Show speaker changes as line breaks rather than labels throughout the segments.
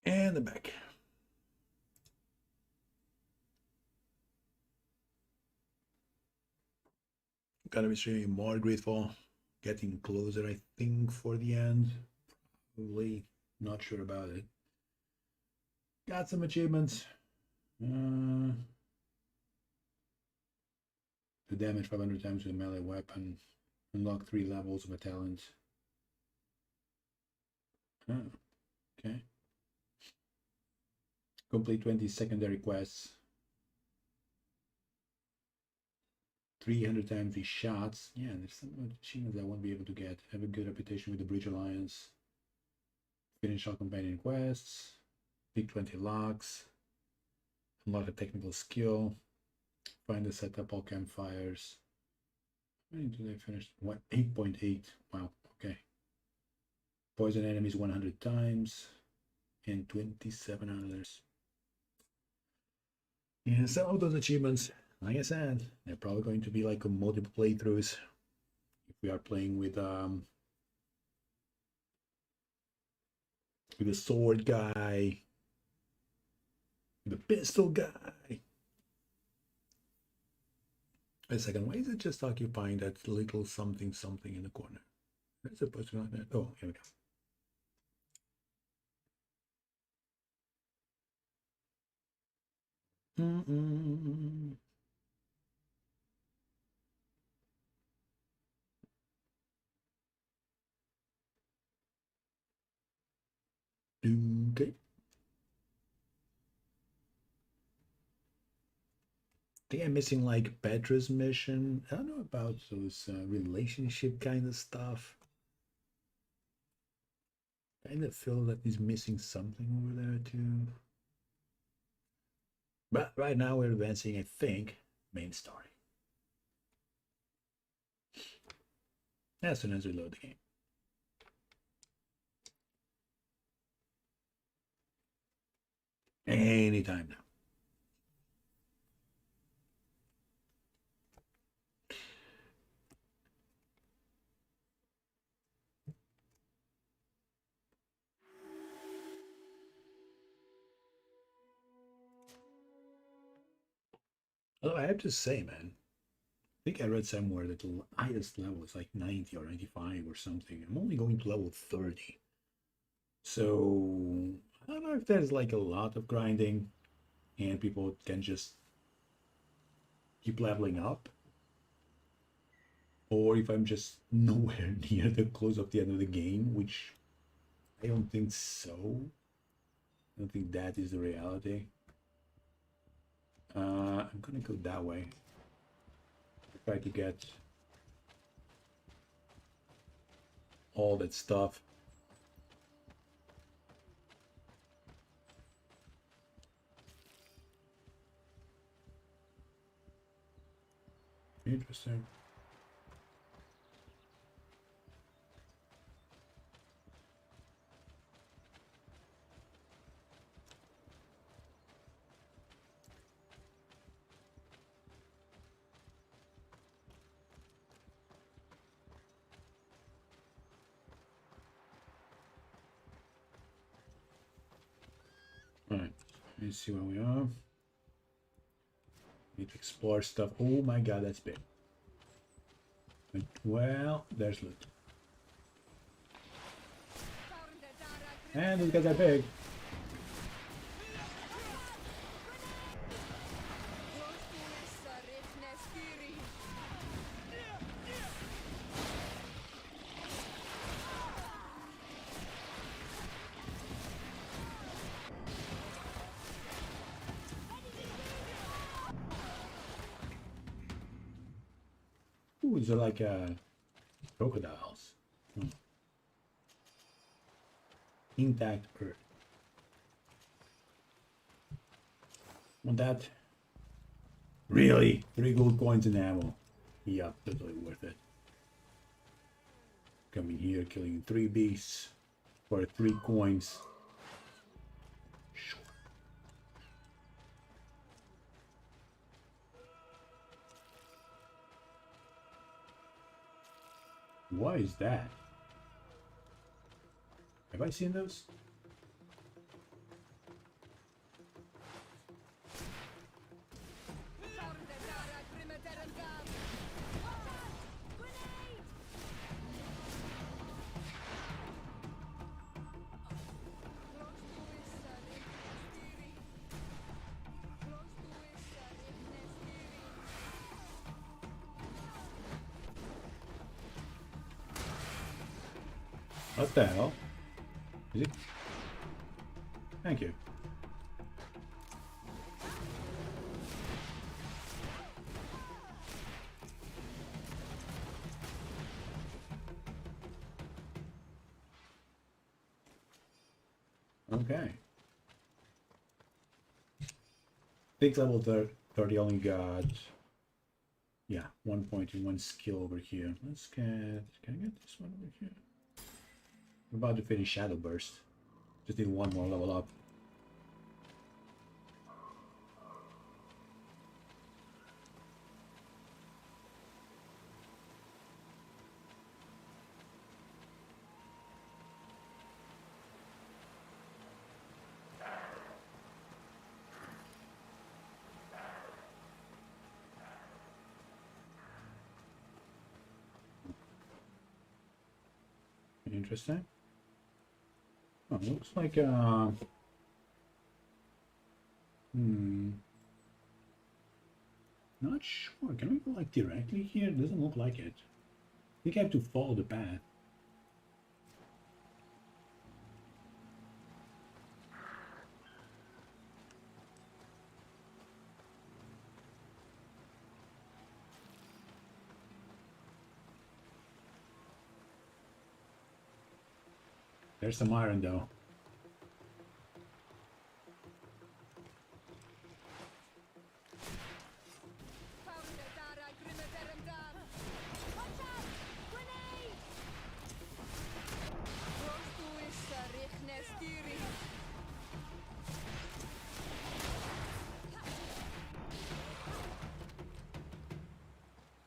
And the back. Gonna be streaming more Greedfall. Getting closer, I think, for the end. Probably not sure about it. Got some achievements. To damage 500 times with a melee weapon. Unlock 3 levels of a talent. Oh, okay. Complete 20 secondary quests. 300 times these shots. Yeah, there's some achievements I won't be able to get. Have a good reputation with the Bridge Alliance. Finish all companion quests. Pick 20 locks. Unlock a technical skill. Find and set up all campfires. How many did I finish? What? 8.8. Wow, okay. Poison enemies 100 times. And 27 others. Yeah, some of those achievements, like I said, they're probably going to be like a multiple playthroughs. If we are playing with a sword guy, with a pistol guy. A second, why is it just occupying that little something something in the corner? That's supposed to be like that. Oh, here we go. Okay. I think I'm missing like Petra's mission. I don't know about those relationship kind of stuff. Kind of feel that he's missing something over there too. But right now we're advancing, I think, main story. As soon as we load the game. Anytime now. Although I have to say, man, I think I read somewhere that the highest level is like 90 or 95 or something. I'm only going to level 30. So I don't know if there's like a lot of grinding and people can just keep leveling up, or if I'm just nowhere near the close of the end of the game, which I don't think so. I don't think that is the reality. I'm gonna go that way. Try to get all that stuff. Interesting. All right, let's see where we are. Need to explore stuff. Oh my god, that's big. Well, there's loot. And these guys are big. Ooh, these are like crocodiles. Intact earth. Want that? Really? 3 gold coins and ammo. Yeah, totally worth it. Coming here, killing 3 beasts for 3 coins. Sure. What is that? Have I seen those? What the hell? Is it? Thank you. Okay. Think level 30 only got, yeah, 1 point in one skill over here. Let's get, can I get this one over here? I'm about to finish Shadow Burst. Just need one more level up. Interesting. Oh, looks like not sure. Can we go like directly here? It doesn't look like it. I think I have to follow the path. There's some iron though.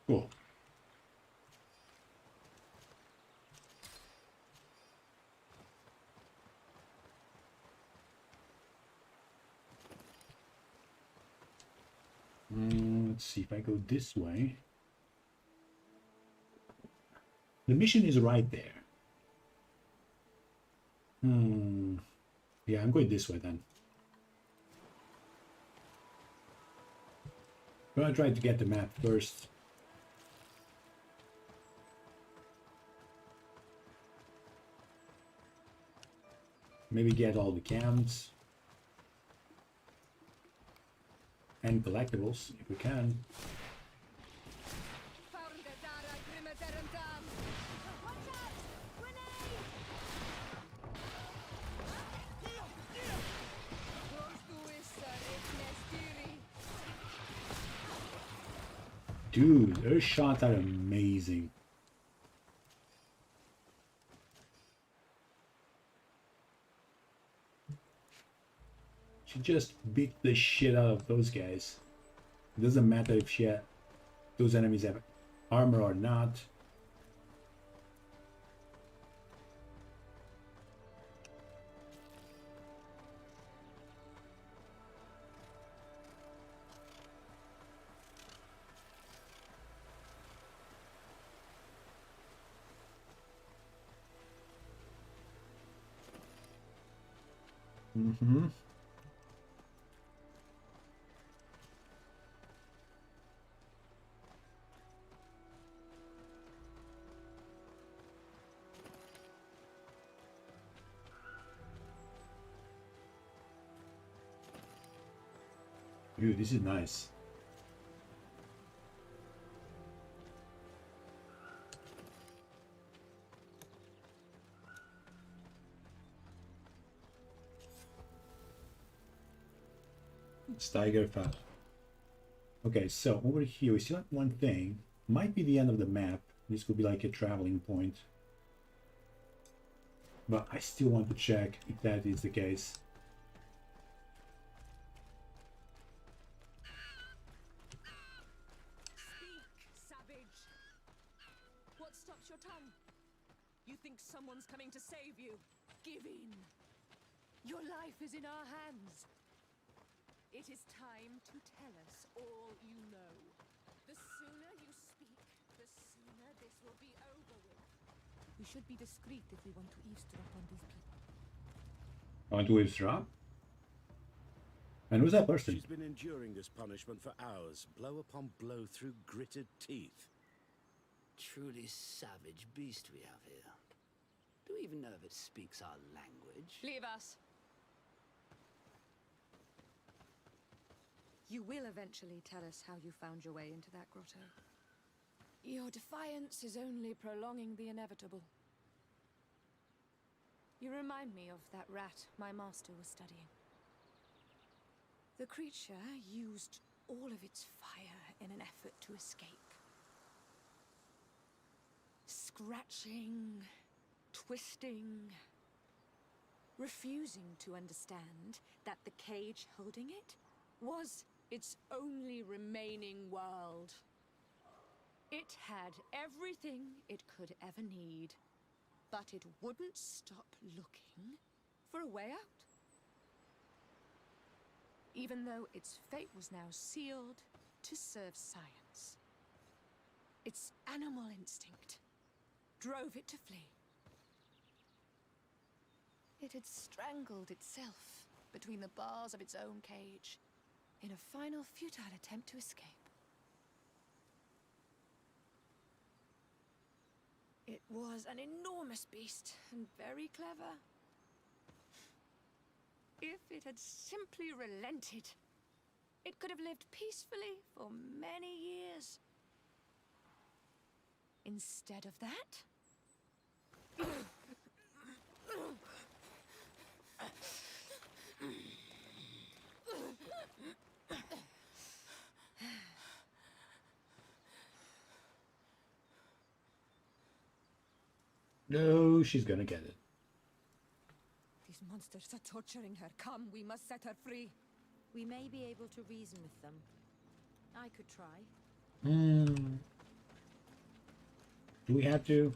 Cool. Let's see if I go this way. The mission is right there. Yeah, I'm going this way then. I'm gonna try to get the map first. Maybe get all the camps and collectibles if we can. Dude, her shots are amazing. She just beat the shit out of those guys. It doesn't matter if those enemies have armor or not. Dude, this is nice. Steiger fell. Okay, so over here we still have one thing. Might be the end of the map. This could be like a traveling point. But I still want to check if that is the case.
Your tongue. You think someone's coming to save you? Give in. Your life is in our hands. It is time to tell us all you know. The sooner you speak, the sooner this will be over with. We should be discreet if we want to eavesdrop on these people.
Want to eavesdrop? And who's that person?
She's been enduring this punishment for hours, blow upon blow through gritted teeth.
Truly savage beast we have here. Do we even know if it speaks our language.
Leave us. You will eventually tell us how you found your way into that grotto. Your defiance is only prolonging the inevitable. You remind me of that rat my master was studying. The creature used all of its fire in an effort to escape. Scratching, twisting, refusing to understand that the cage holding it was its only remaining world. It had everything it could ever need, but it wouldn't stop looking for a way out. Even though its fate was now sealed to serve science. Its animal instinct drove it to flee. It had strangled itself between the bars of its own cage in a final futile attempt to escape. It was an enormous beast and very clever. If it had simply relented, it could have lived peacefully for many years. Instead of that,
No, she's gonna get it.
these monsters are torturing her. Come, we must set her free.
We may be able to reason with them. I could try.
Do we have to?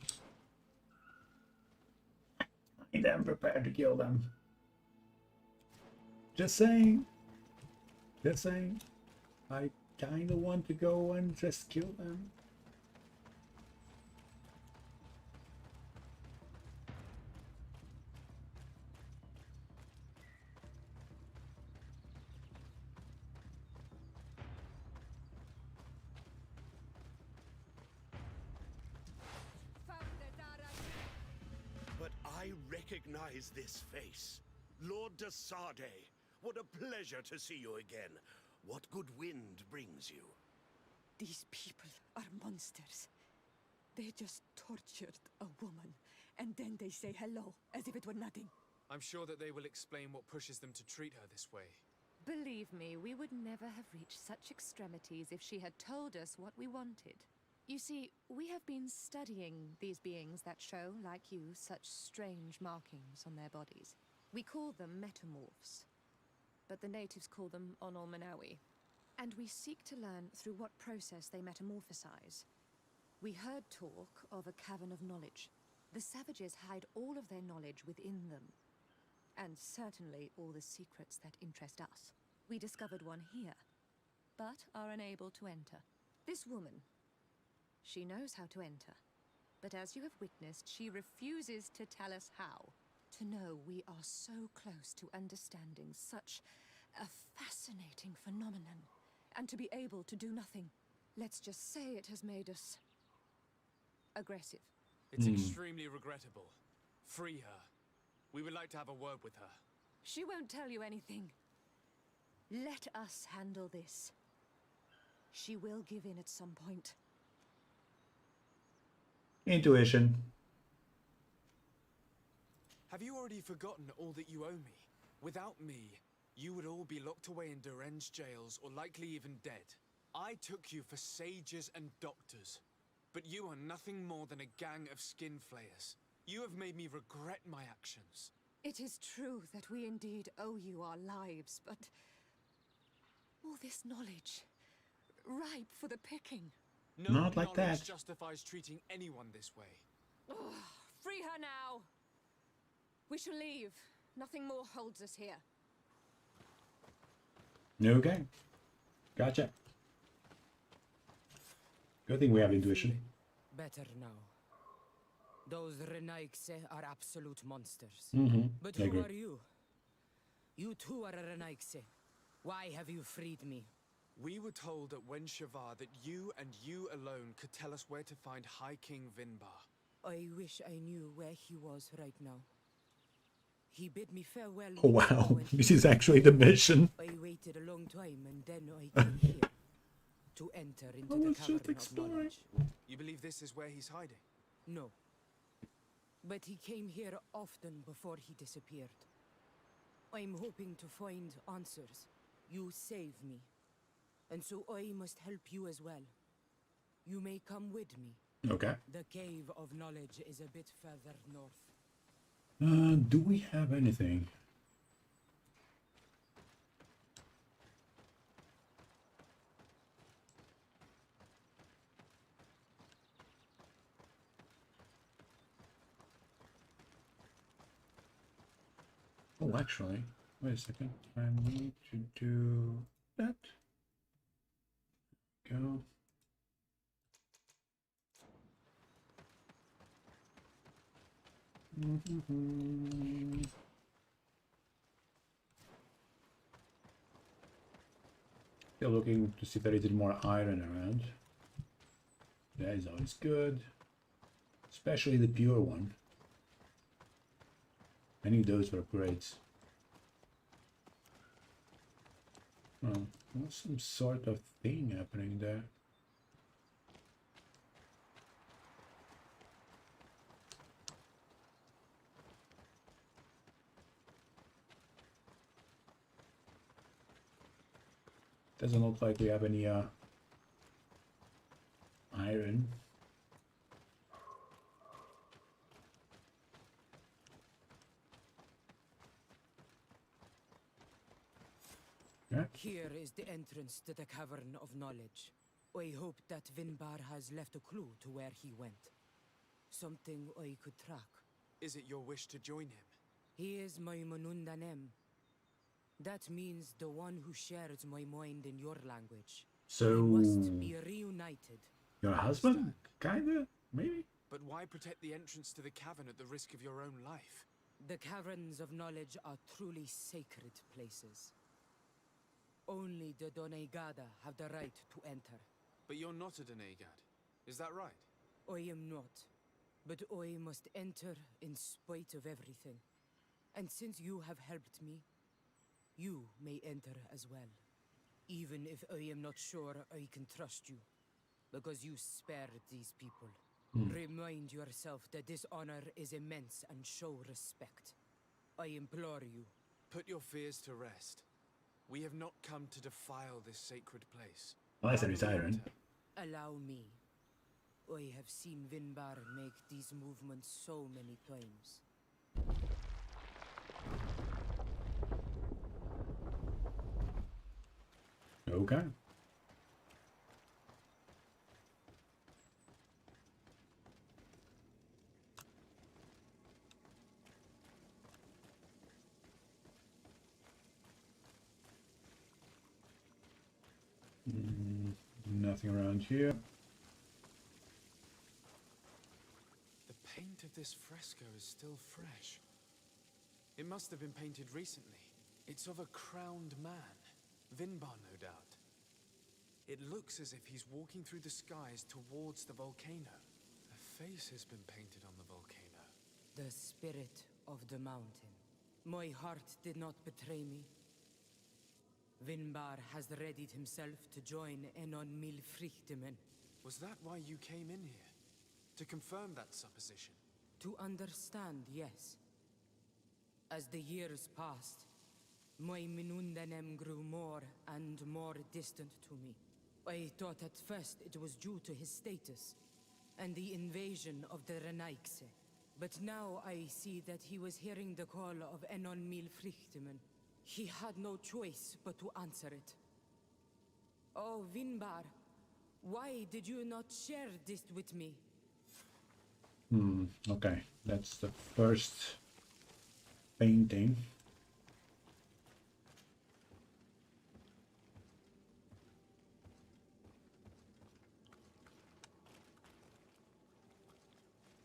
I am prepared to kill them. Just saying. Just saying. I kinda want to go and just kill them.
But I recognize this face. Lord de Sardet. What a pleasure to see you again. What good wind brings you?
These people are monsters. They just tortured a woman, and then they say hello, as if it were nothing.
I'm sure that they will explain what pushes them to treat her this way.
Believe me, we would never have reached such extremities if she had told us what we wanted. You see, we have been studying these beings that show, like you, such strange markings on their bodies. We call them metamorphs, but the natives call them Onol Manawi. And we seek to learn through what process they metamorphosize. We heard talk of a cavern of knowledge. The savages hide all of their knowledge within them, and certainly all the secrets that interest us. We discovered one here, but are unable to enter. This woman, she knows how to enter, but as you have witnessed, she refuses to tell us how. To know we are so close to understanding such a fascinating phenomenon, and to be able to do nothing. Let's just say it has made us aggressive.
It's extremely regrettable. Free her. We would like to have a word with her.
She won't tell you anything. Let us handle this. She will give in at some point.
Intuition.
Have you already forgotten all that you owe me? Without me, you would all be locked away in deranged jails or likely even dead. I took you for sages and doctors, but you are nothing more than a gang of skin flayers. You have made me regret my actions.
It is true that we indeed owe you our lives, but all this knowledge, ripe for the picking.
No
Not like
knowledge
that.
justifies treating anyone this way.
Ugh, free her now. We shall leave. Nothing more holds us here.
Okay. Gotcha. Good thing we have intuition.
Better now. Those Renaigse are absolute monsters. But
I
who
agree.
are you? You too are a Renaigse. Why have you freed me?
We were told at Wen Shavar that you and you alone could tell us where to find High King Vinbar.
I wish I knew where he was right now. He bid me farewell.
Oh
weeks ago
wow,
when he
this is
left.
actually the mission.
I waited a long time and then I came here to enter into
I
the
was
cavern
just
of
exploring.
knowledge.
You believe this is where he's hiding?
No. But he came here often before he disappeared. I'm hoping to find answers. You saved me. And so I must help you as well. You may come with me.
Okay.
The Cave of Knowledge is a bit further north.
Do we have anything? Oh, actually, wait a second. I need to do that. Go. Still looking to see if there is more iron around. That is always good. Especially the pure one. I need those for upgrades. Oh, there's some sort of thing happening there. Doesn't look like we have any iron. Yeah.
Here is the entrance to the Cavern of Knowledge. I hope that Vinbar has left a clue to where he went. Something I could track.
Is it your wish to join him?
He is my Manundanem. That means the one who shares my mind in your language.
So,
We must be reunited.
your husband? Kinda? Maybe?
But why protect the entrance to the cavern at the risk of your own life?
The Caverns of Knowledge are truly sacred places. Only the Doneigada have the right to enter.
But you're not a Doneigad. Is that right?
I am not. But I must enter in spite of everything. And since you have helped me, you may enter as well. Even if I am not sure I can trust you. Because you spared these people. Remind yourself that this honor is immense and show respect. I implore you.
Put your fears to rest. We have not come to defile this sacred place.
Unless there
How
is
do we
iron.
enter?
Allow me. I have seen Vinbar make these movements so many times.
Okay. Nothing around here.
The paint of this fresco is still fresh. It must have been painted recently. It's of a crowned man. Vinbar, no doubt. It looks as if he's walking through the skies towards the volcano. A face has been painted on the volcano.
The spirit of the mountain. My heart did not betray me. Vinbar has readied himself to join Enon Milfrichtemen.
Was that why you came in here? To confirm that supposition?
To understand, yes. As the years passed, my Minundanem grew more and more distant to me. I thought at first it was due to his status and the invasion of the Renaigse. But now I see that he was hearing the call of Enon Milfrichtemen. He had no choice but to answer it. Oh, Vinbar, why did you not share this with me?
Okay. That's the first painting.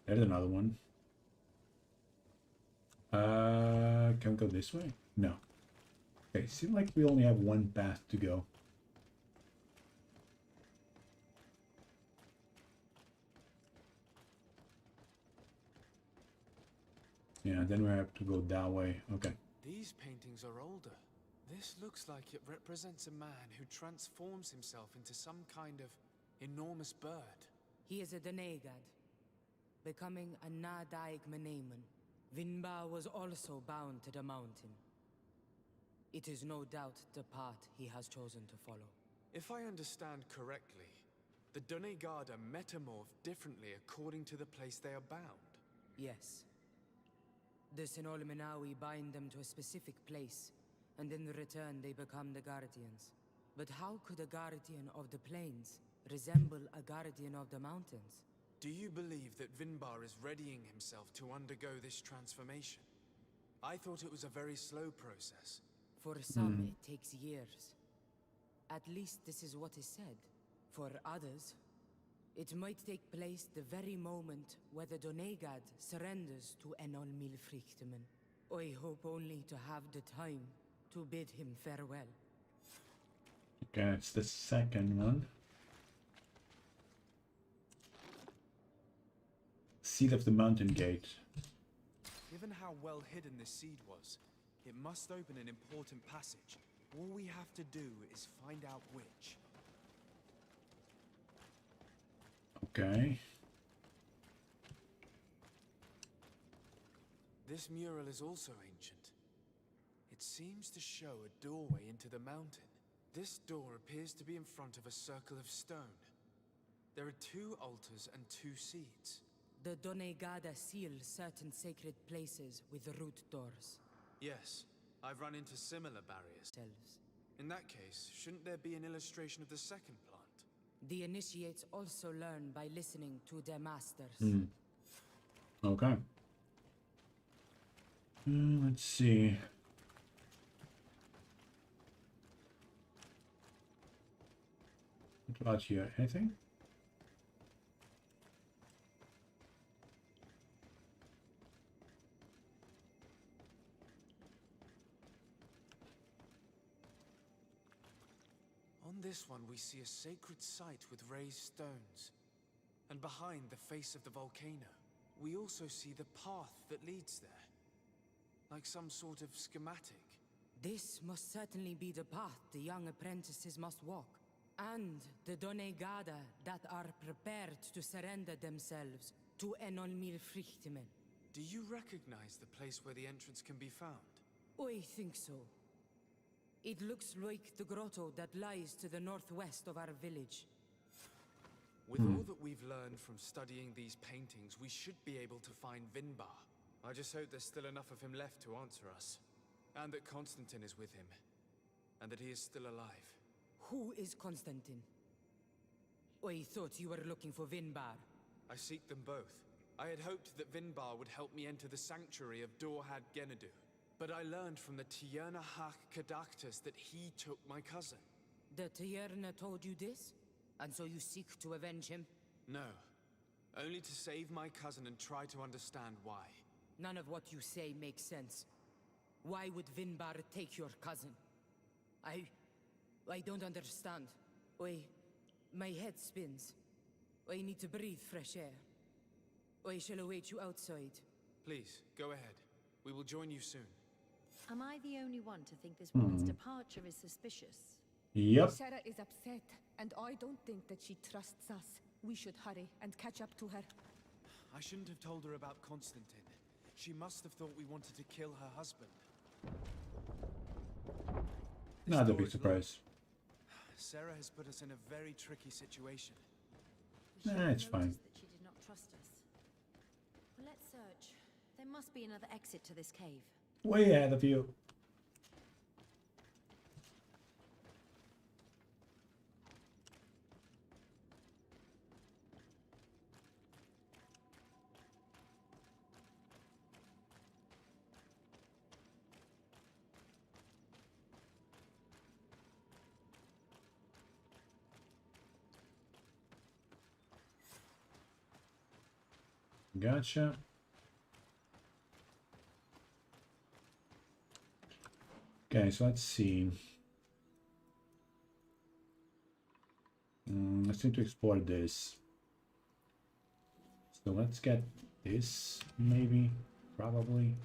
There's another one. Can we go this way? No. Okay, seems like we only have one path to go. Yeah, then we have to go that way. Okay.
These paintings are older. This looks like it represents a man who transforms himself into some kind of enormous bird.
He is a Denegad, becoming a Nadaig Meneman. Vinbar was also bound to the mountain. It is no doubt the path he has chosen to follow.
If I understand correctly, the Donegada metamorph differently according to the place they are bound.
Yes. The Sinolminawi bind them to a specific place, and in return they become the Guardians. But how could a Guardian of the Plains resemble a Guardian of the Mountains?
Do you believe that Vinbar is readying himself to undergo this transformation? I thought it was a very slow process.
For some, it takes years. At least this is what is said. For others, it might take place the very moment where the Donegad surrenders to Enol Milfrichtemen. I hope only to have the time to bid him farewell.
Okay, it's the second one. Seal of the Mountain Gate.
Given how well hidden this seed was, it must open an important passage. All we have to do is find out which.
Okay.
This mural is also ancient. It seems to show a doorway into the mountain. This door appears to be in front of a circle of stone. There are 2 altars and 2 seeds.
The Donegada seal certain sacred places with root doors.
Yes, I've run into similar barriers.
Selves.
In that case, shouldn't there be an illustration of the second plant?
The initiates also learn by listening to their masters.
Okay. Let's see. What about here? Anything?
On this one, we see a sacred site with raised stones. And behind the face of the volcano, we also see the path that leads there. Like some sort of schematic.
This must certainly be the path the young apprentices must walk. And the Donegada that are prepared to surrender themselves to Enol Milfrichtemen.
Do you recognize the place where the entrance can be found?
I think so. It looks like the grotto that lies to the northwest of our village.
With all that we've learned from studying these paintings, we should be able to find Vinbar. I just hope there's still enough of him left to answer us. And that Constantine is with him. And that he is still alive.
Who is Constantine? I thought you were looking for Vinbar.
I seek them both. I had hoped that Vinbar would help me enter the sanctuary of Dorhad Genadu. But I learned from the Tierna Hak Kadaktus that he took my cousin.
The Tierna told you this? And so you seek to avenge him?
No. Only to save my cousin and try to understand why.
None of what you say makes sense. Why would Vinbar take your cousin? I don't understand. My head spins. I need to breathe fresh air. I shall await you outside.
Please, go ahead. We will join you soon.
Am I the only one to think this woman's departure is suspicious?
Yep.
Sarah is upset, and I don't think that she trusts us. We should hurry and catch up to her.
I shouldn't have told her about Constantine. She must have thought we wanted to kill her husband.
Not a
door
big
is
surprise.
locked. Sarah has put us in a very tricky situation.
We should
Nah,
have
it's fine.
noticed that she did not trust us. Well, let's search. There must be another exit to this cave.
Way ahead of you. Gotcha. Okay, so let's see. Let's need to explore this. So let's get this, maybe. probably.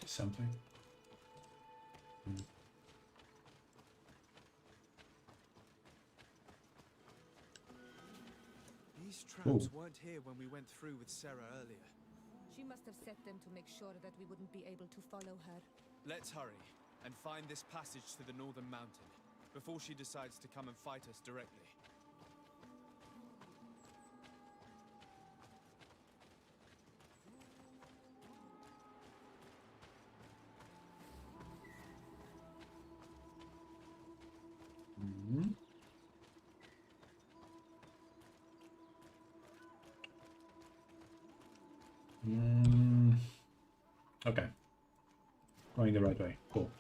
Something.
These traps
Ooh.
weren't here when we went through with Sarah earlier.
She must have set them to make sure that we wouldn't be able to follow her.
Let's hurry and find this passage to the northern mountain before she decides to come and fight us directly.
Okay. Going the right way. Cool.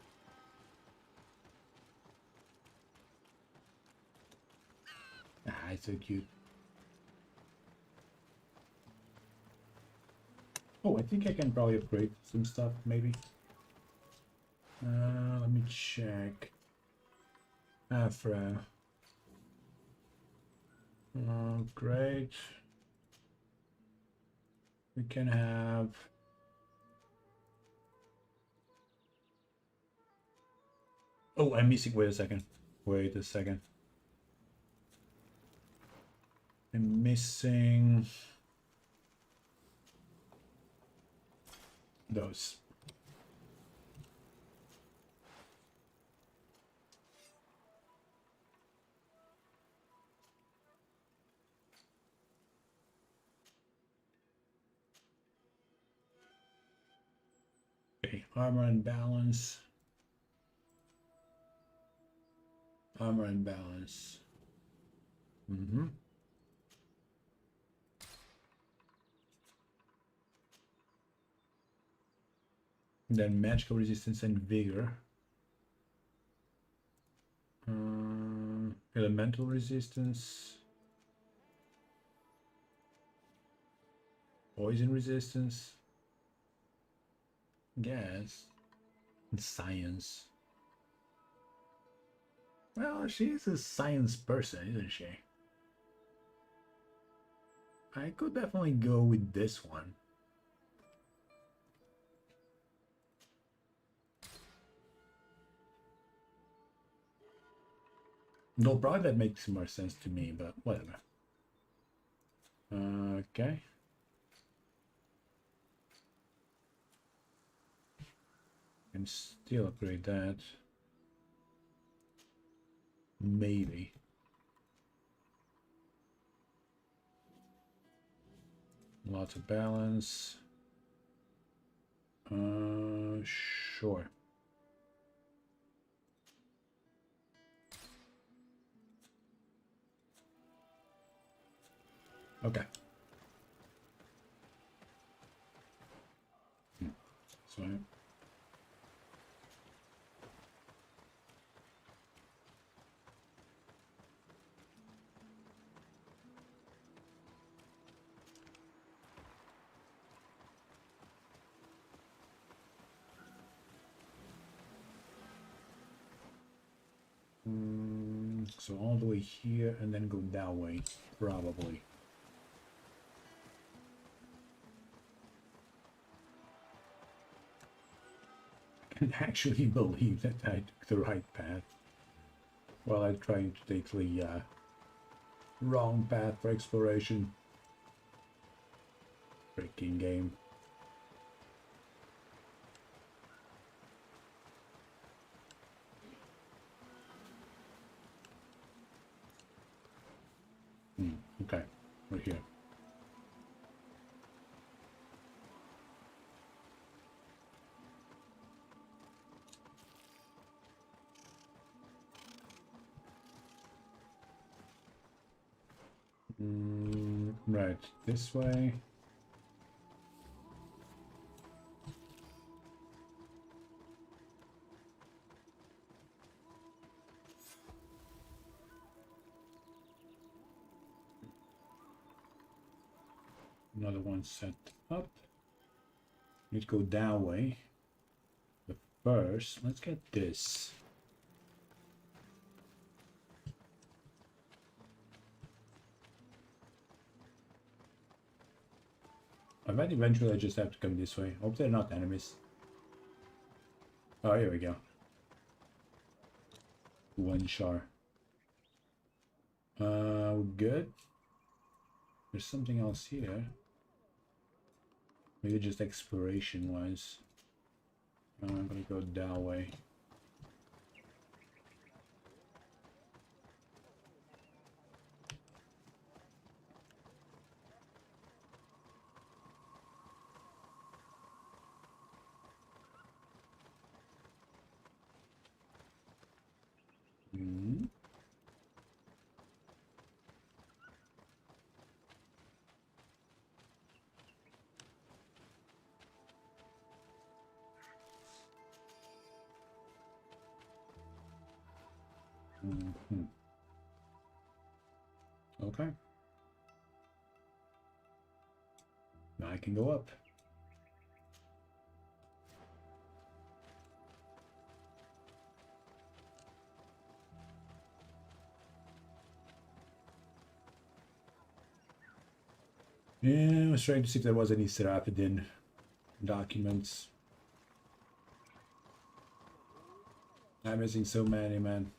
Ah, it's so cute. Oh, I think I can probably upgrade some stuff, maybe. Let me check. Afra. Great. We can have... Oh, I'm missing. Wait a second. Wait a second. I'm missing those. Okay, armor and balance. Armor and balance. Then magical resistance and vigor. Elemental resistance. Poison resistance. Gas. And science. Well, she's a science person, isn't she? I could definitely go with this one. No, probably that makes more sense to me, but whatever. Okay. Can still upgrade that. Maybe. Lots of balance. Sure. Okay. So so all the way here and then go that way, probably. I can actually believe that I took the right path while I'm trying to take the wrong path for exploration. Freaking game. Okay, we're here. Right, this way. Another one set up. Need to go that way. But first, let's get this. I bet eventually I just have to come this way. Hope they're not enemies. Oh, here we go. One shard. Good. There's something else here. Maybe just exploration wise. I'm gonna go that way. Hmm. Mm-hmm. Okay. Now I can go up. Yeah, I was trying to see if there was any Serapidin documents. I'm missing so many, man.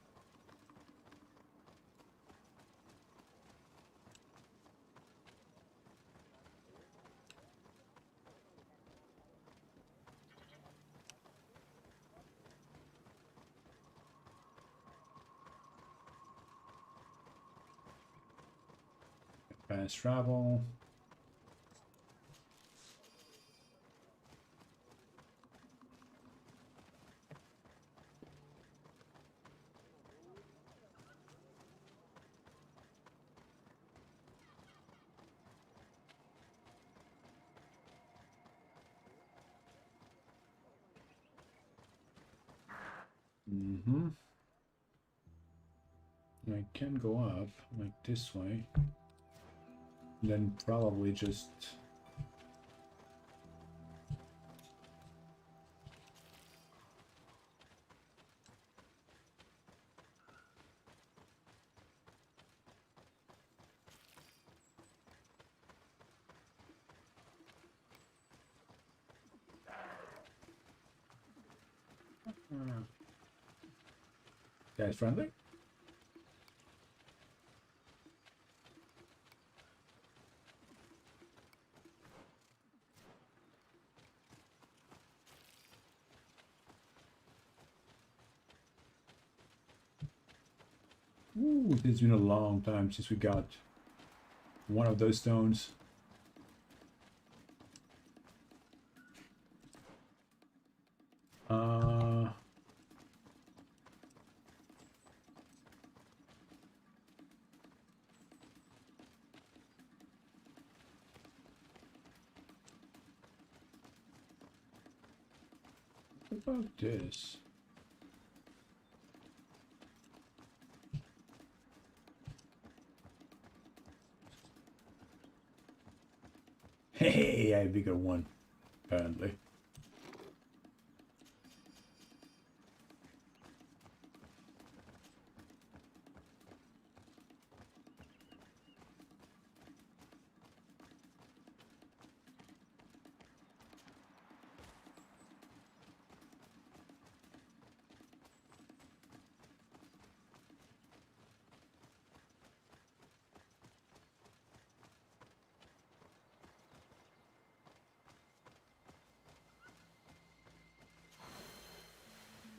Fast travel. Mm-hmm. I can go up like this way. Then probably just guys friendly. Ooh, it's been a long time since we got one of those stones. What about this? Hey, I have a bigger one, apparently.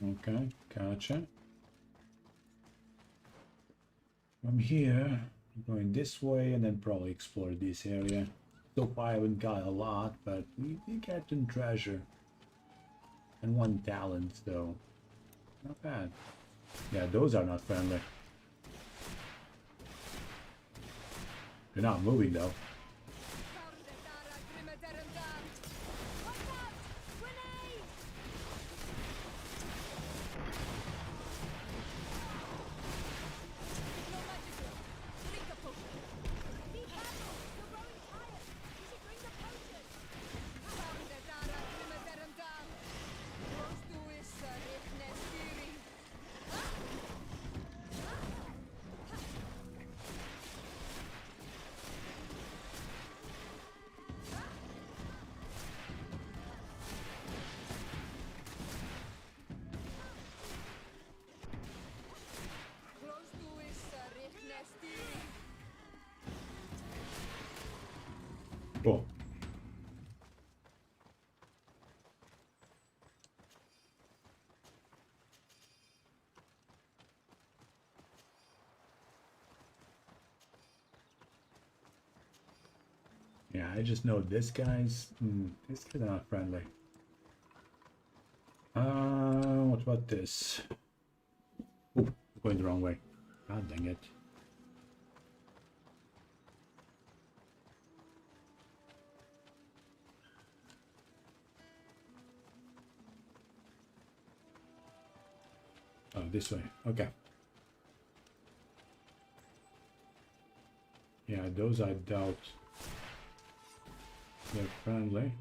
Okay, gotcha. From here, I'm going this way and then probably explore this area. So far I haven't got a lot, but we get some treasure. And one talent though. Not bad. Yeah, those are not friendly. They're not moving though. Cool. Yeah, I just know this guy's not friendly. What about this? Oh, going the wrong way. God dang it. Oh, this way. Okay. Yeah, those I doubt they're friendly.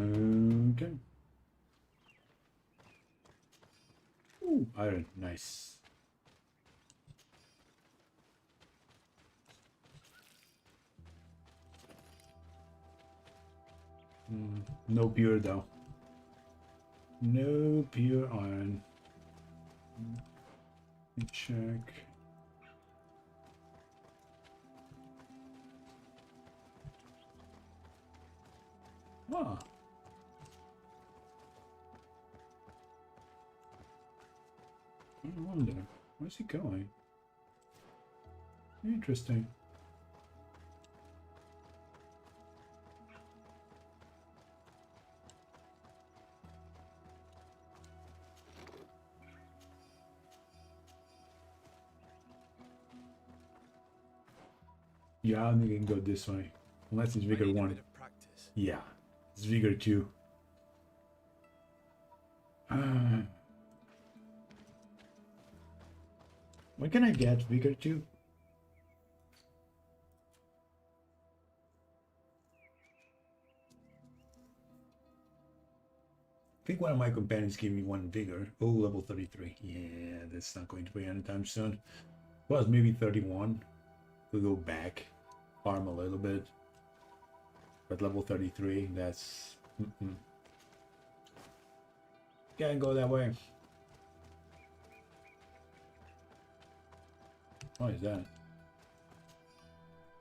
Okay. Ooh, iron, nice. No pure though. No pure iron. Let me check. Ah. I wonder, where's he going? Interesting. Yeah, I think I can go this way. Unless it's Vigor
I need a
1.
bit of practice.
Yeah, it's Vigor 2. When can I get Vigor 2? I think one of my companions gave me one Vigor. Oh, level 33. Yeah, that's not going to be anytime soon. Well, maybe 31. We'll go back, farm a little bit. But level 33, that's... Can't go that way. What is that?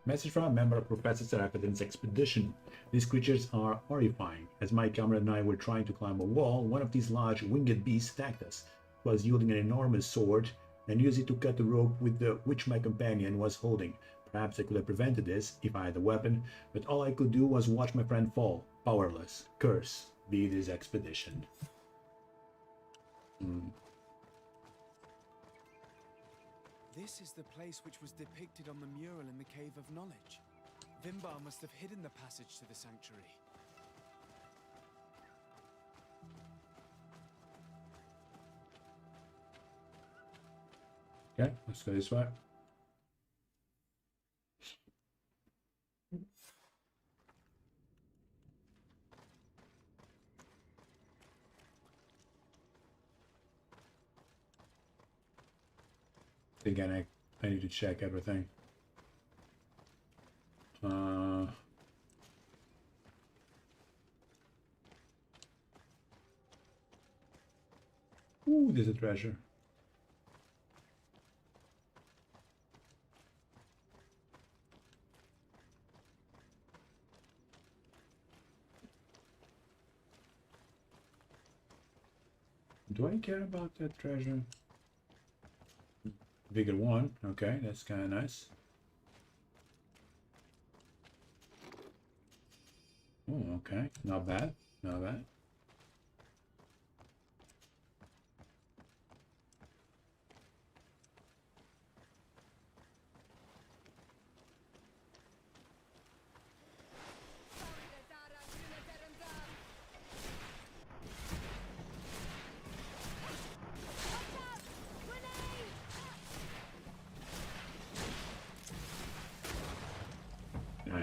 Message from a member of Professor Seraphidan's expedition. These creatures are horrifying. As my comrade and I were trying to climb a wall, one of these large winged beasts attacked us. It was wielding an enormous sword and used it to cut the rope with which my companion was holding. Perhaps I could have prevented this if I had a weapon, but all I could do was watch my friend fall, powerless. Curse be this expedition.
This is the place which was depicted on the mural in the Cave of Knowledge. Vimbar must have hidden the passage to the sanctuary.
Okay, let's go this way. Again, I need to check everything. Ooh, there's a treasure. Do I care about that treasure? Vigor 1, okay, that's kind of nice. Oh, okay, not bad, not bad.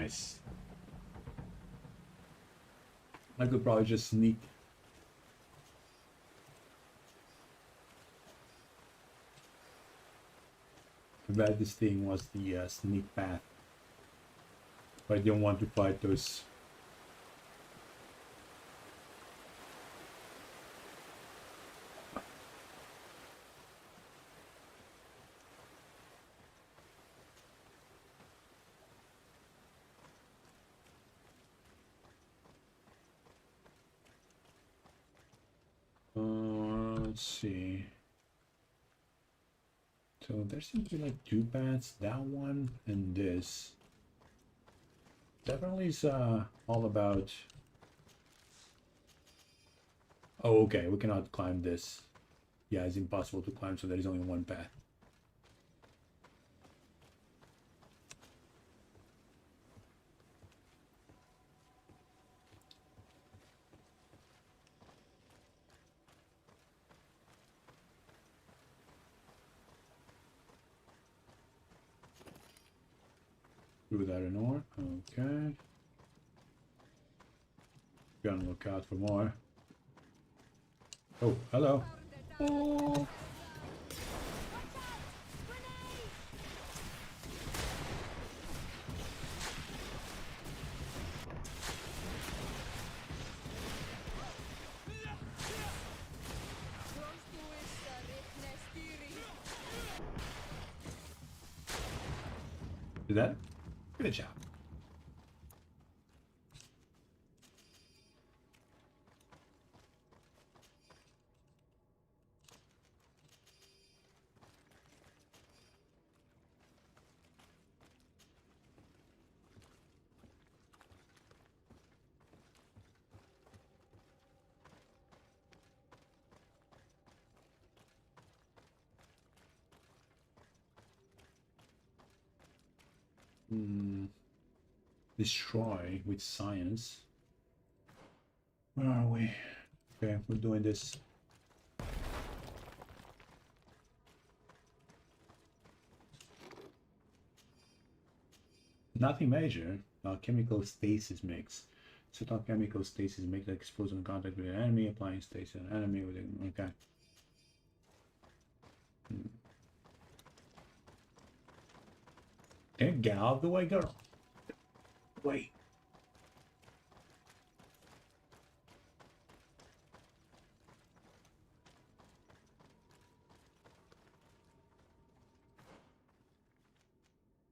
Nice. I could probably just sneak. I bet this thing was the sneak path. But I didn't want to fight those. Let's see. So there seems to be like two paths, that one and this. Definitely is all about. Oh, okay, we cannot climb this. Yeah, it's impossible to climb, so there is only one path. Through that and more. Okay. Gonna look out for more. Oh, hello. Oh. Did that? Good job. Destroy with science. Where are we? Okay, we're doing this. Nothing major. Chemical stasis mix. Set on chemical stasis make the explosion in contact with an enemy, applying stasis on an enemy with an okay. Can you get out of the way, girl? Wait.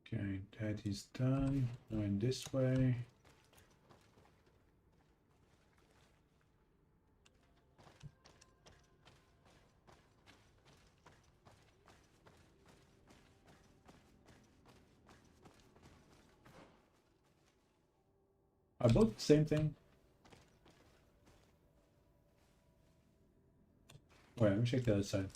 Okay, that is done. Going this way. Are both the same thing? Wait, let me check the other side.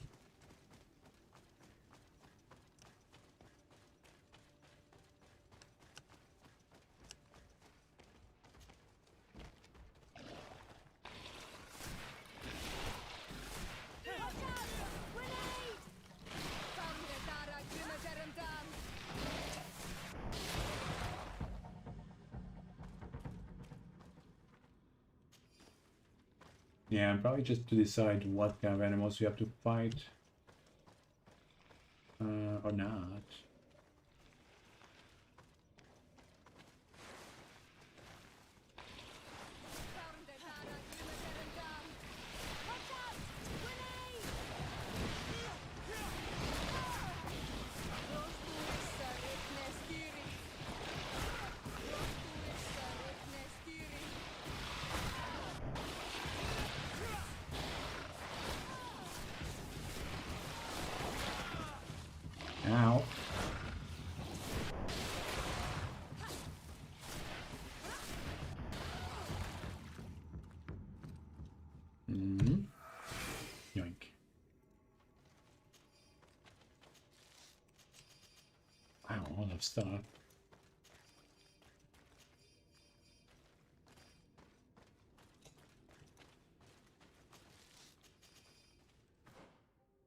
Yeah, probably just to decide what kind of animals you have to fight. Or not. Ow. Yoink. Wow, a lot of stuff.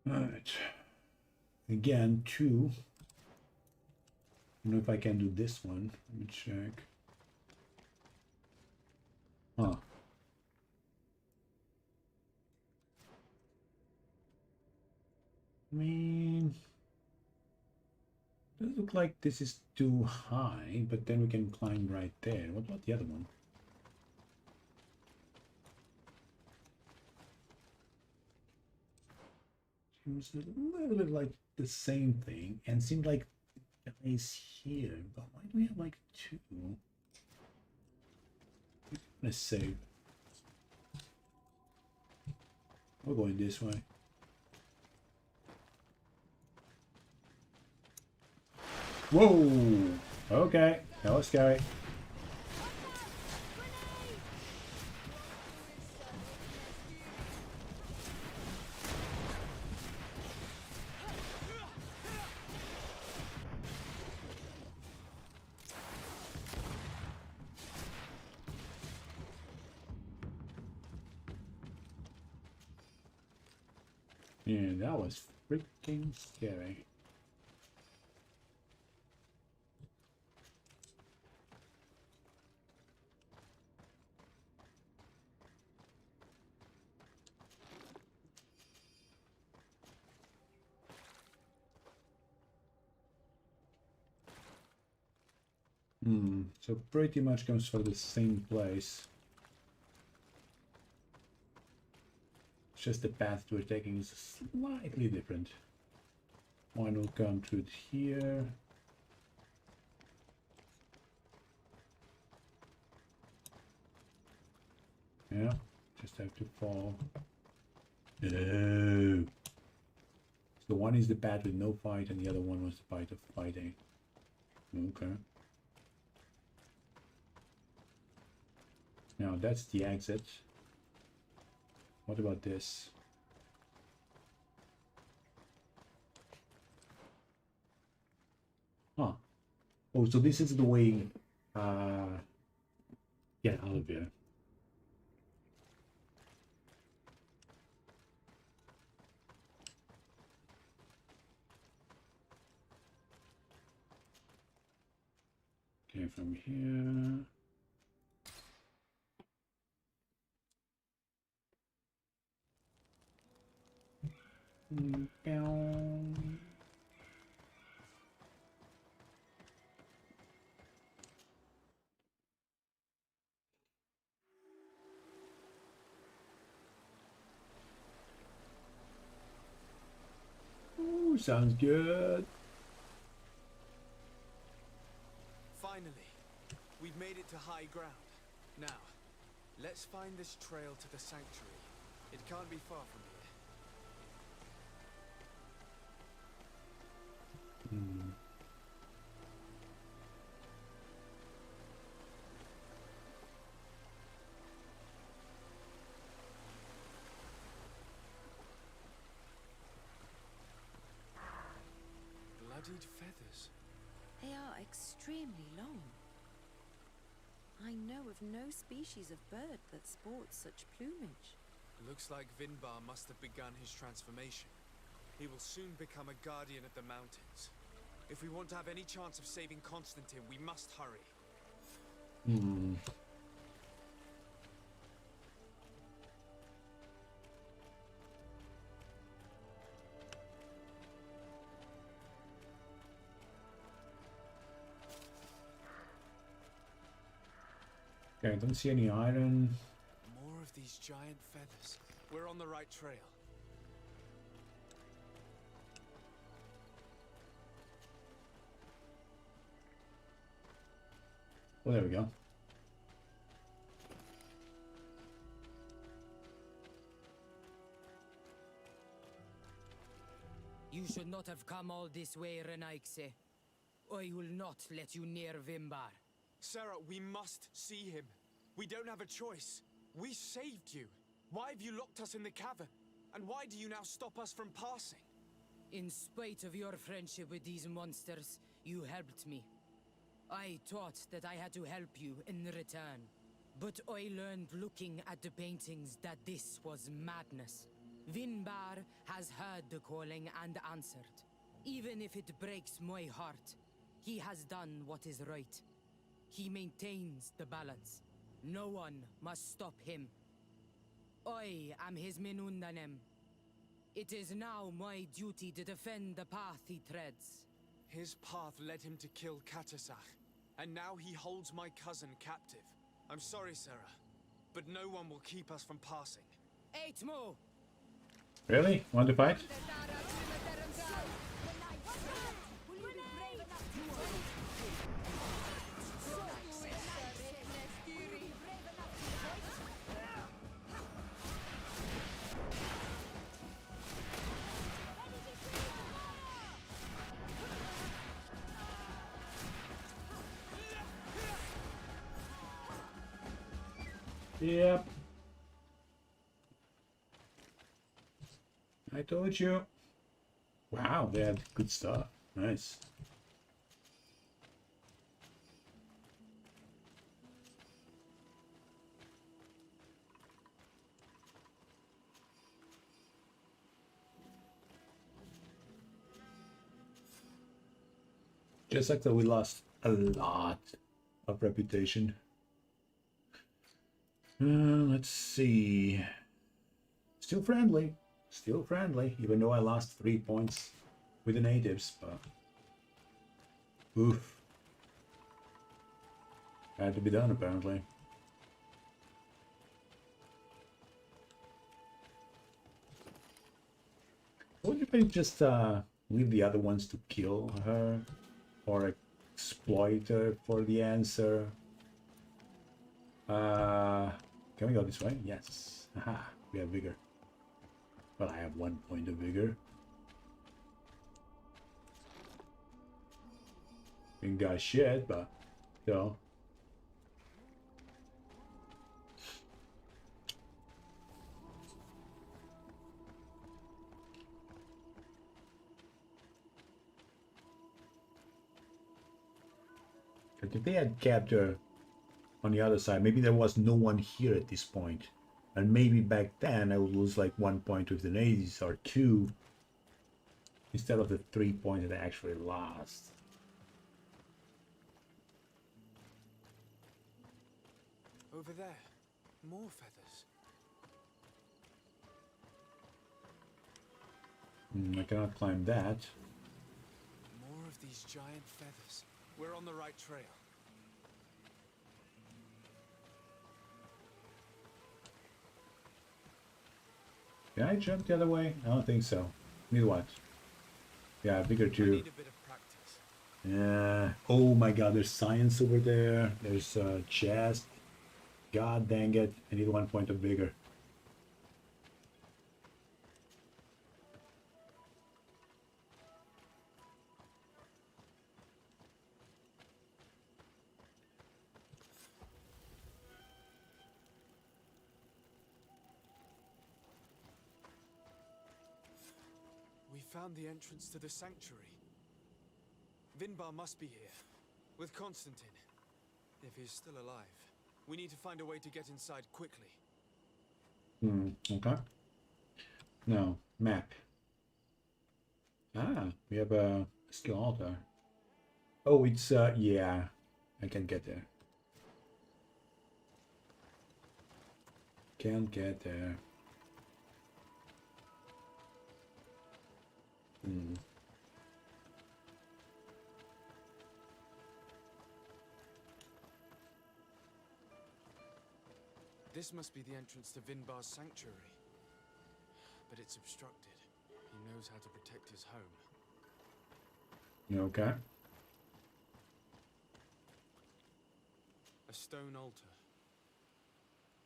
Alright. Again, two. I don't know if I can do this one. Let me check. Huh. I mean, doesn't look like this is too high, but then we can climb right there. What about the other one? Seems a little bit like the same thing, and seemed like guys here. But why do we have like two? Let's save. We're going this way. Whoa! Okay, that was scary. Yeah, that was freaking scary. So pretty much comes from the same place. It's just the path we're taking is slightly different. One will come through here. Yeah, just have to fall. No. So one is the path with no fight, and the other one was the path of fighting. Okay. Now that's the exit. What about this? Huh. Oh, so this is the way get out of here. Okay, from here. Down. Ooh, sounds good.
Finally, we've made it to high ground. Now, let's find this trail to the sanctuary. It can't be far from here. Bloodied feathers.
They are extremely long. I know of no species of bird that sports such plumage.
Looks like Vinbar must have begun his transformation. He will soon become a guardian of the mountains. If we want to have any chance of saving Constantine, we must hurry.
Okay, I don't see any iron.
More of these giant feathers. We're on the right trail.
Well, there we go.
You should not have come all this way, Renaigse. I will not let you near Vimbar.
Sarah, we must see him. We don't have a choice. We saved you. Why have you locked us in the cavern? And why do you now stop us from passing?
In spite of your friendship with these monsters, you helped me. I thought that I had to help you in return. But I learned looking at the paintings that this was madness. Vinbar has heard the calling and answered. Even if it breaks my heart, he has done what is right. He maintains the balance. No one must stop him. I am his Menundanem. It is now my duty to defend the path he treads.
His path led him to kill Katasach, and now he holds my cousin captive. I'm sorry, Sarah, but no one will keep us from passing.
Eitmo!
Really? Want to fight? Yep. I told you. Wow, they had good stuff. Nice. Just like that, we lost a lot of reputation. Let's see. Still friendly. Still friendly, even though I lost 3 points with the natives, but oof. Had to be done apparently. What if I just leave the other ones to kill her or exploit her for the answer? Can we go this way? Yes. Aha, we have vigor. Well, I have 1 point of vigor. Ain't got shit, but still. But if they had kept her on the other side, maybe there was no one here at this point. And maybe back then I would lose like 1 point with the natives or 2 instead of the 3 points that I actually lost.
Over there, more feathers.
I cannot climb that.
More of these giant feathers. We're on the right trail.
Can I jump the other way? I don't think so. Need what? Yeah, bigger
I
too.
need a bit of practice.
Yeah. Oh my god, there's science over there. There's a chest. God dang it. I need 1 point of vigor.
We found the entrance to the sanctuary. Vinbar must be here, with Constantine, if he's still alive. We need to find a way to get inside quickly.
Okay. Now, map. Ah, we have a skill altar. Oh, it's, yeah, I can get there. Can't get there.
This must be the entrance to Vinbar's sanctuary. But it's obstructed. He knows how to protect his home.
Okay.
A stone altar.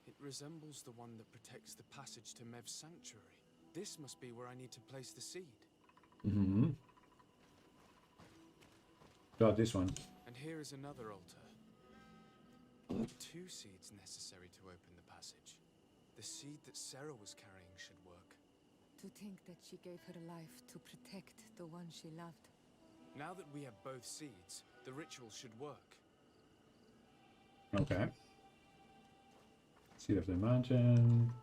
It resembles the one that protects the passage to Mev's sanctuary. This must be where I need to place the seed.
Got this one.
And here is another altar. 2 seeds necessary to open the passage. The seed that Sarah was carrying should work.
To think that she gave her life to protect the one she loved.
Now that we have both seeds, the ritual should work.
Okay. Seed of the mountain.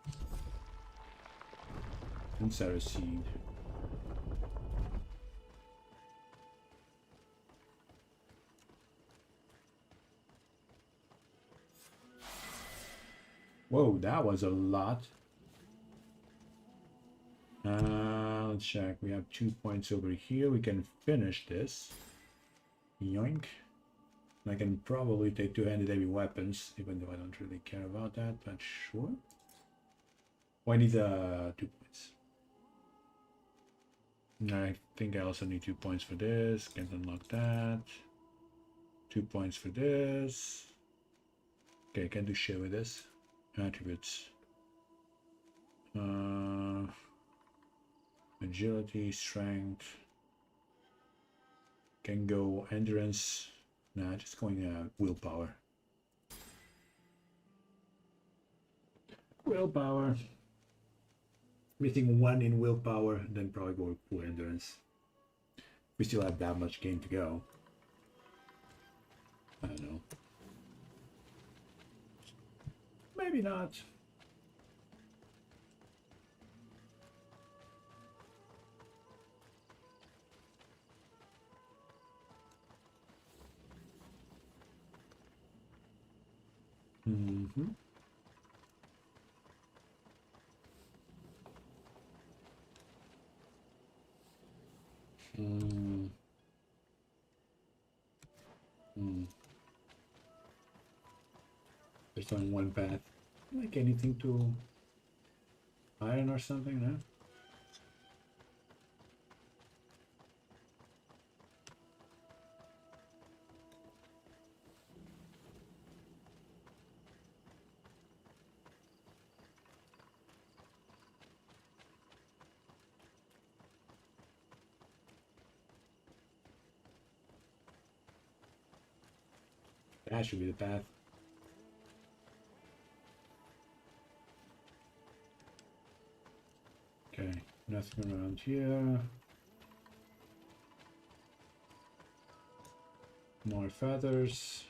And Sarah's seed. Whoa, that was a lot. Let's check. We have 2 points over here. We can finish this. Yoink. I can probably take two-handed heavy weapons, even though I don't really care about that, but sure. Oh, I need 2 points. I think I also need 2 points for this. Can't unlock that. 2 points for this. Okay, can't do shit with this. Attributes. Agility, strength. Can go endurance. Nah, just going willpower. Willpower. Missing 1 in willpower, then probably go for endurance. We still have that much game to go. I don't know. Maybe not. Mm-hmm. There's only one path. Like anything to iron or something, no? That should be the path. Okay, nothing around here. More feathers.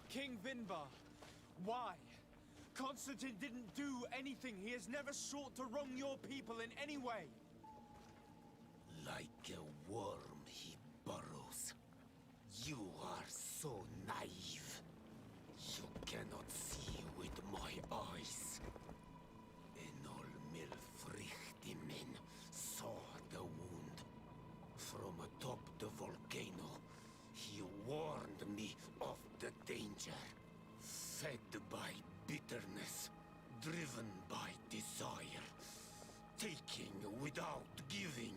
King Vinbar, why? Constantine didn't do anything. He has never sought to wrong your people in any way.
Like a worm he burrows. You are so naive. You cannot see with my eyes. Enol Milfrichtimin saw the wound. From atop the volcano, he warned me of the danger. Fed by bitterness, driven by desire, taking without giving,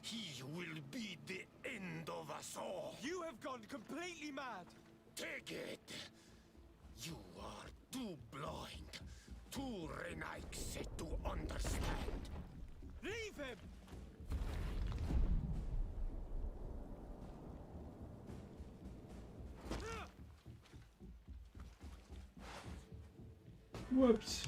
he will be the end of us all.
You have gone completely mad.
Take it! You are too blind, too Renaikse to understand.
Leave him!
Whoops.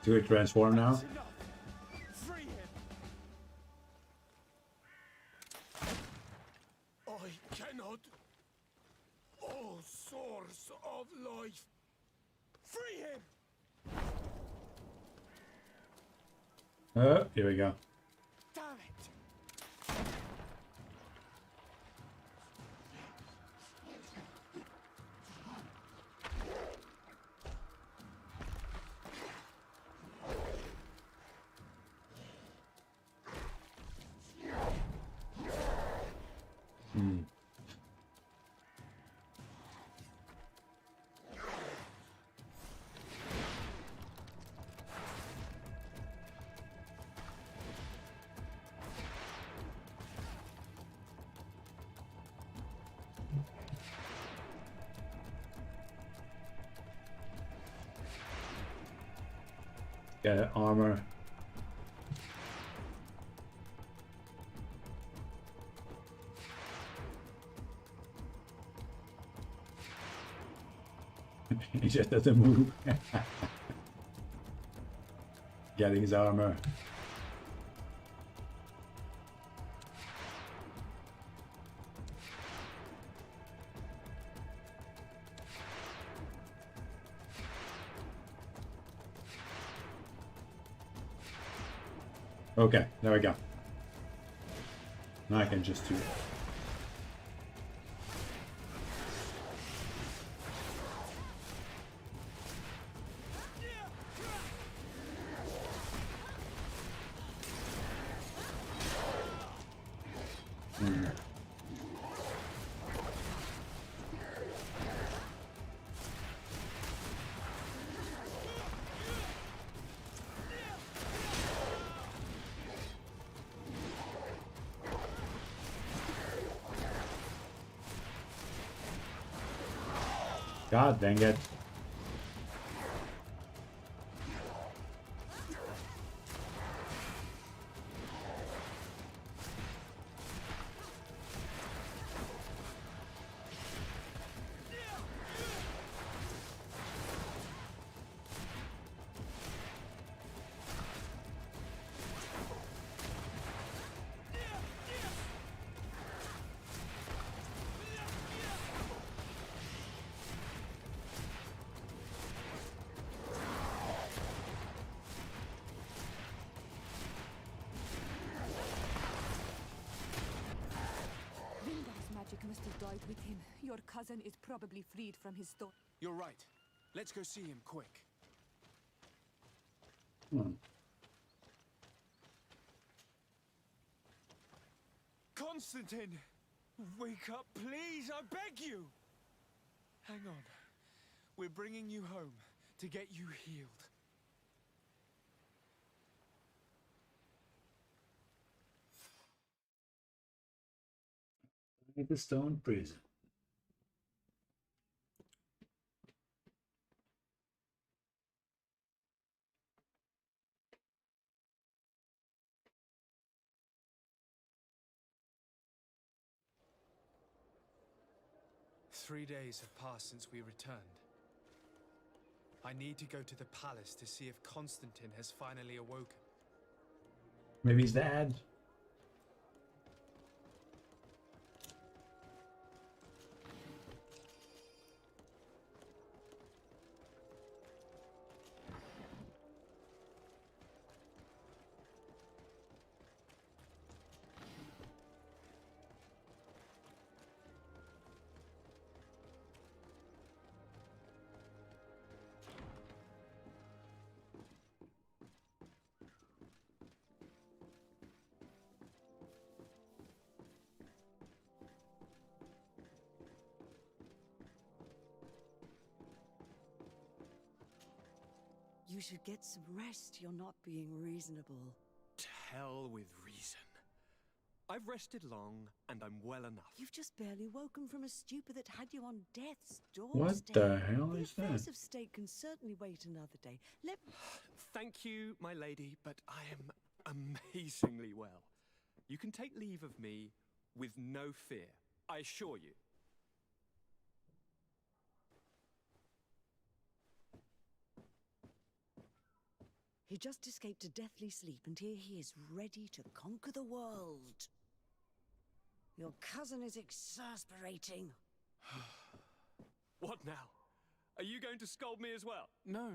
Do it transform now?
That's enough. Free him.
I cannot. Oh, source of life.
Free him!
Here we go.
Damn it!
Get armor. He just doesn't move. Getting his armor. Okay, there we go. Now I can just do it. God dang it.
Must have died with him. Your cousin is probably freed from his storm.
You're right. Let's go see him quick. Constantine! Wake up, please! I beg you! Hang on. We're bringing you home to get you healed.
The stone prison.
Three days have passed since we returned. I need to go to the palace to see if Constantine has finally awoken.
Maybe he's dead.
You should get some rest. You're not being reasonable.
To hell with reason. I've rested long, and I'm well enough.
You've just barely woken from a stupor that had you on death's
What
doorstep.
the hell
The
is
affairs
that?
of state can certainly wait another day. Let
Thank you, my lady, but I am amazingly well. You can take leave of me with no fear, I assure you.
He just escaped a deathly sleep, and here he is ready to conquer the world. Your cousin is exasperating.
What now? Are you going to scold me as well?
No.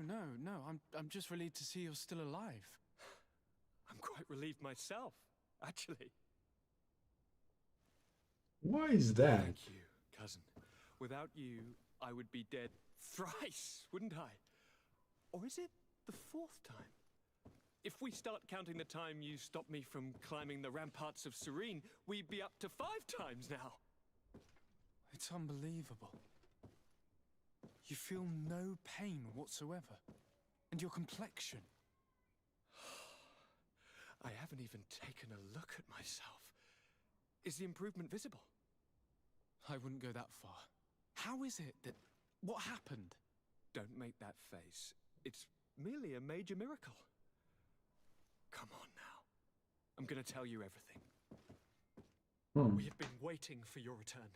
I'm just relieved to see you're still alive.
I'm quite relieved myself, actually.
Why is that?
Thank you, cousin. Without you, I would be dead thrice, wouldn't I? Or is it the fourth time? If we start counting the time you stopped me from climbing the ramparts of Serene, we'd be up to 5 times now.
It's unbelievable. You feel no pain whatsoever. And your complexion.
I haven't even taken a look at myself. Is the improvement visible?
I wouldn't go that far. How is it that... What happened?
Don't make that face. It's merely a major miracle. I'm gonna tell you everything.
Hmm.
We have been waiting for your return.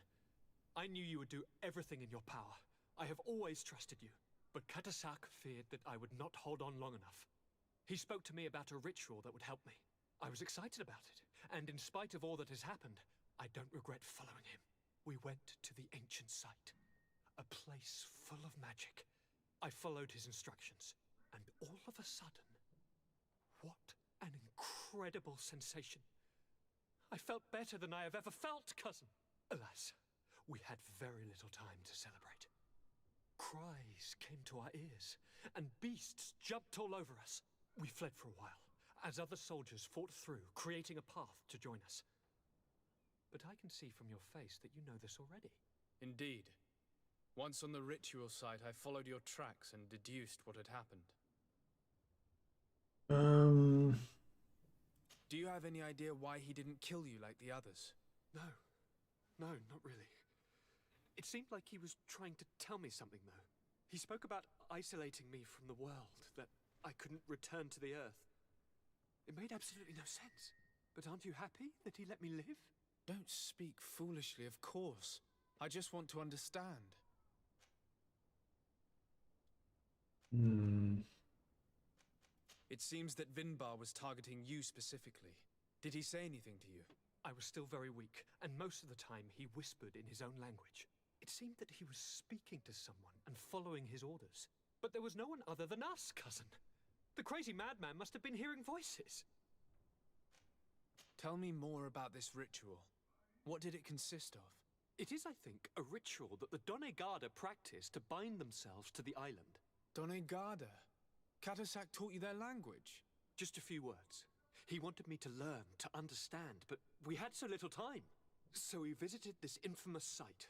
I knew you would do everything in your power. I have always trusted you. But Katasak feared that I would not hold on long enough. He spoke to me about a ritual that would help me. I was excited about it, and in spite of all that has happened, I don't regret following him. We went to the ancient site, a place full of magic. I followed his instructions, and all of a sudden, what an incredible sensation. I felt better than I have ever felt, cousin. Alas, we had very little time to celebrate. Cries came to our ears, and beasts jumped all over us. We fled for a while, as other soldiers fought through, creating a path to join us. But I can see from your face that you know this already.
Indeed. Once on the ritual site, I followed your tracks and deduced what had happened. Do you have any idea why he didn't kill you like the others?
No, not really. It seemed like he was trying to tell me something, though. He spoke about isolating me from the world, that I couldn't return to the Earth. It made absolutely no sense. But aren't you happy that he let me live?
Don't speak foolishly, of course. I just want to understand. It seems that Vinbar was targeting you specifically. Did he say anything to you?
I was still very weak, and most of the time he whispered in his own language. It seemed that he was speaking to someone and following his orders. But there was no one other than us, cousin. The crazy madman must have been hearing voices.
Tell me more about this ritual. What did it consist of?
It is, I think, a ritual that the Donegada practice to bind themselves to the island.
Donegada? Katasak taught you their language?
Just a few words. He wanted me to learn, to understand, but we had so little time. So we visited this infamous site,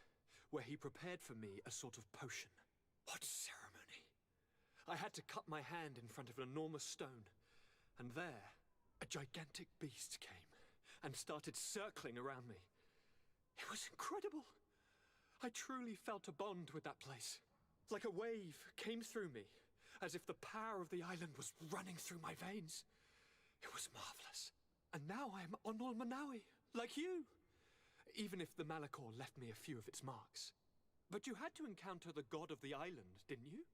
where he prepared for me a sort of potion. What ceremony! I had to cut my hand in front of an enormous stone, and there, a gigantic beast came and started circling around me. It was incredible. I truly felt a bond with that place. Like a wave came through me, as if the power of the island was running through my veins. It was marvelous. And now I am Onol Manawi, like you. Even if the Malachor left me a few of its marks. But you had to encounter the god of the island, didn't you?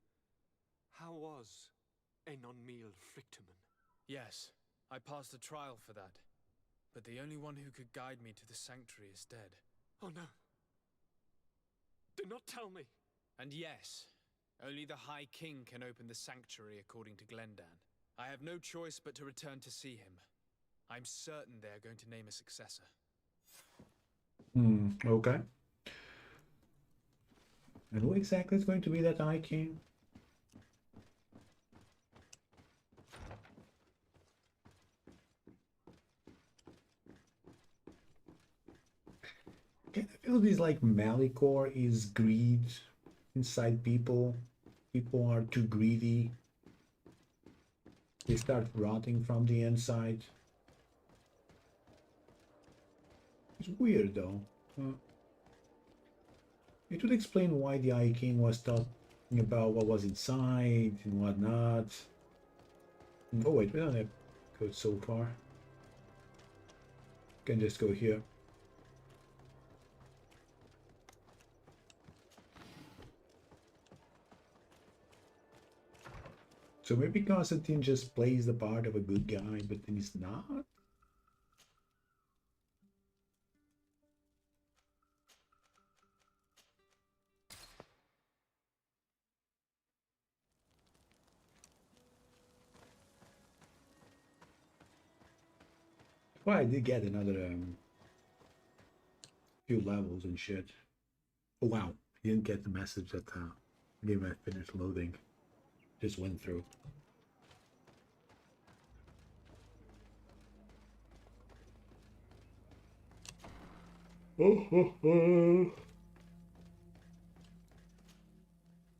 How was Enonmil Flictumen?
Yes, I passed a trial for that. But the only one who could guide me to the sanctuary is dead.
Oh no. Do not tell me.
And yes, only the High King can open the sanctuary according to Glendan. I have no choice but to return to see him. I'm certain they are going to name a successor.
Okay. And who exactly is going to be that High King? I feel this like Malachor is greed inside people. People are too greedy. They start rotting from the inside. It's weird though. It would explain why the Eye King was talking about what was inside and whatnot. Oh wait, we don't have to go so far. Can just go here. So maybe Constantine just plays the part of a good guy, but then he's not? Well, I did get another few levels and shit. Oh wow, I didn't get the message that game I finished loading. Just went through.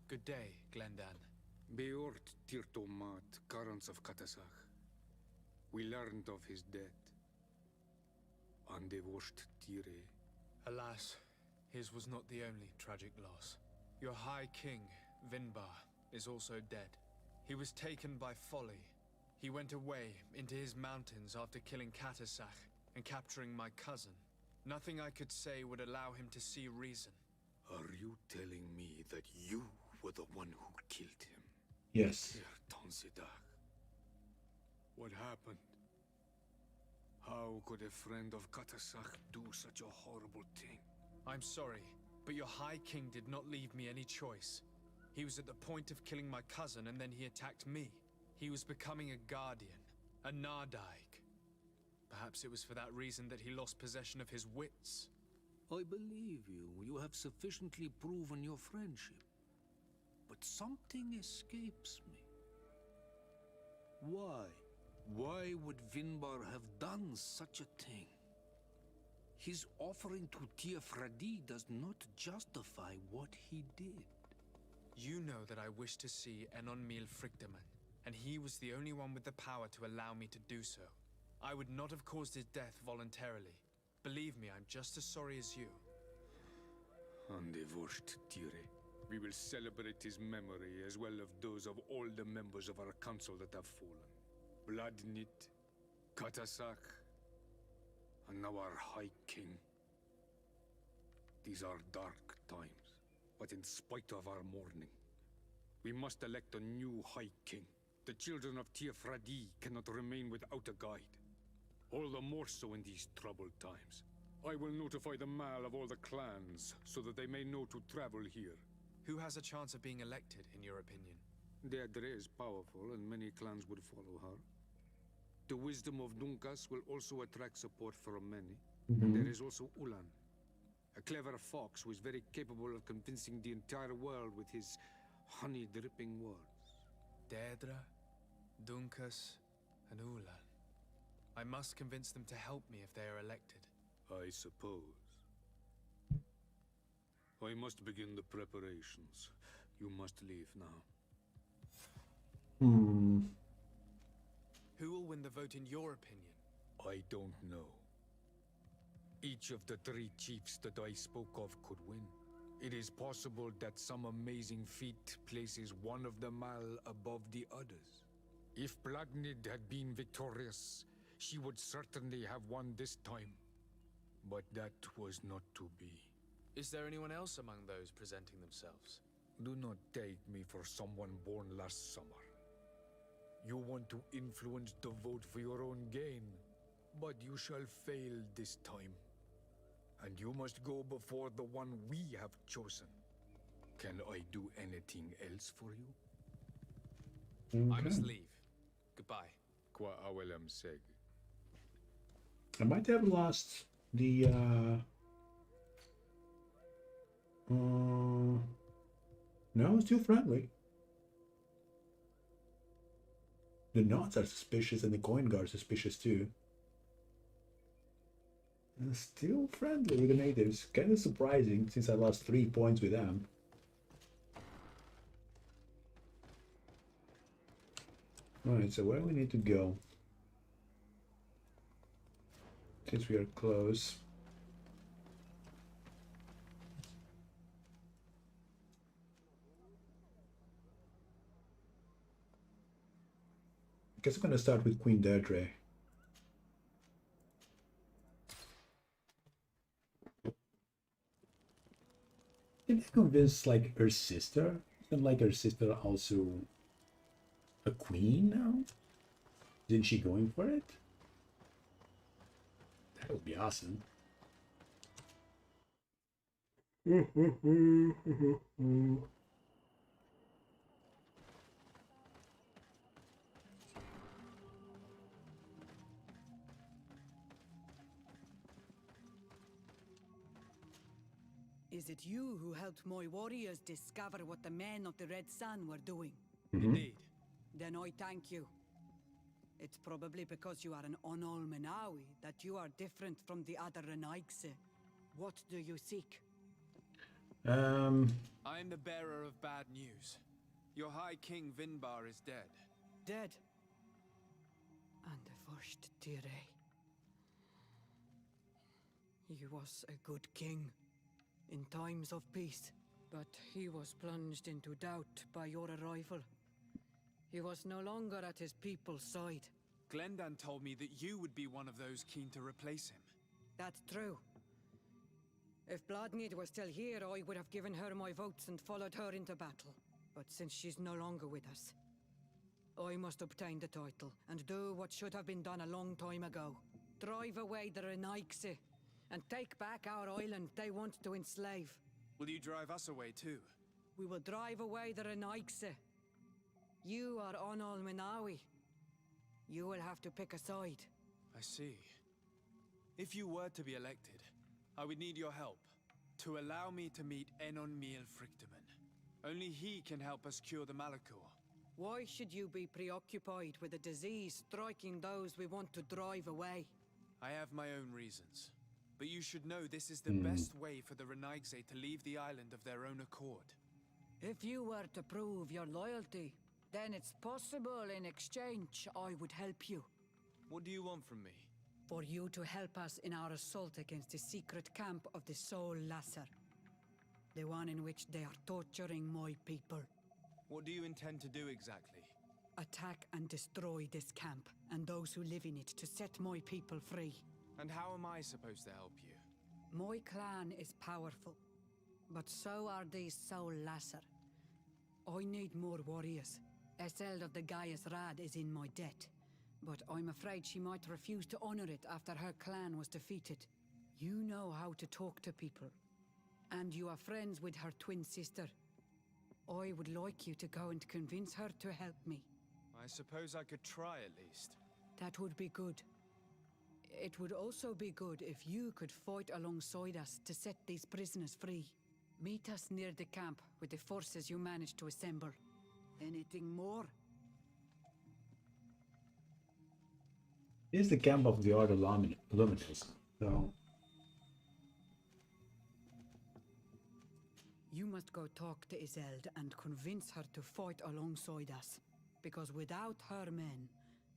Good day, Glendan.
Beort Tirtomat, Karans of Katasach. We learned of his death. Andevosht Tire.
Alas, his was not the only tragic loss. Your High King, Vinbar, is also dead. He was taken by folly, He went away into his mountains after killing Katasach and capturing my cousin. Nothing I could say would allow him to see reason.
Are you telling me that you were the one who killed him?
Yes.
What happened? How could a friend of Katasach do such a horrible thing?
I'm sorry, but your High King did not leave me any choice. He was at the point of killing my cousin, and then he attacked me. He was becoming a guardian, a Nardaig. Perhaps it was for that reason that he lost possession of his wits.
I believe you. You have sufficiently proven your friendship. But something escapes me. Why? Why would Vinbar have done such a thing? His offering to Tiafradi does not justify what he did.
You know that I wish to see Enonmil Frichtemann, and he was the only one with the power to allow me to do so. I would not have caused his death voluntarily. Believe me, I'm just as sorry as you.
Andevosht Tire. We will celebrate his memory as well as those of all the members of our council that have fallen. Bladnit, Katasach, and now our High King. These are dark times, but in spite of our mourning, we must elect a new High King. The children of Tiafradi cannot remain without a guide. All the more so in these troubled times. I will notify the Mal of all the clans, so that they may know to travel here.
Who has a chance of being elected, in your opinion?
Deirdre is powerful, and many clans would follow her. The wisdom of Dunkas will also attract support from many. And there is also Ulan, a clever fox who is very capable of convincing the entire world with his honey-dripping words.
Deirdre, Dunkas, and Ulan. I must convince them to help me if they are elected.
I suppose. I must begin the preparations. You must leave now.
Who will win the vote in your opinion?
I don't know. Each of the 3 chiefs that I spoke of could win. It is possible that some amazing feat places one of the Mal above the others. If Blagnid had been victorious, she would certainly have won this time. But that was not to be.
Is there anyone else among those presenting themselves?
Do not take me for someone born last summer. You want to influence the vote for your own gain, but you shall fail this time. And you must go before the one we have chosen. Can I do anything else for you?
I must leave. Goodbye.
Qua awelem seg.
I might have lost the no, still friendly. The knots are suspicious and the coin guard are suspicious too. Still friendly with the natives. Kind of surprising since I lost 3 points with them. Alright, so where do we need to go? Since we are close. I guess I'm gonna start with Queen Deirdre. Did they convince like her sister? Isn't like her sister also a queen now? Isn't she going for it? That would be awesome.
Is it you who helped my warriors discover what the men of the Red Sun were doing?
Indeed.
Then I thank you. It's probably because you are an Onol Menawi that you are different from the other Renaigse. What do you seek?
I am the bearer of bad news. Your High King Vinbar is dead.
Dead? And the first Tire. He was a good king in times of peace, but he was plunged into doubt by your arrival. He was no longer at his people's side.
Glendan told me that you would be one of those keen to replace him.
That's true. If Bloodmead was still here, I would have given her my votes and followed her into battle. But since she's no longer with us, I must obtain the title and do what should have been done a long time ago. Drive away the Renaigse and take back our island they want to enslave.
Will you drive us away too?
We will drive away the Renaigse. You are Onol Menawi. You will have to pick a side.
I see. If you were to be elected, I would need your help to allow me to meet Enon Miel Frictamen. Only he can help us cure the Malachor.
Why should you be preoccupied with a disease striking those we want to drive away?
I have my own reasons. But you should know this is the best way for the Renaigse to leave the island of their own accord.
If you were to prove your loyalty, then it's possible in exchange I would help you.
What do you want from me?
For you to help us in our assault against the secret camp of the Soul Lasser. The one in which they are torturing my people.
What do you intend to do exactly?
Attack and destroy this camp, and those who live in it to set my people free.
And how am I supposed to help you?
My clan is powerful, but so are these Soul Lasser. I need more warriors. Eseld of the Gaius Rad is in my debt, but I'm afraid she might refuse to honor it after her clan was defeated. You know how to talk to people, and you are friends with her twin sister. I would like you to go and convince her to help me.
I suppose I could try at least.
That would be good. It would also be good if you could fight alongside us to set these prisoners free. Meet us near the camp with the forces you managed to assemble. Anything more?
This is the camp of the other Luminous, so...
You must go talk to Iseld and convince her to fight alongside us. Because without her men,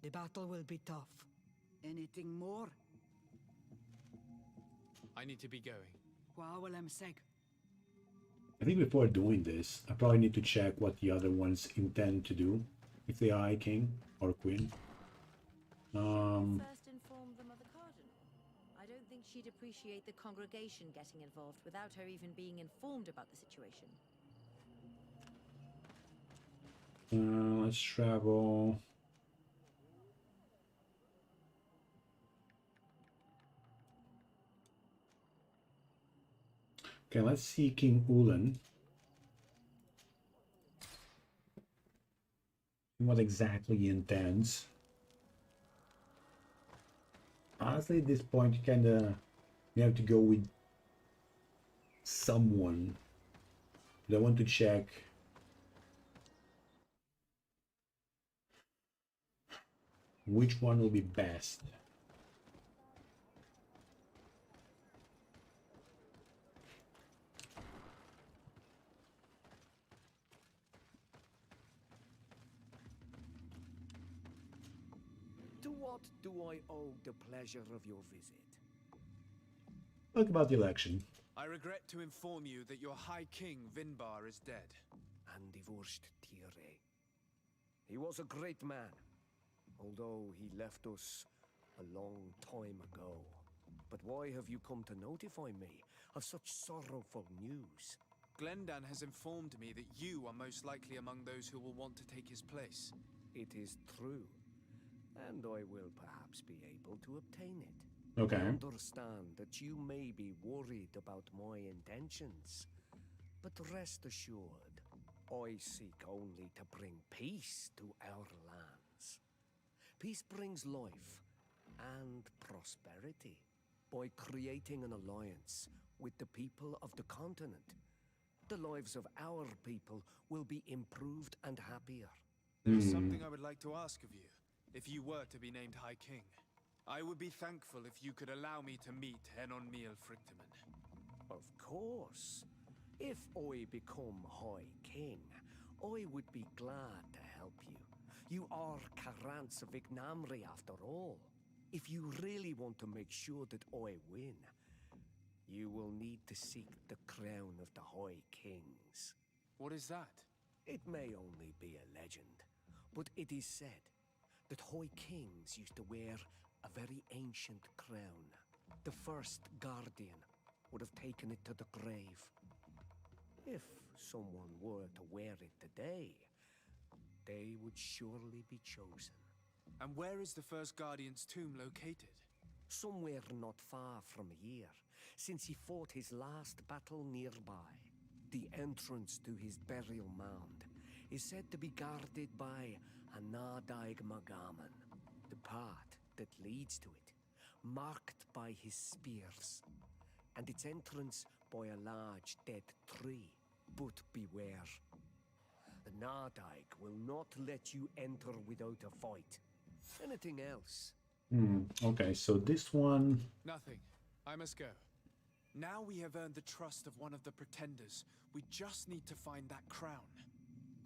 the battle will be tough. Anything more?
I need to be going.
I think before doing this, I probably need to check what the other ones intend to do. If they are king or queen.
First inform them of the Cardinal. I don't think she'd appreciate the congregation getting involved without her even being informed about the situation.
Let's travel. Okay, let's see King Ulan. What exactly he intends. Honestly, at this point, you have to go with someone. But I want to check which one will be best.
To what do I owe the pleasure of your visit?
Talk about the election.
I regret to inform you that your High King, Vinbar, is dead.
And divorced Tire. He was a great man, although he left us a long time ago. But why have you come to notify me of such sorrowful news?
Glendan has informed me that you are most likely among those who will want to take his place.
It is true, and I will perhaps be able to obtain it.
Okay.
I understand that you may be worried about my intentions, but rest assured, I seek only to bring peace to our lands. Peace brings life and prosperity by creating an alliance with the people of the continent. The lives of our people will be improved and happier.
There's something I would like to ask of you, if you were to be named High King. I would be thankful if you could allow me to meet Enon Miel Frictamen.
Of course. If I become High King, I would be glad to help you. You are Karant's Vignamri after all. If you really want to make sure that I win, you will need to seek the crown of the High Kings.
What is that?
It may only be a legend, But it is said that High Kings used to wear a very ancient crown. The first Guardian would have taken it to the grave. If someone were to wear it today, they would surely be chosen.
And where is the first Guardian's tomb located?
Somewhere not far from here, since he fought his last battle nearby. The entrance to his burial mound is said to be guarded by a Nadaig Magaman, the path that leads to it, marked by his spears, and its entrance by a large dead tree. But beware. The Nadaig will not let you enter without a fight. Anything else?
Okay, so this one...
Nothing. I must go. Now we have earned the trust of one of the pretenders. We just need to find that crown.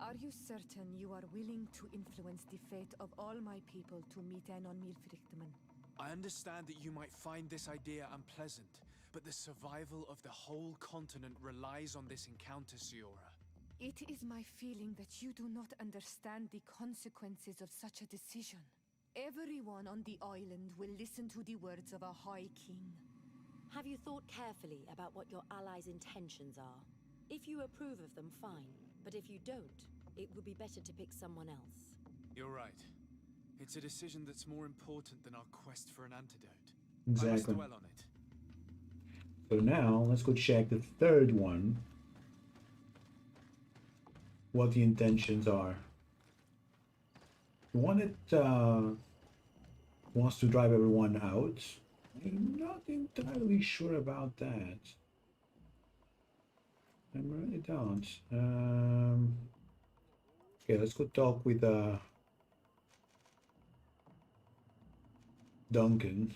Are you certain you are willing to influence the fate of all my people to meet an on Milfrichtman?
I understand that you might find this idea unpleasant, but the survival of the whole continent relies on this encounter, Siora.
It is my feeling that you do not understand the consequences of such a decision. Everyone on the island will listen to the words of a High King.
Have you thought carefully about what your allies' intentions are? If you approve of them, fine. But if you don't, it would be better to pick someone else.
You're right. It's a decision that's more important than our quest for an antidote.
Exactly.
I must dwell on it.
So now, let's go check the third one. What the intentions are. The one that wants to drive everyone out. I'm not entirely sure about that. I really don't. Okay, let's go talk with Duncan.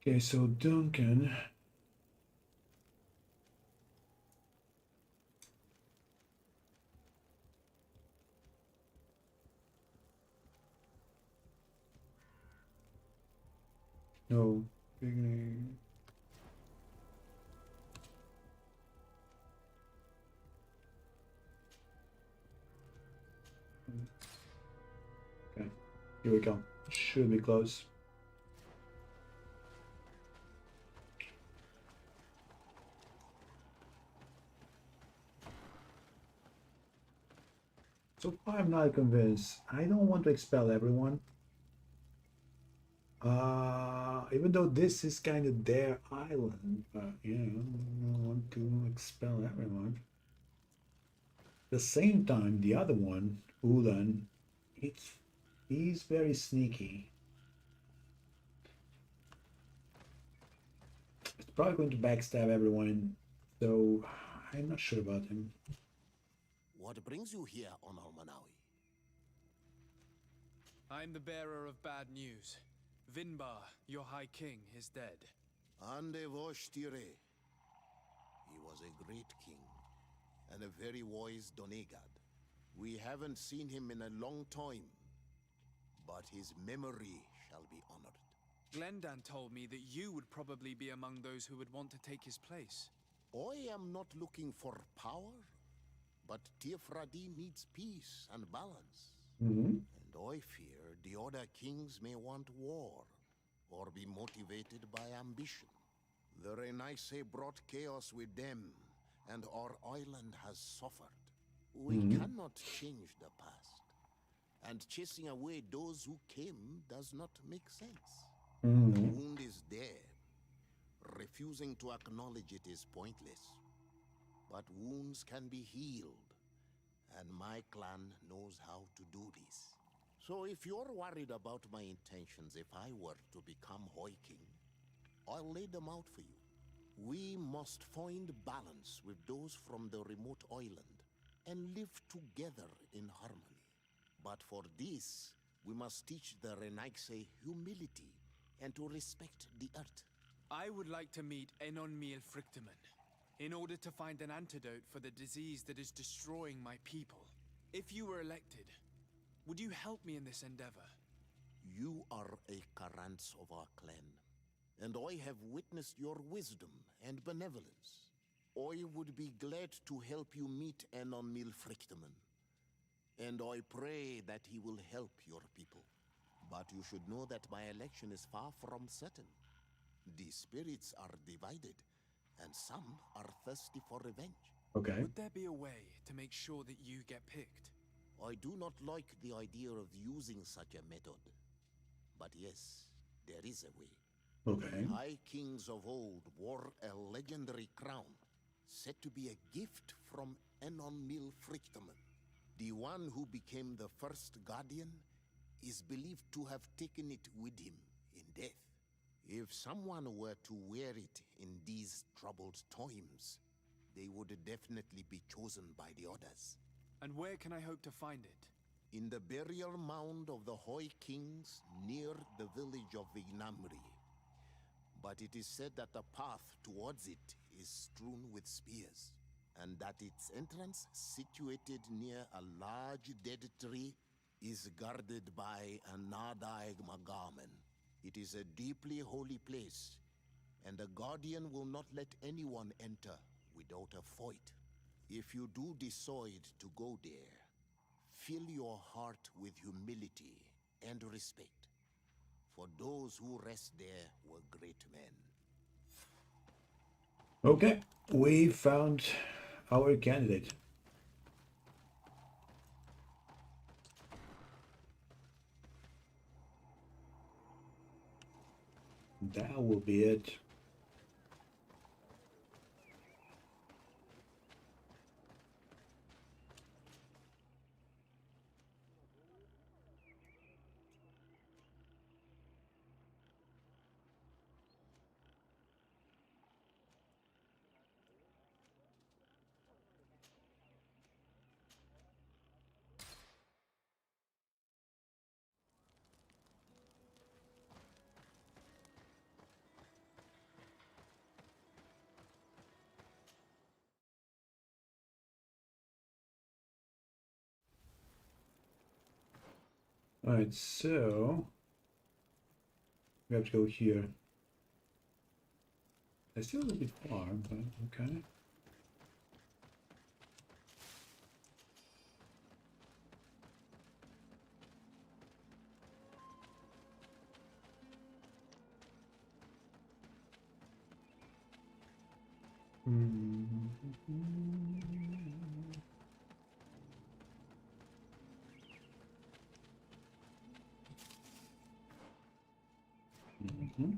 Okay, so Duncan. No. Beginning. Okay, here we go. Should be close. So far, I'm not convinced. I don't want to expel everyone. Even though this is kind of their island, but yeah, I don't want to expel everyone. At the same time, the other one, Ulan, he's very sneaky. He's probably going to backstab everyone, so I'm not sure about him.
What brings you here on Almanawi?
I'm the bearer of bad news. Vinbar, your High King, is dead.
Ande Voshtire. He was a great king, and a very wise Donegad. We haven't seen him in a long time, but his memory shall be honored.
Glendan told me that you would probably be among those who would want to take his place.
I am not looking for power, but Tifradi needs peace and balance. And I fear the other kings may want war, or be motivated by ambition. The Renaisse brought chaos with them, and our island has suffered. We cannot change the past, and chasing away those who came does not make sense. The wound is there. Refusing to acknowledge it is pointless. But wounds can be healed, and my clan knows how to do this. So if you're worried about my intentions if I were to become High King, I'll lay them out for you. We must find balance with those from the remote island and live together in harmony. But for this, We must teach the Renaigse humility and to respect the earth.
I would like to meet Enon Miel Frictamen in order to find an antidote for the disease that is destroying my people. If you were elected, would you help me in this endeavor?
You are a Karants of our clan, and I have witnessed your wisdom and benevolence. I would be glad to help you meet Enon Miel Frictamen, and I pray that he will help your people. But you should know that my election is far from certain. The spirits are divided, and some are thirsty for revenge.
Okay.
Would there be a way to make sure that you get picked?
I do not like the idea of using such a method. But yes, there is a way.
Okay.
The high kings of old wore a legendary crown, said to be a gift from Enon Miel Frictamen. The one who became the first guardian is believed to have taken it with him in death. If someone were to wear it in these troubled times, they would definitely be chosen by the others.
And where can I hope to find it?
In the burial mound of the High Kings near the village of Vignamri. But it is said that the path towards it is strewn with spears, and that its entrance, situated near a large dead tree, is guarded by a Nadaig Magamen. It is a deeply holy place, and the Guardian will not let anyone enter without a fight. If you do decide to go there, fill your heart with humility and respect, for those who rest there were great men.
Okay, we found our candidate. That will be it. Alright, so we have to go here. It's still a little bit far, but okay. Mm-hmm.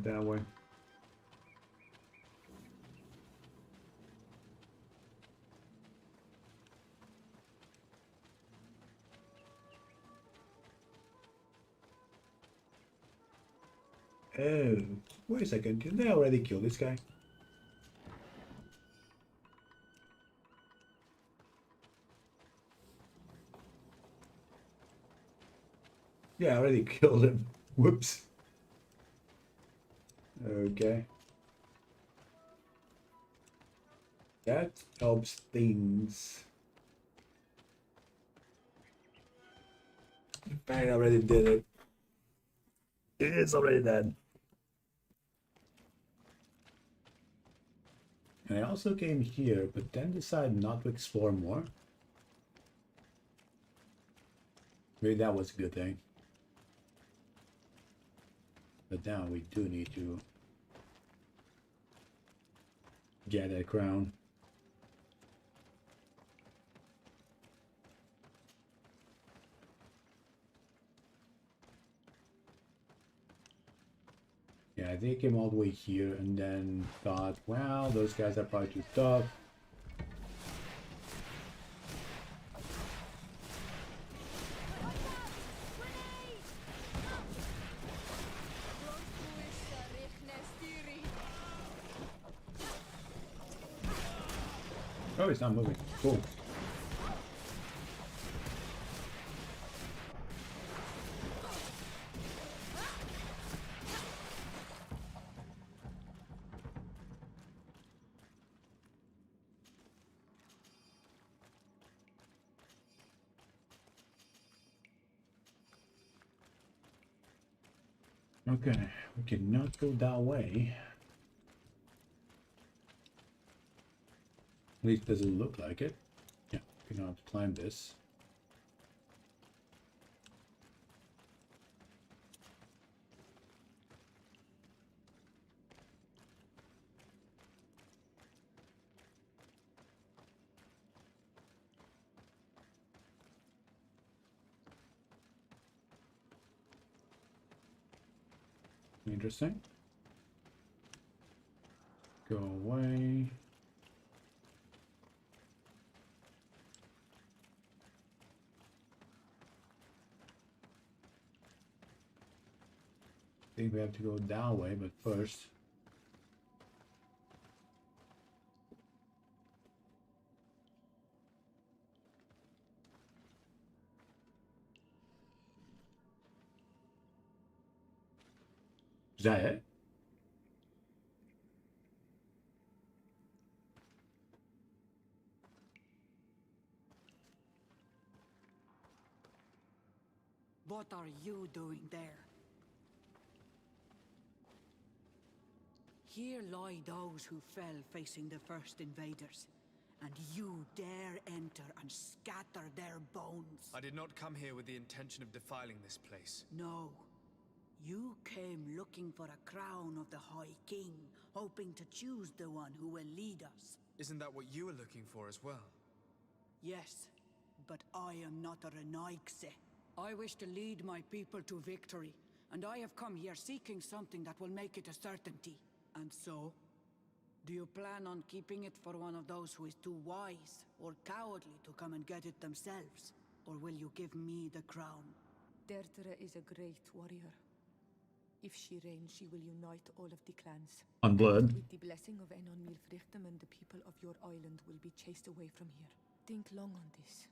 That way. Oh, wait a second. Didn't they already kill this guy? Yeah, I already killed him. Whoops. Okay. That helps things. I already did it. It's already dead. And I also came here, but then decided not to explore more. Maybe that was a good thing. But now we do need to get that crown. Yeah, I think I came all the way here and then thought, well, those guys are probably too tough. Oh, it's not moving. Cool. Okay, we cannot go that way. At least doesn't look like it. Yeah, we can have to climb this. Interesting. Go away. I think we have to go that way, but first. Is that it?
What are you doing there? Here lie those who fell facing the first invaders, and you dare enter and scatter their bones.
I did not come here with the intention of defiling this place.
No. You came looking for a crown of the High King, hoping to choose the one who will lead us.
Isn't that what you were looking for as well?
Yes, but I am not a Renaigse. I wish to lead my people to victory, and I have come here seeking something that will make it a certainty. And so, do you plan on keeping it for one of those who is too wise or cowardly to come and get it themselves? Or will you give me the crown?
Deirdre is a great warrior. If she reigns, she will unite all of the clans.
On blood.
And with the blessing of Enon Milfrichtem and the people of your island will be chased away from here. Think long on this.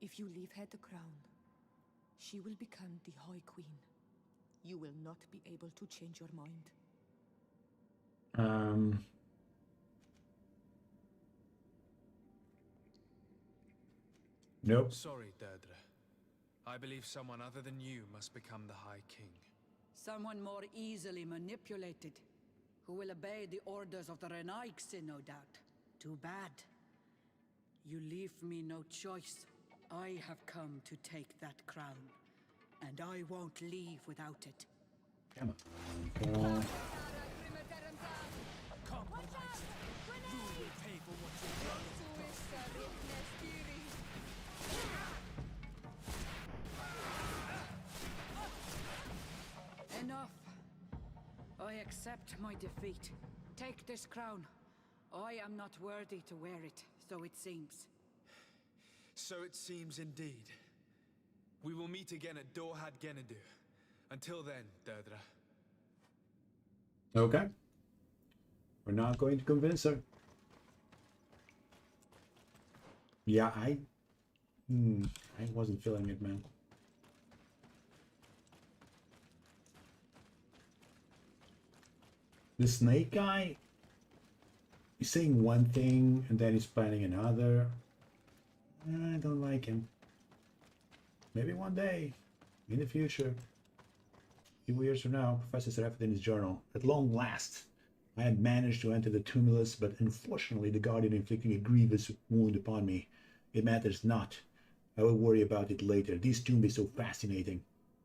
If you leave her the crown, she will become the High Queen. You will not be able to change your mind.
Nope.
Sorry, Deirdre. I believe someone other than you must become the High King.
Someone more easily manipulated, who will obey the orders of the Renaigse, no doubt. Too bad. You leave me no choice. I have come to take that crown, and I won't leave without it.
Come on.
Enough. I accept my defeat. Take this crown. I am not worthy to wear it, so it seems.
So it seems indeed. We will meet again at Dorhad Genadu. Until then, Deirdre.
Okay. We're not going to convince her. Yeah, I wasn't feeling it, man. The snake guy is saying one thing and then he's planning another. I don't like him. Maybe one day, in the future, a few years from now, Professor Seraphin in his journal, at long last, I had managed to enter the tumulus, but unfortunately the Guardian inflicting a grievous wound upon me. It matters not. I will worry about it later. This tomb is so fascinating.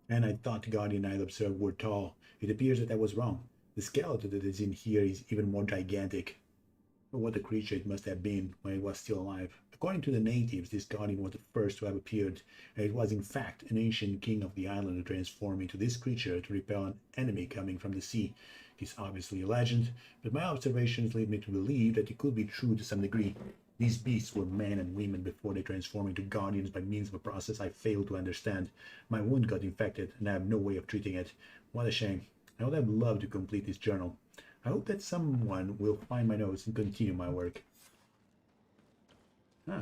And I thought the Guardian I had observed were tall. It appears that I was wrong. The skeleton that is in here is even more gigantic. But what a creature it must have been when it was still alive. According to the natives, this guardian was the first to have appeared, and it was in fact an ancient king of the island who transformed into this creature to repel an enemy coming from the sea. It is obviously a legend, but my observations lead me to believe that it could be true to some degree. These beasts were men and women before they transformed into guardians by means of a process I failed to understand. My wound got infected, and I have no way of treating it. What a shame. I would have loved to complete this journal. I hope that someone will find my notes and continue my work. Huh.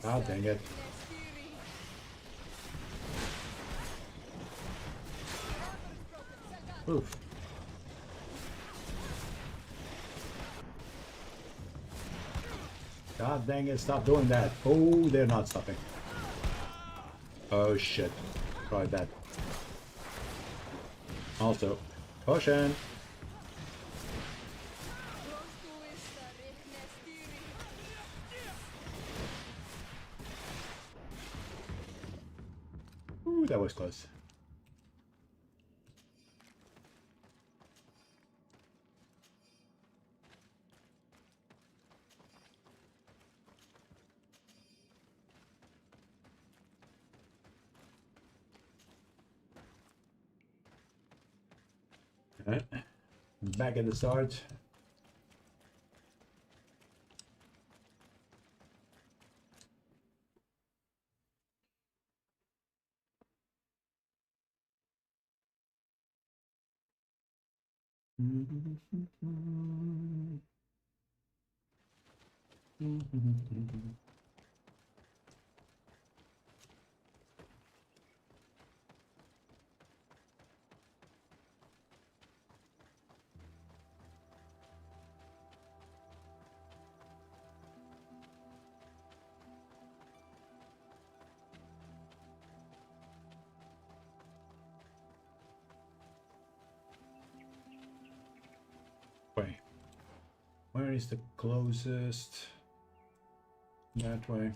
Oh, dang it. Oof. God dang it, stop doing that. Oh, they're not stopping. Oh shit. Tried that. Also, potion. Ooh, that was close. Alright, back at the start. Wait, where is the closest? That way.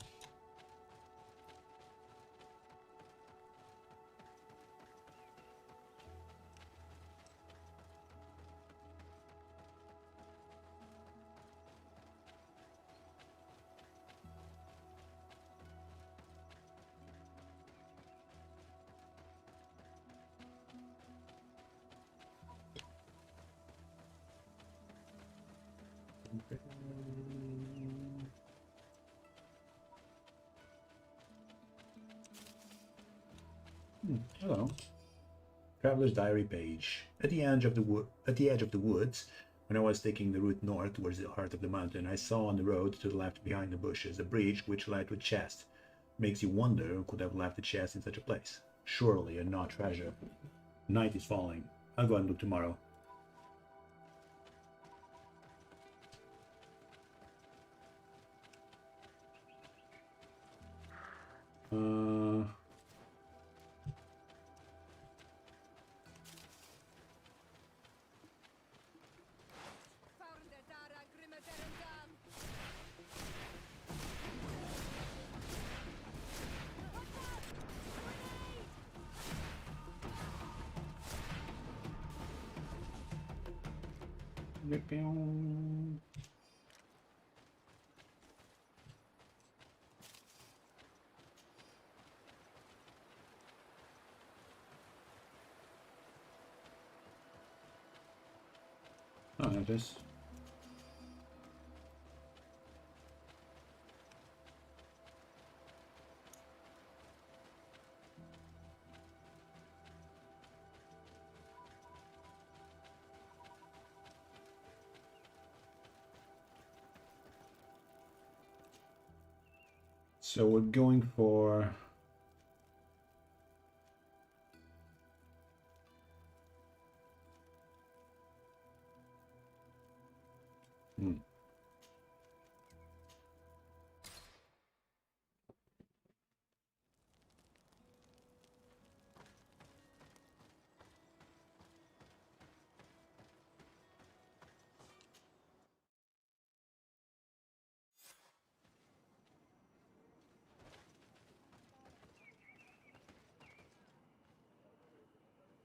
Hello. Traveler's diary page. At the edge of the woods, when I was taking the route north towards the heart of the mountain, I saw on the road to the left behind the bushes a bridge which led to a chest. Makes you wonder who could have left a chest in such a place. Surely a not treasure. Night is falling. I'll go and look tomorrow. Oh, there it is. So we're going for...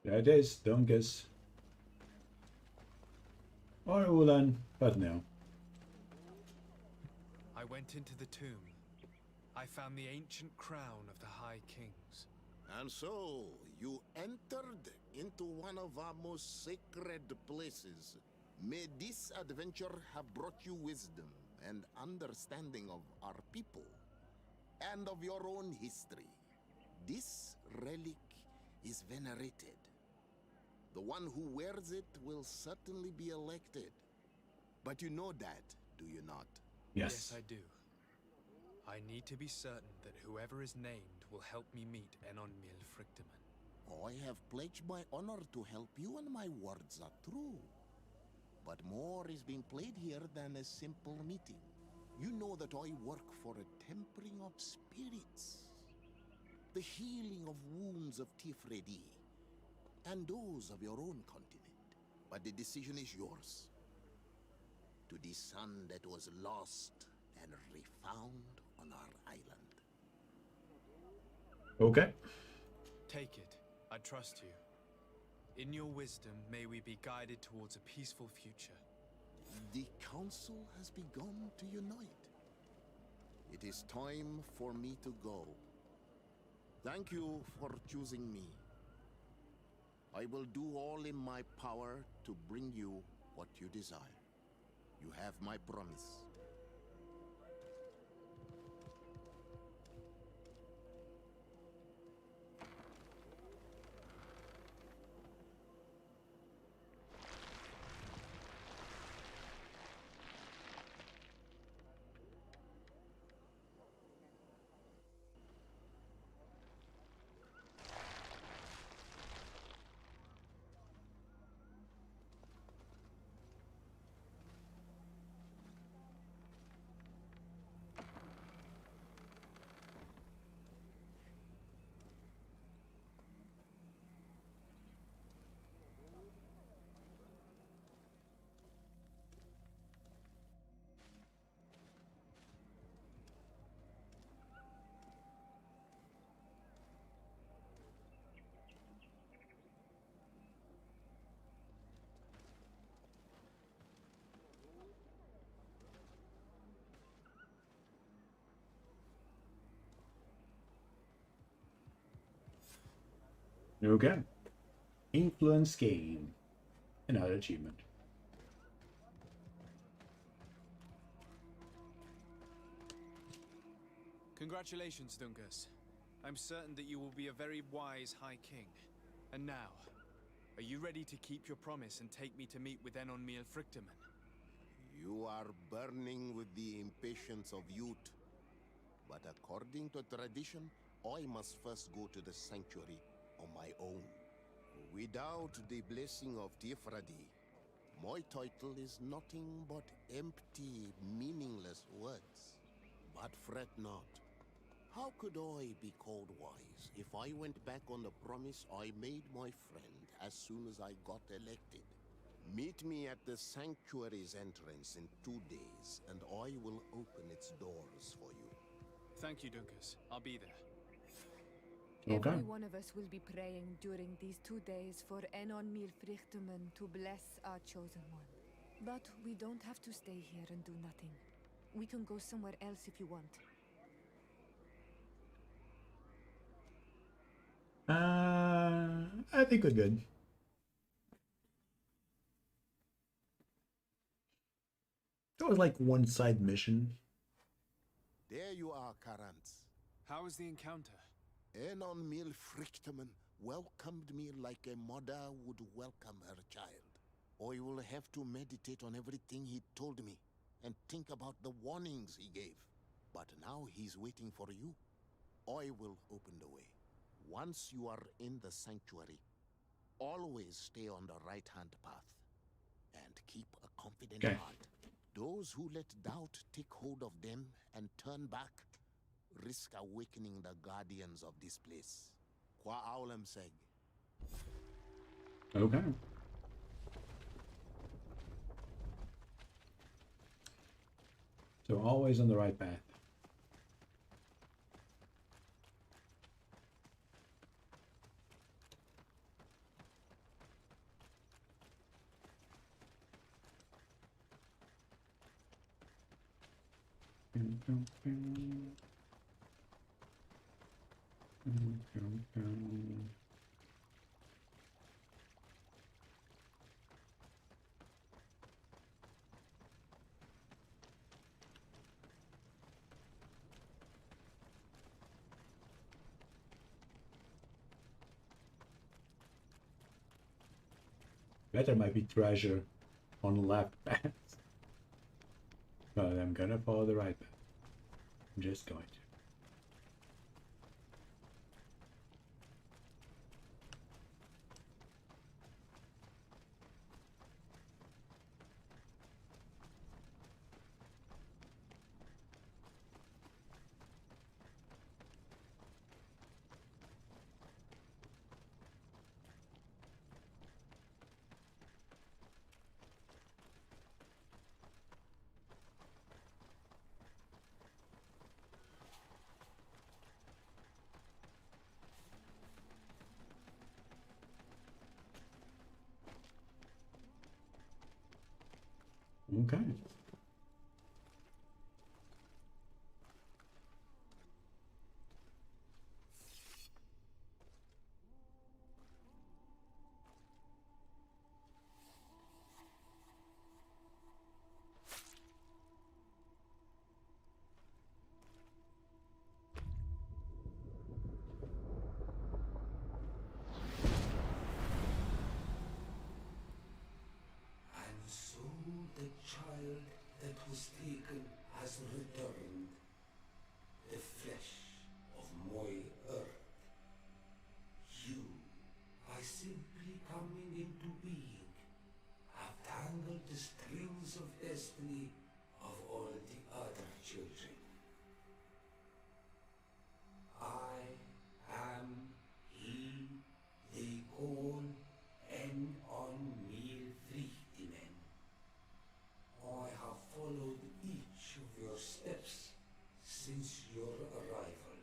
There it is, Dunkus. Or Ulan, but no.
I went into the tomb. I found the ancient crown of the High Kings.
And so, you entered into one of our most sacred places. May this adventure have brought you wisdom and understanding of our people and of your own history. This relic is venerated. The one who wears it will certainly be elected. But you know that, do you not?
Yes, I do. I need to be certain that whoever is named will help me meet Enon Milfrictiman.
I have pledged my honor to help you, and my words are true. But more is being played here than a simple meeting. You know that I work for a tempering of spirits, the healing of wounds of Tifredi, and those of your own continent. But the decision is yours. To the son that was lost and refound on our island.
Okay.
Take it. I trust you. In your wisdom, may we be guided towards a peaceful future.
The council has begun to unite. It is time for me to go. Thank you for choosing me. I will do all in my power to bring you what you desire. You have my promise.
Okay. Influence gain. Another achievement.
Congratulations, Dungus. I'm certain that you will be a very wise High King. And now, are you ready to keep your promise and take me to meet with Enon Milfrictiman?
You are burning with the impatience of youth. But according to tradition, I must first go to the sanctuary on my own. Without the blessing of Tifradi, my title is nothing but empty, meaningless words. But fret not. How could I be called wise if I went back on the promise I made my friend as soon as I got elected? Meet me at the sanctuary's entrance in 2 days, and I will open its doors for you.
Thank you, Dungus. I'll be there.
Okay.
Every one of us will be praying during these 2 days for Enon Milfrictiman to bless our chosen one. But we don't have to stay here and do nothing. We can go somewhere else if you want.
I think we're good. That was like one side mission.
There you are, Karantz.
How was the encounter?
Enon Milfrictiman welcomed me like a mother would welcome her child. I will have to meditate on everything he told me and think about the warnings he gave. But now he's waiting for you. I will open the way. Once you are in the sanctuary, always stay on the right-hand path. And keep a confident heart. Those who let doubt take hold of them and turn back risk awakening the guardians of this place. Qua aulem seg.
Okay. So always on the right path. There might be treasure on the left path. But I'm gonna follow the right path. I'm just going to. Okay.
And so the child that was taken has returned, the flesh of my earth. You, by simply coming into being, have tangled the strings of destiny of all the other children. I am he they call en on mil Frichtinen. I have followed each of your steps since your arrival.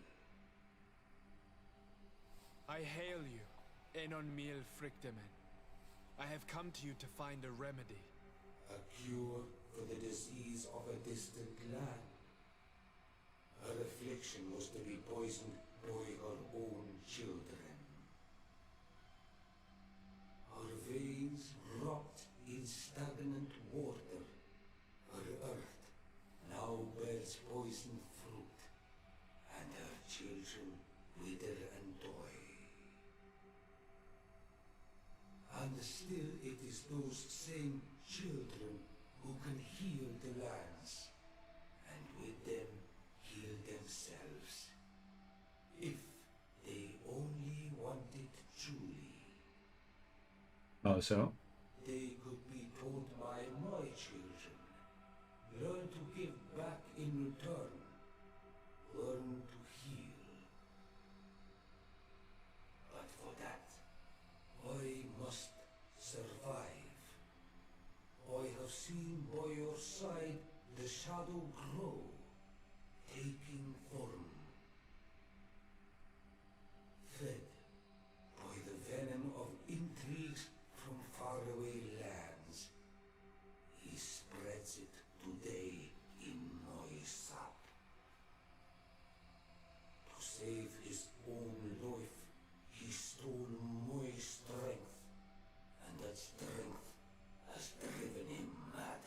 I hail you, Enon Mil Frichtemen. I have come to you to find a remedy.
A cure for the disease of a distant land. Her affliction was to be poisoned by her own children. Her veins rot in stagnant water. Her earth now bears poisoned fruit, and her children wither and die. And still it is those same children who can heal the lands, and with them heal themselves, if they only want it truly.
Oh, so?
They could be taught by my children, learn to give back in return, learn to heal. But for that, I must survive. I have seen by your side the shadow grow, taking form. Fed by the venom of intrigues from faraway lands, he spreads it today in my sap. To save his own life, he stole my strength, and that strength has driven him mad,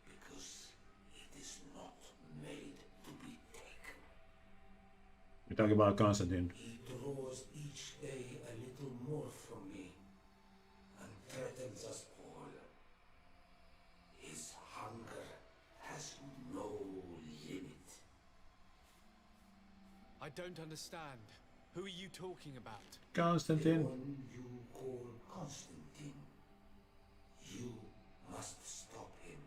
because it is not made to be taken.
You're talking about Constantine.
He draws each day a little more from me, and threatens us all. His hunger has no limit.
don't understand. Who are you talking about?
The
Constantine.
one you call Constantine. You must stop him.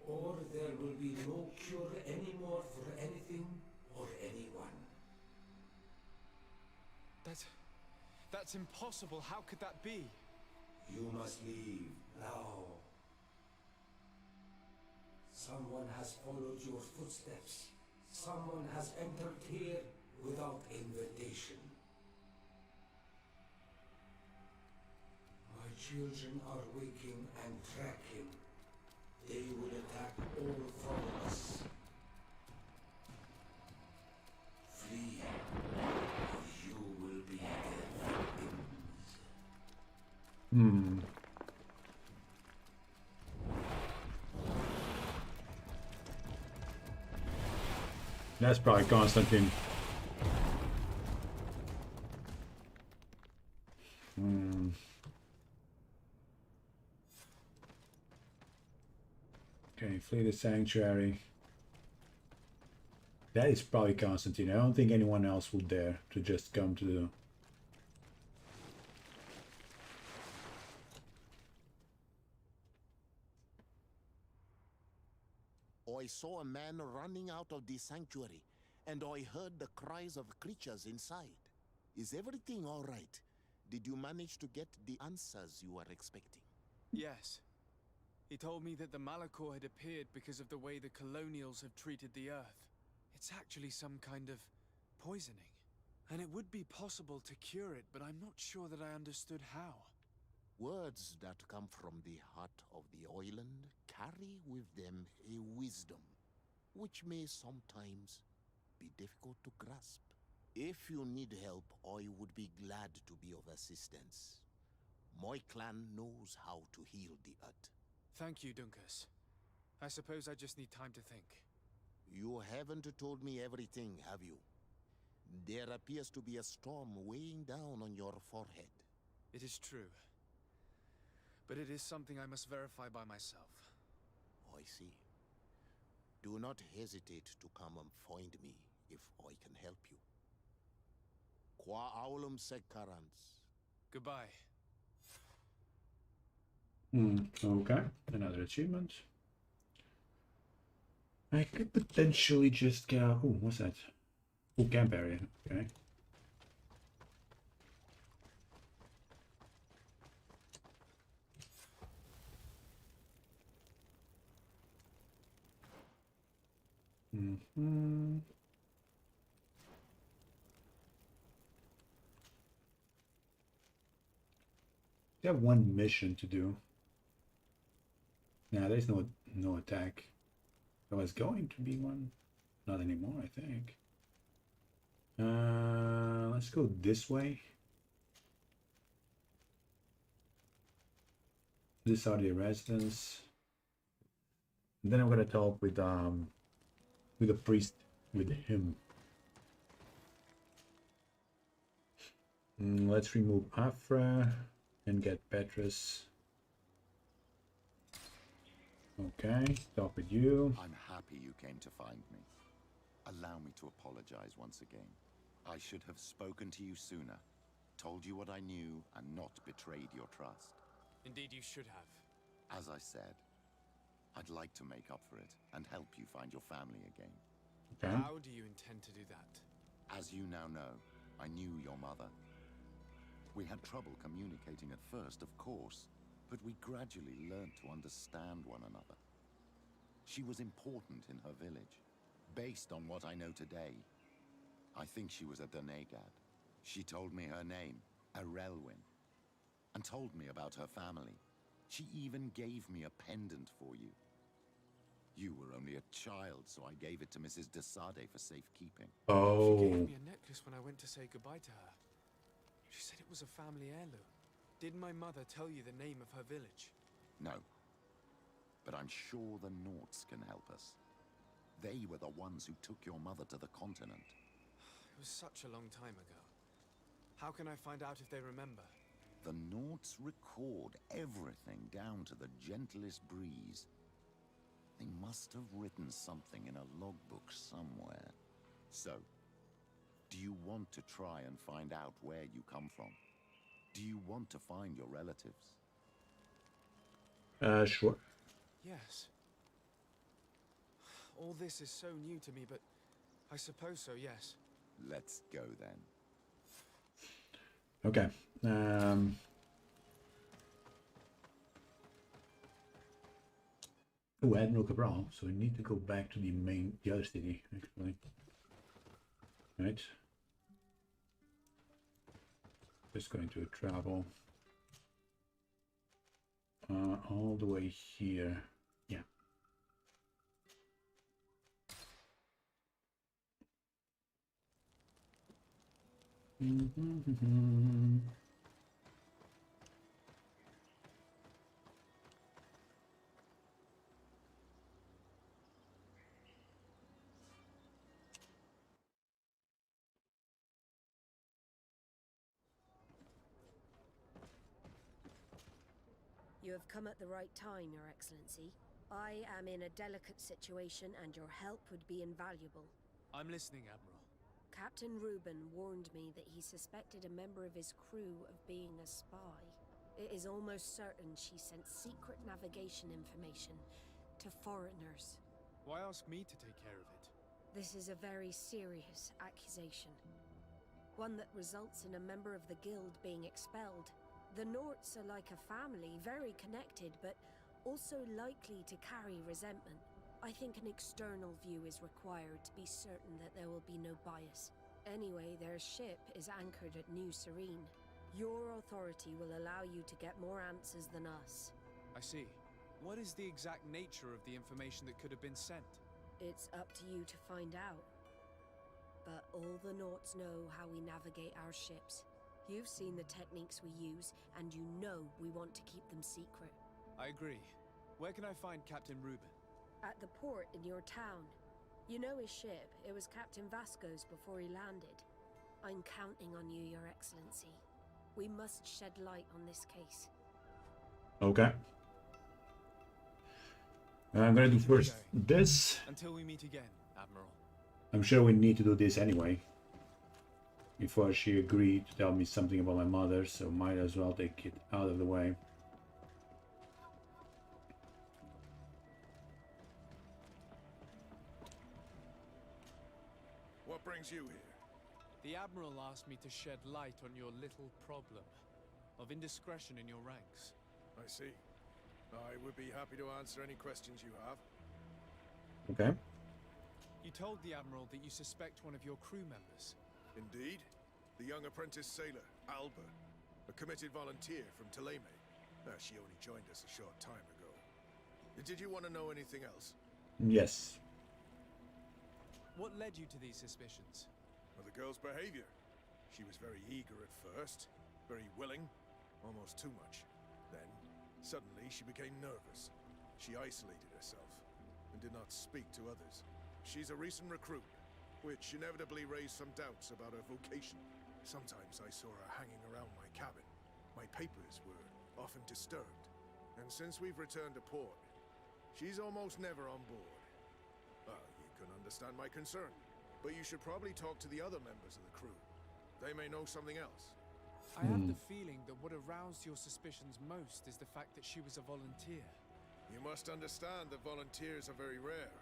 Or there will be no cure anymore for anything or anyone.
That's impossible. How could that be?
You must leave now. Someone has followed your footsteps. Someone has entered here without invitation. My children are waking and tracking. They will attack all four of us. Flee, or you will be their victims.
Hmm. That's probably Constantine. Hmm. Okay, flee the sanctuary. That is probably Constantine. I don't think anyone else would dare to just come to the...
I saw a man running out of the sanctuary, and I heard the cries of creatures inside. Is everything all right? Did you manage to get the answers you were expecting?
Yes. He told me that the Malachor had appeared because of the way the colonials have treated the Earth. It's actually some kind of poisoning. And it would be possible to cure it, but I'm not sure that I understood how.
Words that come from the heart of the island carry with them a wisdom, which may sometimes be difficult to grasp. If you need help, I would be glad to be of assistance. My clan knows how to heal the Earth.
Thank you, Dunkus. I suppose I just need time to think.
You haven't told me everything, have you? There appears to be a storm weighing down on your forehead.
It is true. But it is something I must verify by myself.
I see. Do not hesitate to come and find me if I can help you. Qua aulum secarans.
Goodbye.
Okay, another achievement. I could potentially just go... Oh, what's that? Oh, camp area. Okay. We have one mission to do. Now there's no attack. There was going to be one. Not anymore, I think. Let's go this way. These are the residents. And then I'm gonna talk with the priest, with him. Let's remove Afra and get Petrus. Okay, talk with you.
I'm happy you came to find me. Allow me to apologize once again. I should have spoken to you sooner, told you what I knew, and not betrayed your trust.
Indeed, you should have.
As I said, I'd like to make up for it and help you find your family again.
Okay.
How do you intend to do that?
As you now know, I knew your mother. We had trouble communicating at first, of course, but we gradually learned to understand one another. She was important in her village. Based on what I know today, I think she was a Donegad. She told me her name, Arelwyn, and told me about her family. She even gave me a pendant for you. You were only a child, so I gave it to Mrs. de Sade for safekeeping.
Oh.
She gave me a necklace when I went to say goodbye to her. She said it was a family heirloom. Did my mother tell you the name of her village?
No. But I'm sure the Norts can help us. They were the ones who took your mother to the continent.
It was such a long time ago. How can I find out if they remember?
The Norts record everything down to the gentlest breeze. They must have written something in a logbook somewhere. So, Do you want to try and find out where you come from? Do you want to find your relatives?
Sure.
Yes. All this is so new to me, but I suppose so, yes.
Let's go then.
Okay. Oh, Admiral Cabral. So we need to go back to the other city, actually. Right. Just going to travel all the way here. Yeah.
You have come at the right time, Your Excellency. I am in a delicate situation and your help would be invaluable.
I'm listening, Admiral.
Captain Reuben warned me that he suspected a member of his crew of being a spy. It is almost certain she sent secret navigation information to foreigners.
Why ask me to take care of it?
This is a very serious accusation. One that results in a member of the guild being expelled. The Norts are like a family, very connected, but also likely to carry resentment. I think an external view is required to be certain that there will be no bias. Anyway, their ship is anchored at New Serene. Your authority will allow you to get more answers than us.
I see. What is the exact nature of the information that could have been sent?
It's up to you to find out. But all the Norts know how we navigate our ships. You've seen the techniques we use, and you know we want to keep them secret.
I agree. Where can I find Captain Reuben?
At the port in your town. You know his ship. It was Captain Vasco's before he landed. I'm counting on you, Your Excellency. We must shed light on this case.
Okay. I'm gonna do first this.
Until we meet again, Admiral.
I'm sure we need to do this anyway. Before she agreed to tell me something about my mother, so might as well take it out of the way.
What brings you here?
The Admiral asked me to shed light on your little problem of indiscretion in your ranks.
I see. I would be happy to answer any questions you have.
Okay.
You told the Admiral that you suspect one of your crew members.
Indeed. The young apprentice sailor, Alba. A committed volunteer from Thélème. She only joined us a short time ago. Did you want to know anything else?
Yes.
What led you to these suspicions?
Well, the girl's behavior. She was very eager at first, very willing, almost too much. Then, suddenly, she became nervous. She isolated herself and did not speak to others. She's a recent recruit, which inevitably raised some doubts about her vocation. Sometimes I saw her hanging around my cabin. My papers were often disturbed. And since we've returned to port, she's almost never on board. You can understand my concern, but you should probably talk to the other members of the crew. They may know something else.
I have the feeling that what aroused your suspicions most is the fact that she was a volunteer.
You must understand that volunteers are very rare,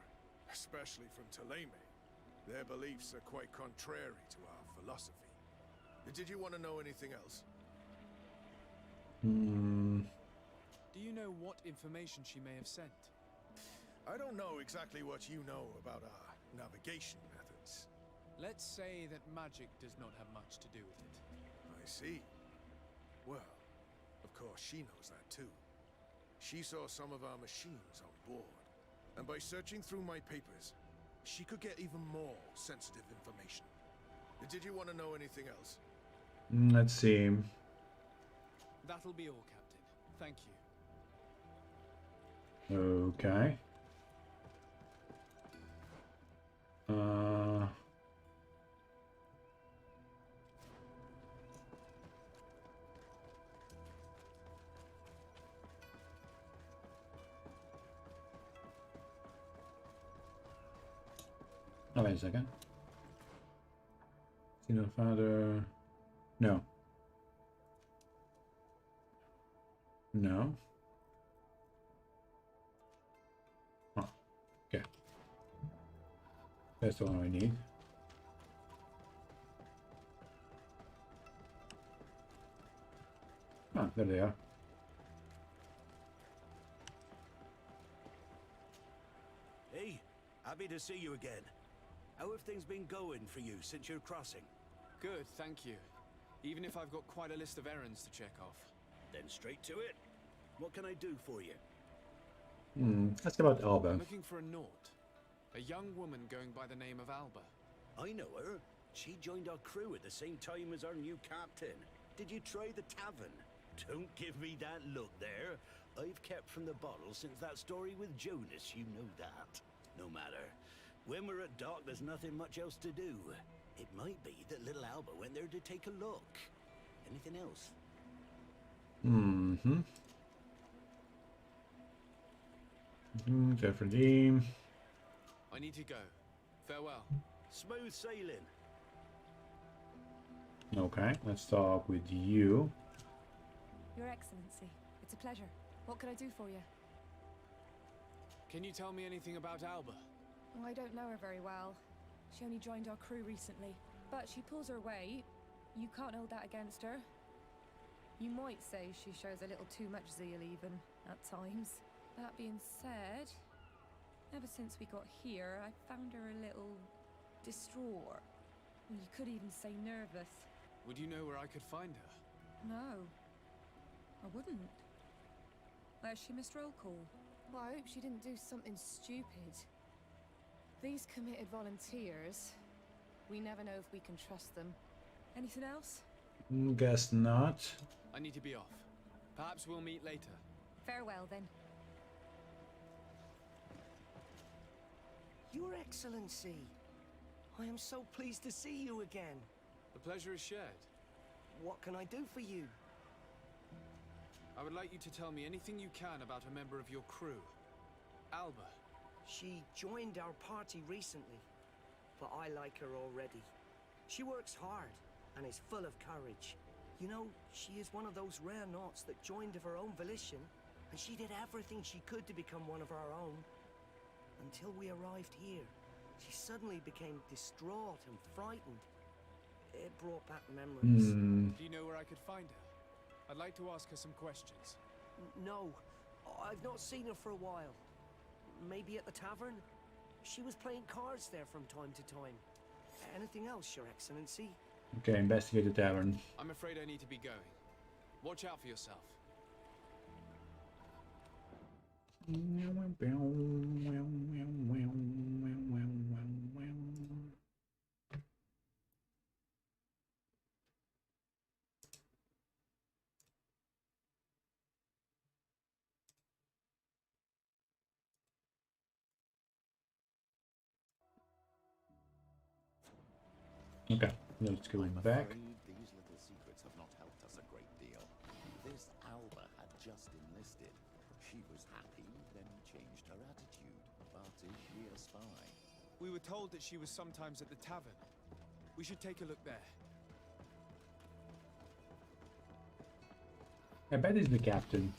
especially from Thélème. Their beliefs are quite contrary to our philosophy. Did you want to know anything else?
Do you know what information she may have sent?
I don't know exactly what you know about our navigation methods.
Let's say that magic does not have much to do with it.
I see. Well, of course she knows that too. She saw some of our machines on board, and by searching through my papers, she could get even more sensitive information. Did you want to know anything else?
Let's see.
That'll be all, Captain. Thank you.
Okay. Oh, wait a second. Single father. No. No. Oh, okay. That's the one I need. Ah, there they are.
Hey, happy to see you again. How have things been going for you since your crossing?
Good, thank you. Even if I've got quite a list of errands to check off.
Then straight to it. What can I do for you?
Ask about Alba.
I'm looking for a Nort. A young woman going by the name of Alba.
I know her. She joined our crew at the same time as our new captain. Did you try the tavern? Don't give me that look there. I've kept from the bottle since that story with Jonas, you know that. No matter. When we're at dock, there's nothing much else to do. It might be that little Alba went there to take a look. Anything else?
Jeffrey.
I need to go. Farewell.
Smooth sailing.
Okay, let's talk with you.
Your Excellency, it's a pleasure. What can I do for you?
Can you tell me anything about Alba?
I don't know her very well. She only joined our crew recently. But she pulls her weight. You can't hold that against her. You might say she shows a little too much zeal even, at times. That being said, ever since we got here, I found her a little distraught. You could even say nervous.
Would you know where I could find her?
No, I wouldn't. Where's she, Mr. Roll? Well, I hope she didn't do something stupid. These committed volunteers, we never know if we can trust them. Anything else?
Guess not.
I need to be off. Perhaps we'll meet later.
Farewell, then.
Your Excellency, I am so pleased to see you again.
The pleasure is shared.
What can I do for you?
I would like you to tell me anything you can about a member of your crew. Alba.
She joined our party recently, but I like her already. She works hard and is full of courage. You know, she is one of those rare Nauts that joined of her own volition, and she did everything she could to become one of our own. Until we arrived here, she suddenly became distraught and frightened. It brought back memories.
Do you know where I could find her? I'd like to ask her some questions.
No, I've not seen her for a while. Maybe at the tavern? She was playing cards there from time to time. Anything else, Your Excellency?
Okay, investigate the tavern.
I'm afraid I need to be going. Watch out for yourself.
Okay, let's go back.
These little secrets have not helped us a great deal. This Alba had just enlisted. She was happy, then changed her attitude. But is she a spy?
We were told that she was sometimes at the tavern. We should take a look there.
I bet it's the captain.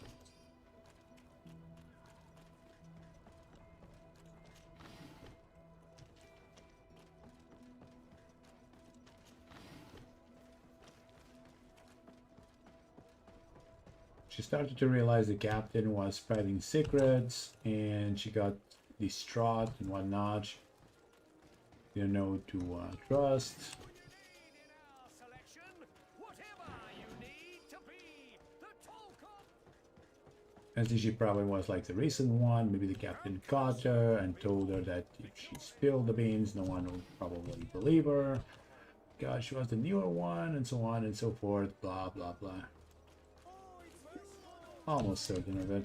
She started to realize the captain was spreading secrets, and she got distraught and whatnot. She didn't know who to trust. I think she probably was like the recent one. Maybe the captain caught her and told her that if she spilled the beans, no one would probably believe her. God, she was the newer one, and so on and so forth. Blah blah blah. Almost certain of it.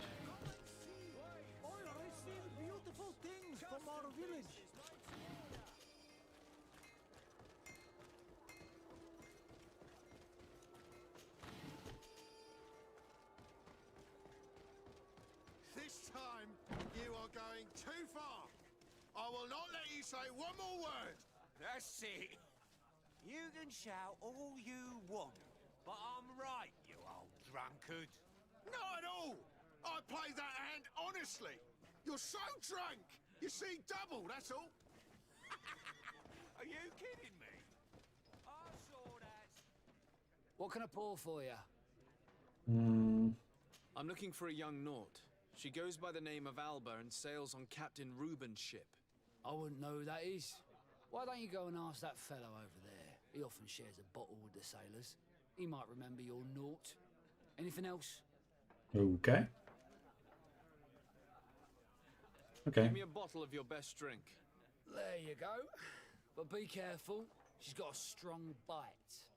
This time, you are going too far. I will not let you say one more word.
That's it.
You can shout all you want, but I'm right, you old drunkard.
Not at all! I played that hand honestly! You're so drunk! You see double, that's all!
Are you kidding me? I saw that.
What can I pour for you?
I'm looking for a young Naut. She goes by the name of Alba and sails on Captain Reuben's ship.
I wouldn't know who that is. Why don't you go and ask that fellow over there? He often shares a bottle with the sailors. He might remember your Naut. Anything else?
Okay. Okay.
Give me a bottle of your best drink.
There you go. But be careful. She's got a strong bite.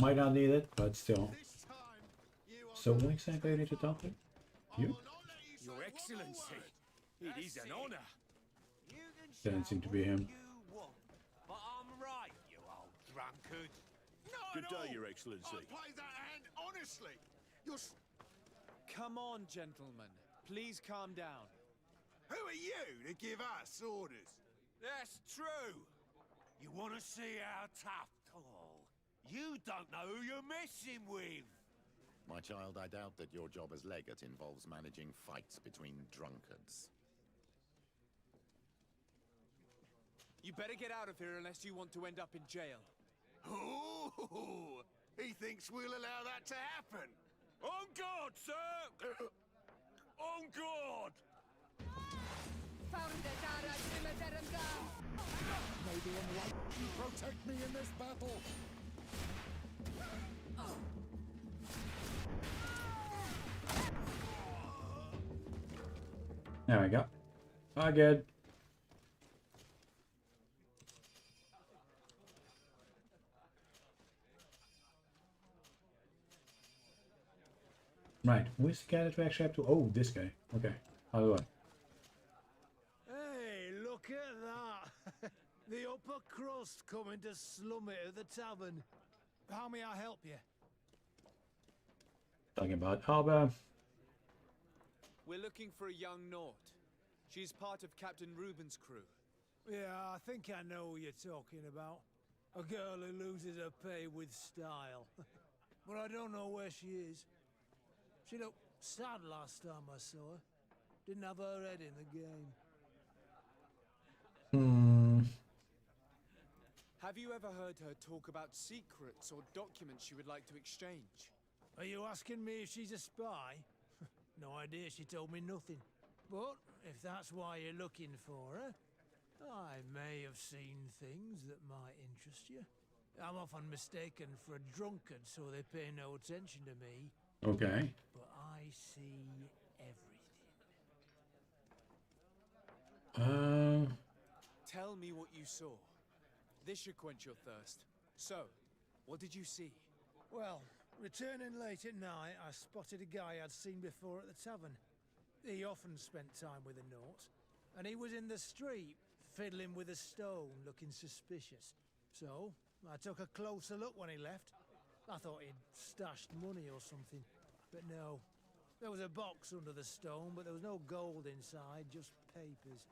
Might not need it, but still. So when exactly I need to talk to you?
Your Excellency, it is an honor.
Doesn't seem to be him.
But I'm right, you old drunkard.
Good day, Your Excellency. I played that hand honestly! You're...
Come on, gentlemen. Please calm down.
Who are you to give us orders?
That's true. You want to see how tough? Oh, you don't know who you're messing with.
My child, I doubt that your job as legate involves managing fights between drunkards.
You better get out of here unless you want to end up in jail.
Ooh, he thinks we'll allow that to happen.
On guard, sir! On guard!
May the Enlightened protect me in this battle!
There we go. All good. Right, who's the guy that we actually have to... Oh, this guy. Okay, how do I?
Hey, look at that! The upper crust coming to slum it at the tavern. How may I help you?
Talking about Alba.
We're looking for a young Naut. She's part of Captain Reuben's crew.
Yeah, I think I know who you're talking about. A girl who loses her pay with style. But I don't know where she is. She looked sad last time I saw her. Didn't have her head in the game.
Have you ever heard her talk about secrets or documents she would like to exchange?
Are you asking me if she's a spy? No idea, she told me nothing. But if that's why you're looking for her, I may have seen things that might interest you. I'm often mistaken for a drunkard, so they pay no attention to me.
Okay.
But I see everything.
Tell me what you saw. This should quench your thirst. So, what did you see?
Well, returning late at night, I spotted a guy I'd seen before at the tavern. He often spent time with a Naut, and he was in the street, fiddling with a stone, looking suspicious. So, I took a closer look when he left. I thought he'd stashed money or something, but no. There was a box under the stone, but there was no gold inside, just papers.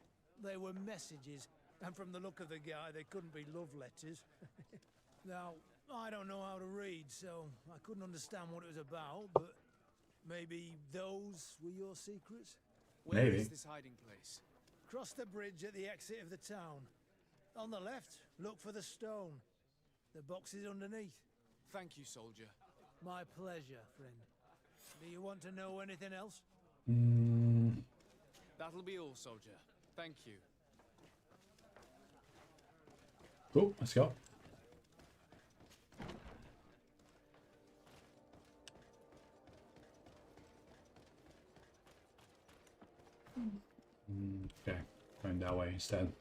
They were messages, and from the look of the guy, they couldn't be love letters. Now, I don't know how to read, so I couldn't understand what it was about, but maybe those were your secrets?
Where is this hiding place?
Cross the bridge at the exit of the town. On the left, look for the stone. The box is underneath.
Thank you, soldier.
My pleasure, friend. Do you want to know anything else?
That'll be all, soldier. Thank you.
Cool, let's go. Okay, going that way instead.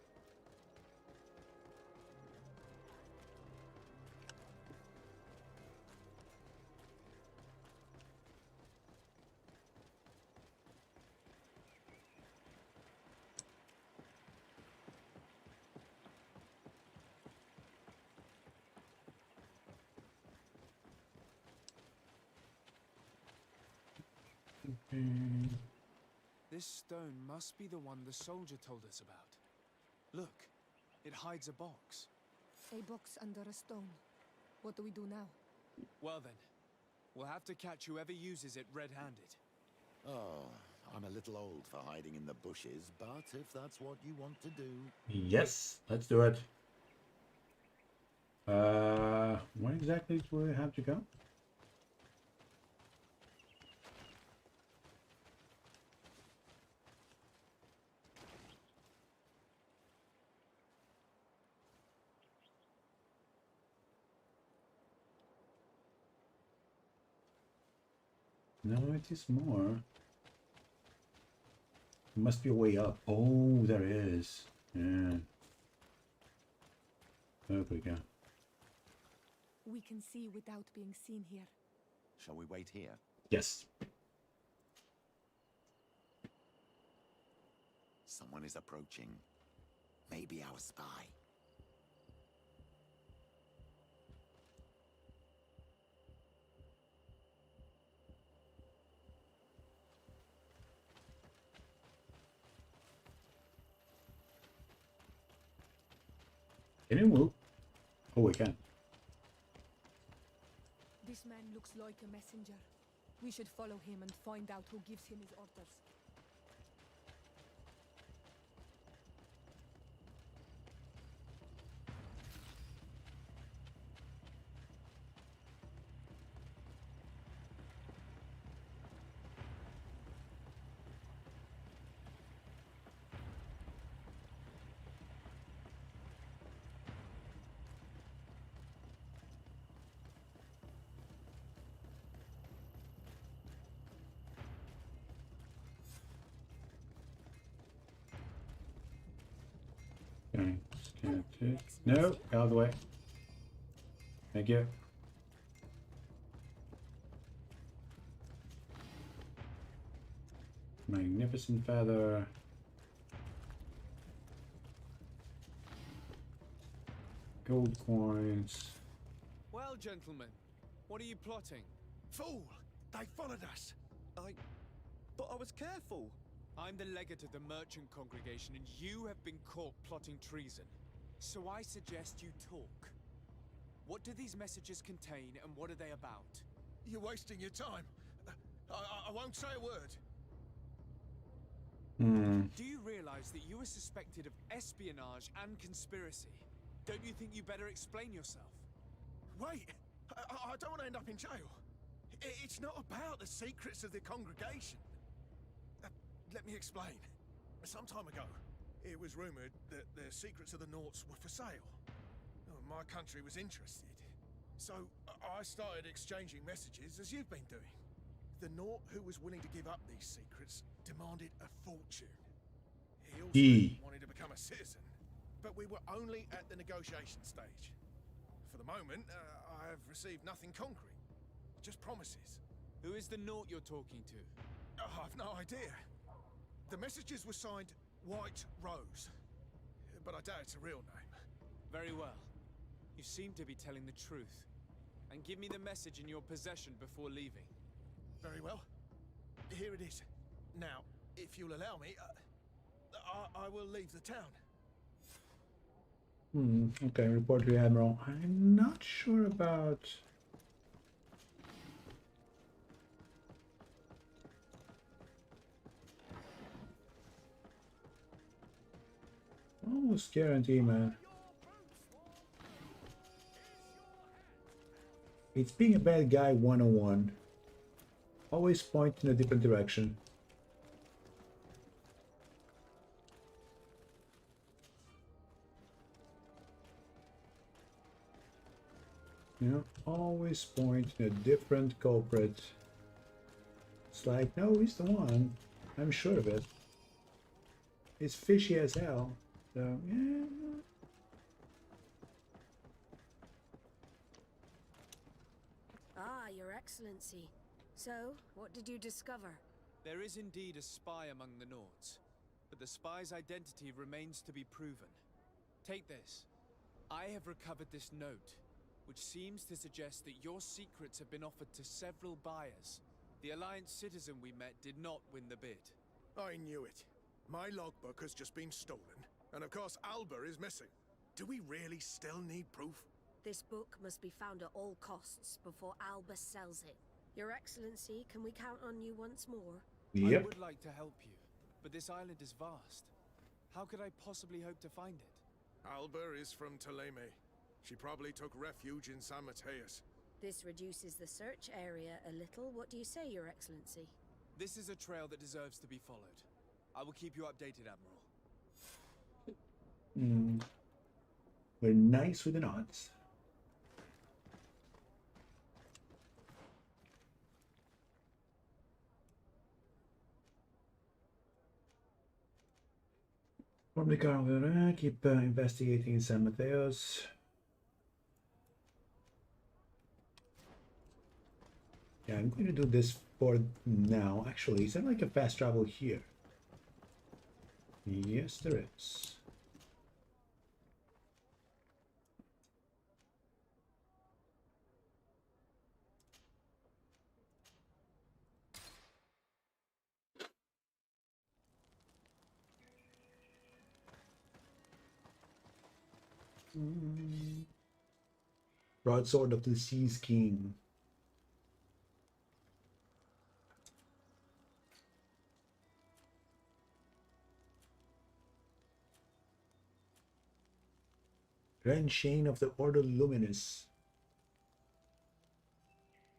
This stone must be the one the soldier told us about. Look, It hides a box.
A box under a stone. What do we do now?
Well then, we'll have to catch whoever uses it red-handed.
Oh, I'm a little old for hiding in the bushes, but if that's what you want to do...
Yes, let's do it. Where exactly do we have to go? No, it is more. There must be a way up. Oh, there is. Yeah. There we go.
We can see without being seen here.
Shall we wait here?
Yes.
Someone is approaching. Maybe our spy.
Can you move? Oh, we can.
This man looks like a messenger. We should follow him and find out who gives him his orders.
Okay, scan it. No, out of the way. Thank you. Magnificent feather. Gold coins.
Well, gentlemen, what are you plotting?
Fool! They followed us!
But I was careful! I'm the legate of the merchant congregation, and you have been caught plotting treason. So I suggest you talk. What do these messages contain, and what are they about?
You're wasting your time. I won't say a word.
Do you realize that you are suspected of espionage and conspiracy? Don't you think you better explain yourself?
Wait! I don't want to end up in jail. It's not about the secrets of the congregation. Let me explain. Some time ago, it was rumored that the secrets of the Nauts were for sale. My country was interested. So I started exchanging messages as you've been doing. The Naut who was willing to give up these secrets demanded a fortune. He also wanted to become a citizen, but we were only at the negotiation stage. For the moment, I have received nothing concrete, just promises.
Who is the Naut you're talking to?
I've no idea. The messages were signed White Rose, but I doubt it's a real name.
Very well. You seem to be telling the truth. And give me the message in your possession before leaving.
Very well. Here it is. Now, if you'll allow me, I will leave the town.
Okay, report to the Admiral. I'm not sure about... Almost guarantee, man. It's being a bad guy 101. Always point in a different direction. You know, always point in a different culprit. It's like, no, he's the one. I'm sure of it. It's fishy as hell. So, yeah.
Ah, Your Excellency. So, what did you discover?
There is indeed a spy among the Nauts, but the spy's identity remains to be proven. Take this. I have recovered this note, which seems to suggest that your secrets have been offered to several buyers. The Alliance citizen we met did not win the bid.
I knew it. My logbook has just been stolen, and of course Alba is missing. Do we really still need proof?
This book must be found at all costs before Albus sells it. Your Excellency, can we count on you once more?
I would like to help you, but this island is vast. How could I possibly hope to find it?
Alba is from Ptolemy. She probably took refuge in San Mateus.
This reduces the search area a little. What do you say, Your Excellency?
This is a trail that deserves to be followed. I will keep you updated, Admiral.
We're nice with the nods. From the car, keep investigating in San Mateos. Yeah, I'm going to do this for now. Actually, is there like a fast travel here? Yes, there is. Broadsword of the Seas King. Grand Chain of the Order Luminous.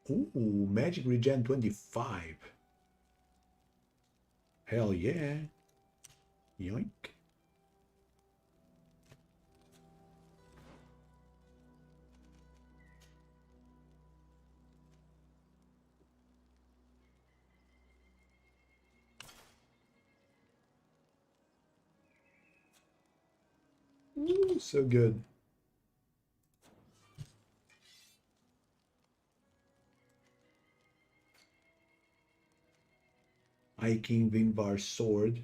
Ooh, Magic Regen 25. Hell yeah. Yoink. Ooh, so good. Eye King Vinvar sword.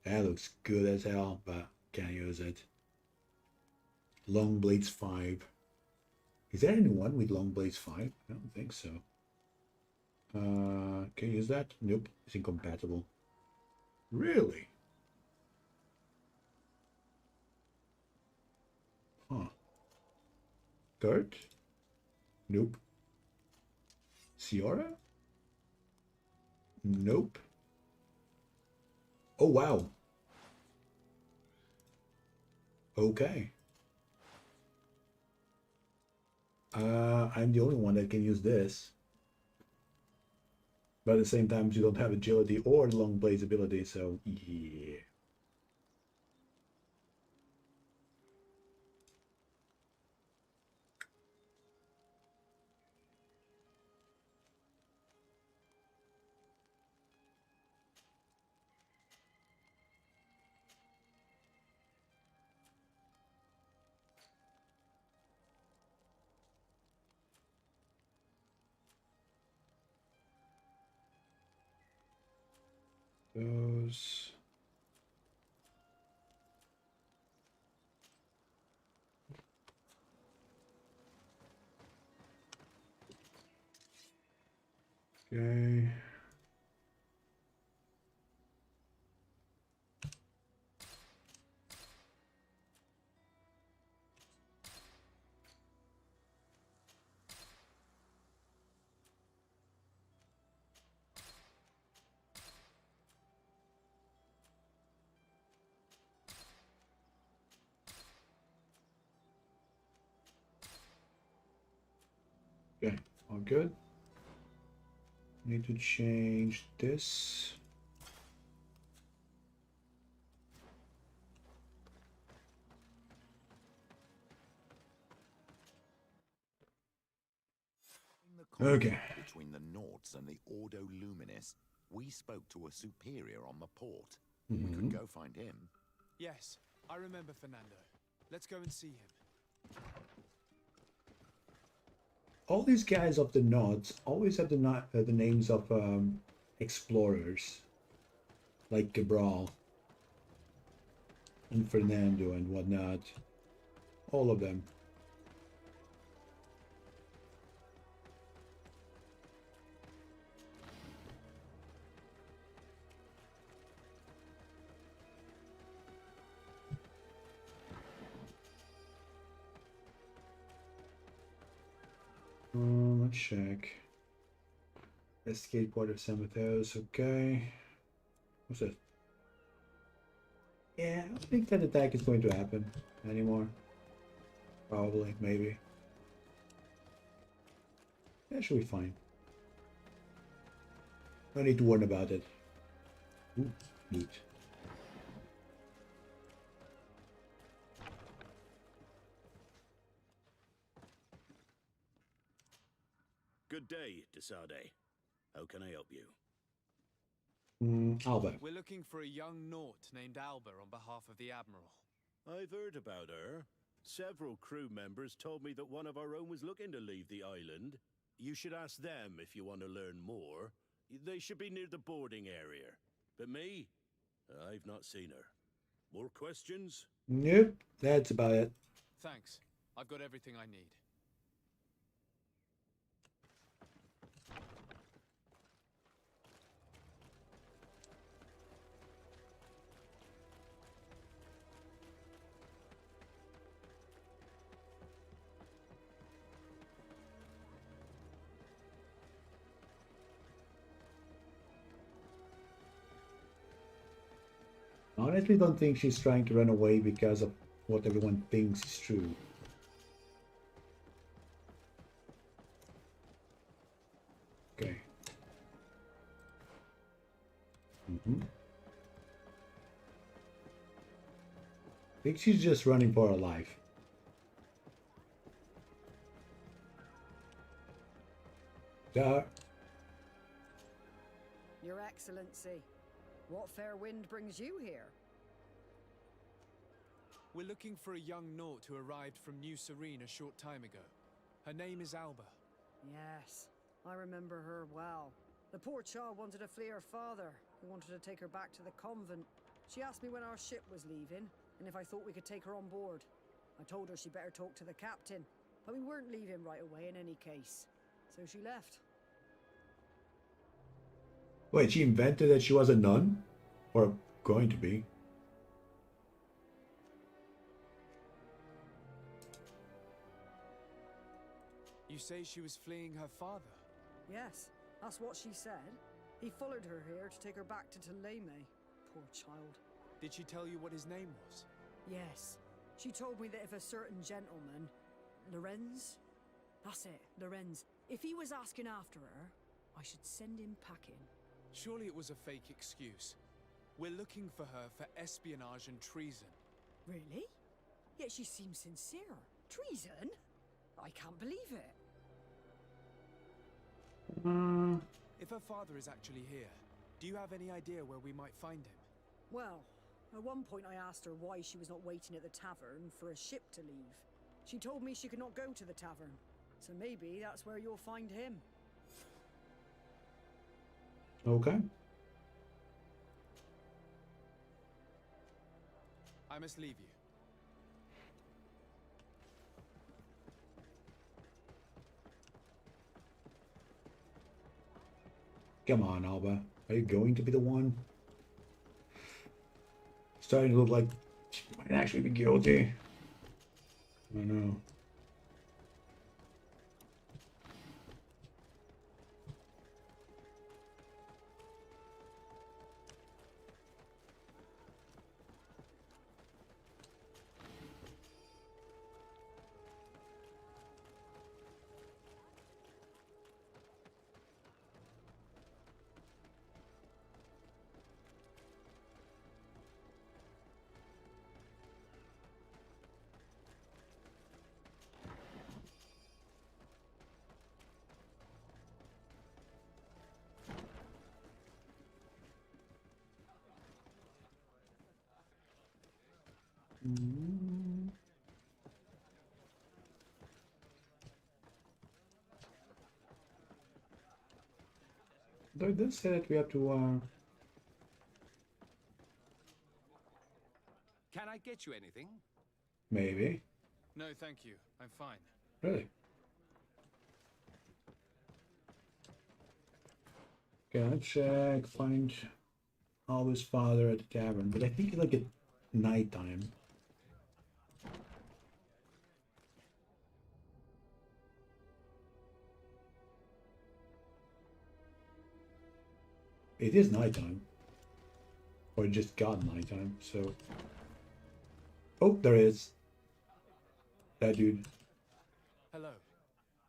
That looks good as hell, but can't use it. Long Blades 5. Is there anyone with Long Blades 5? I don't think so. Can you use that? Nope, it's incompatible. Really? Huh. Kurt? Nope. Ciora? Nope. Oh, wow. Okay. I'm the only one that can use this. But at the same time, you don't have agility or long blades ability, so yeah. Those. Okay. Okay, all good. Need to change this. Okay.
Between the Nauts and the Ordo Luminis, we spoke to a superior on the port. We could go find him.
Yes, I remember Fernando. Let's go and see him.
All these guys of the Nods always have the names of explorers, like Cabral and Fernando and whatnot. All of them. Let's check. Escape Port of San Mateos, okay. What's this? Yeah, I don't think that attack is going to happen anymore. Probably, maybe. That should be fine. No need to warn about it. Ooh, neat.
Good day, Desade. How can I help you?
Alba.
We're looking for a young Naut named Alba on behalf of the Admiral.
I've heard about her. Several crew members told me that one of our own was looking to leave the island. You should ask them if you want to learn more. They should be near the boarding area. But me? I've not seen her. More questions?
Nope, that's about it.
Thanks. I've got everything I need.
I honestly don't think she's trying to run away because of what everyone thinks is true. Okay. I think she's just running for her life.
Your Excellency, what fair wind brings you here?
We're looking for a young Naut who arrived from New Serene a short time ago. Her name is Alba.
Yes, I remember her well. The poor child wanted to flee her father, who wanted to take her back to the convent. She asked me when our ship was leaving, and if I thought we could take her on board. I told her she'd better talk to the captain, but we weren't leaving right away in any case. So she left.
Wait, she invented that she was a nun? Or going to be?
You say she was fleeing her father?
Yes, that's what she said. He followed her here to take her back to Tuleme. Poor child.
Did she tell you what his name was?
Yes. She told me that if a certain gentleman, Lorenz? That's it, Lorenz. If he was asking after her, I should send him packing.
Surely it was a fake excuse. We're looking for her for espionage and treason.
Really? Yet she seems sincere. Treason? I can't believe it.
If her father is actually here, do you have any idea where we might find him?
Well, at one point I asked her why she was not waiting at the tavern for a ship to leave. She told me she could not go to the tavern, so maybe that's where you'll find him.
Okay.
I must leave you.
Come on, Alba. Are you going to be the one? Starting to look like she might actually be guilty. I don't know. Though it does say that we have to,
Can I get you anything?
maybe.
No, thank you. I'm fine.
Really? Okay, let's check, find Alba's father at the tavern, but I think it's like at nighttime. It is nighttime. Or it just got nighttime, so... Oh, there is. That dude.
Hello.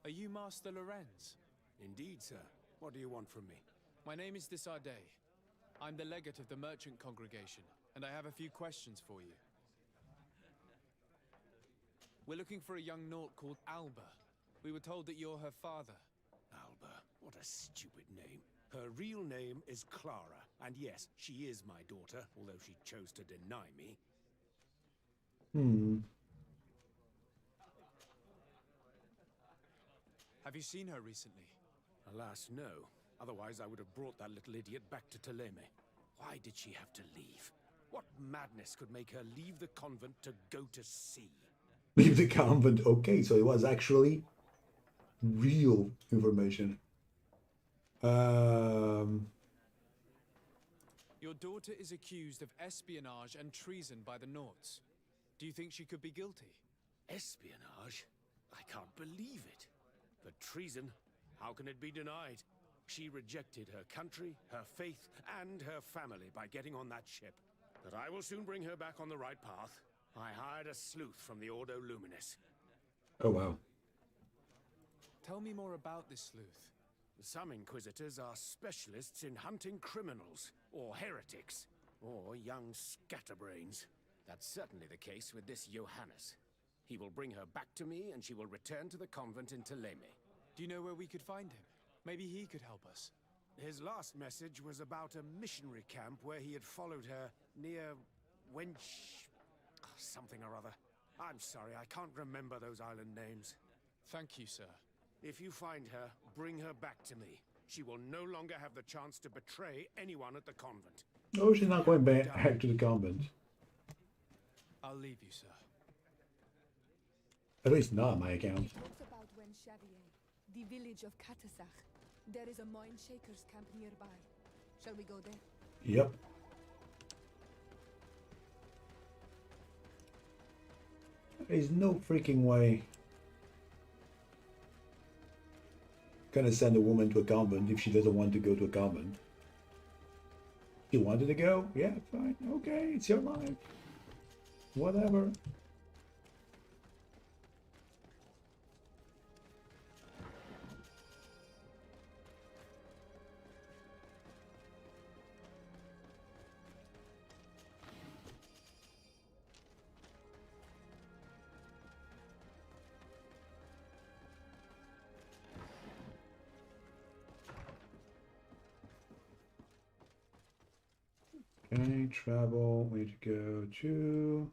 Are you Master Lorenz?
Indeed, sir. What do you want from me?
My name is Desardet. I'm the legate of the merchant congregation, and I have a few questions for you. We're looking for a young Naut called Alba. We were told that you're her father.
Alba, what a stupid name. Her real name is Clara, and yes, she is my daughter, although she chose to deny me.
Have you seen her recently?
Alas, no. Otherwise, I would have brought that little idiot back to Toleme. Why did she have to leave? What madness could make her leave the convent to go to sea?
Leave the convent. Okay, so it was actually real information.
Your daughter is accused of espionage and treason by the Nauts. Do you think she could be guilty?
Espionage? I can't believe it. But treason? How can it be denied? She rejected her country, her faith, and her family by getting on that ship. But I will soon bring her back on the right path. I hired a sleuth from the Ordo Luminis.
Oh, wow.
Tell me more about this sleuth.
Some inquisitors are specialists in hunting criminals, or heretics, or young scatterbrains. That's certainly the case with this Johannes. He will bring her back to me, and she will return to the convent in Toleme.
Do you know where we could find him? Maybe he could help us.
His last message was about a missionary camp where he had followed her near Wench... something or other. I'm sorry, I can't remember those island names.
Thank you, sir.
If you find her, bring her back to me. She will no longer have the chance to betray anyone at the convent.
Oh, she's not going back to the convent.
I'll leave you, sir.
At least not on my account.
Talks about Wenchavier, the village of Katasach. There is a mine shakers camp nearby. Shall we go there?
Yep. There's no freaking way. Gonna send a woman to a convent if she doesn't want to go to a convent. You wanted to go? Yeah, fine. Okay, it's your life. Whatever. Okay, travel. We need to go to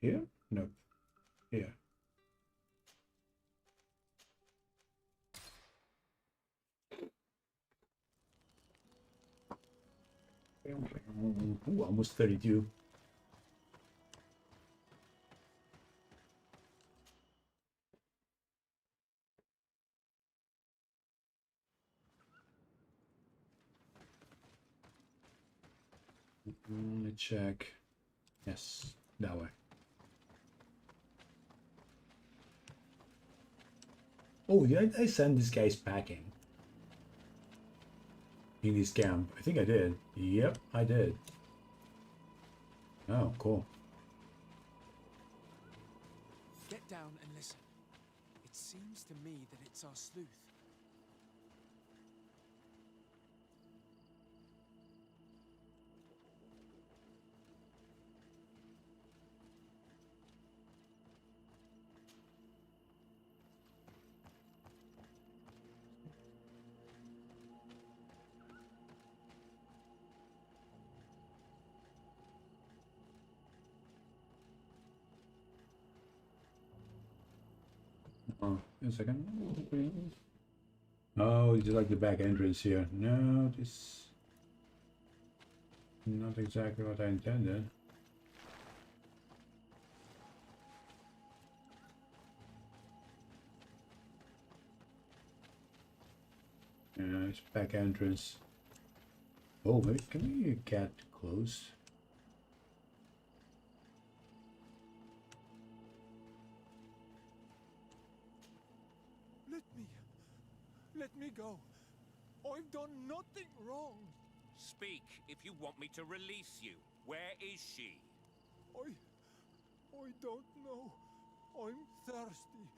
here? Nope. Here. Ooh, almost 32. Let me check. Yes, that way. Oh, yeah, I sent these guys packing in this camp. I think I did. Yep, I did. Oh, cool.
Get down and listen. It seems to me that it's our sleuth.
Oh, a second. Oh, it's like the back entrance here. No, this not exactly what I intended. Yeah, it's back entrance. Oh, maybe can we get close?
Let me go. I've done nothing wrong.
Speak if you want me to release you. Where is she?
I don't know. I'm thirsty.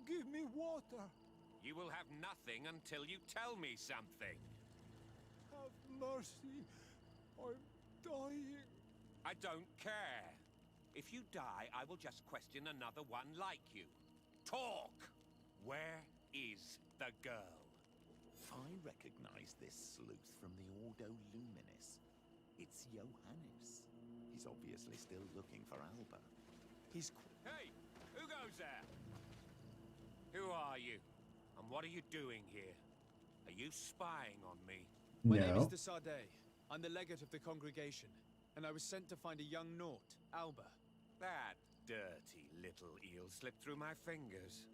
Give me water.
You will have nothing until you tell me something.
Have mercy. I'm dying.
I don't care. If you die, I will just question another one like you. Talk! Where is the girl?
I recognize this sleuth from the Ordo Luminis. It's Johannes. He's obviously still looking for Alba.
Hey! Who goes there? Who are you? And what are you doing here? Are you spying on me?
My name is de Sardet. I'm the legate of the congregation, and I was sent to find a young Naut, Alba.
That dirty little eel slipped through my fingers.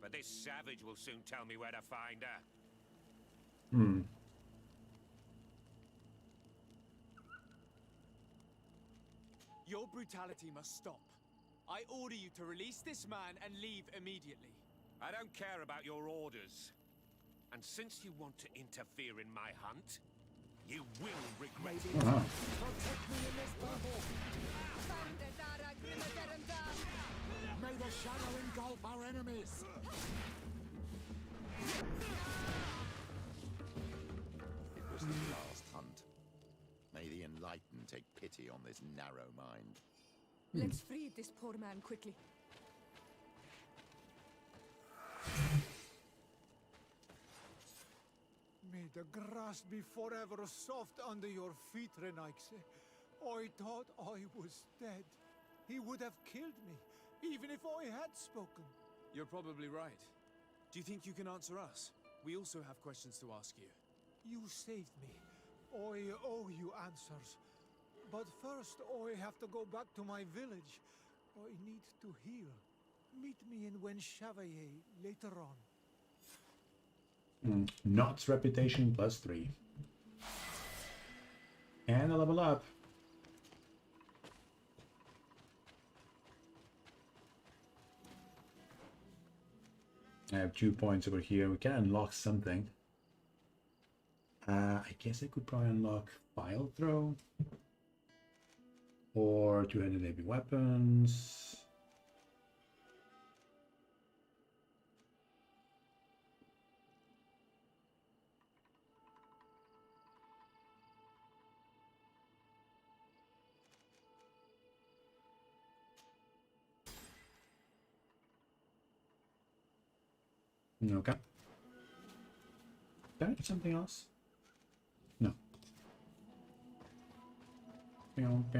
But this savage will soon tell me where to find her.
Your brutality must stop. I order you to release this man and leave immediately.
I don't care about your orders. And since you want to interfere in my hunt, you will regret it.
Protect me in this battle! May the shadow engulf our enemies! It was the last hunt. May the enlightened take pity on this narrow mind.
Let's free this poor man quickly.
May the grass be forever soft under your feet, Renaigse. I thought I was dead. He would have killed me, even if I had spoken.
You're probably right. Do you think you can answer us? We also have questions to ask you.
You saved me. I owe you answers. But first, I have to go back to my village. I need to heal. Meet me in Wen Chevalier later on.
Not's reputation +3. And a level up. I have 2 points over here. We can unlock something. I guess I could probably unlock file throw. Or two-handed heavy weapons. Okay. Did I do something else? No. Bow, bow.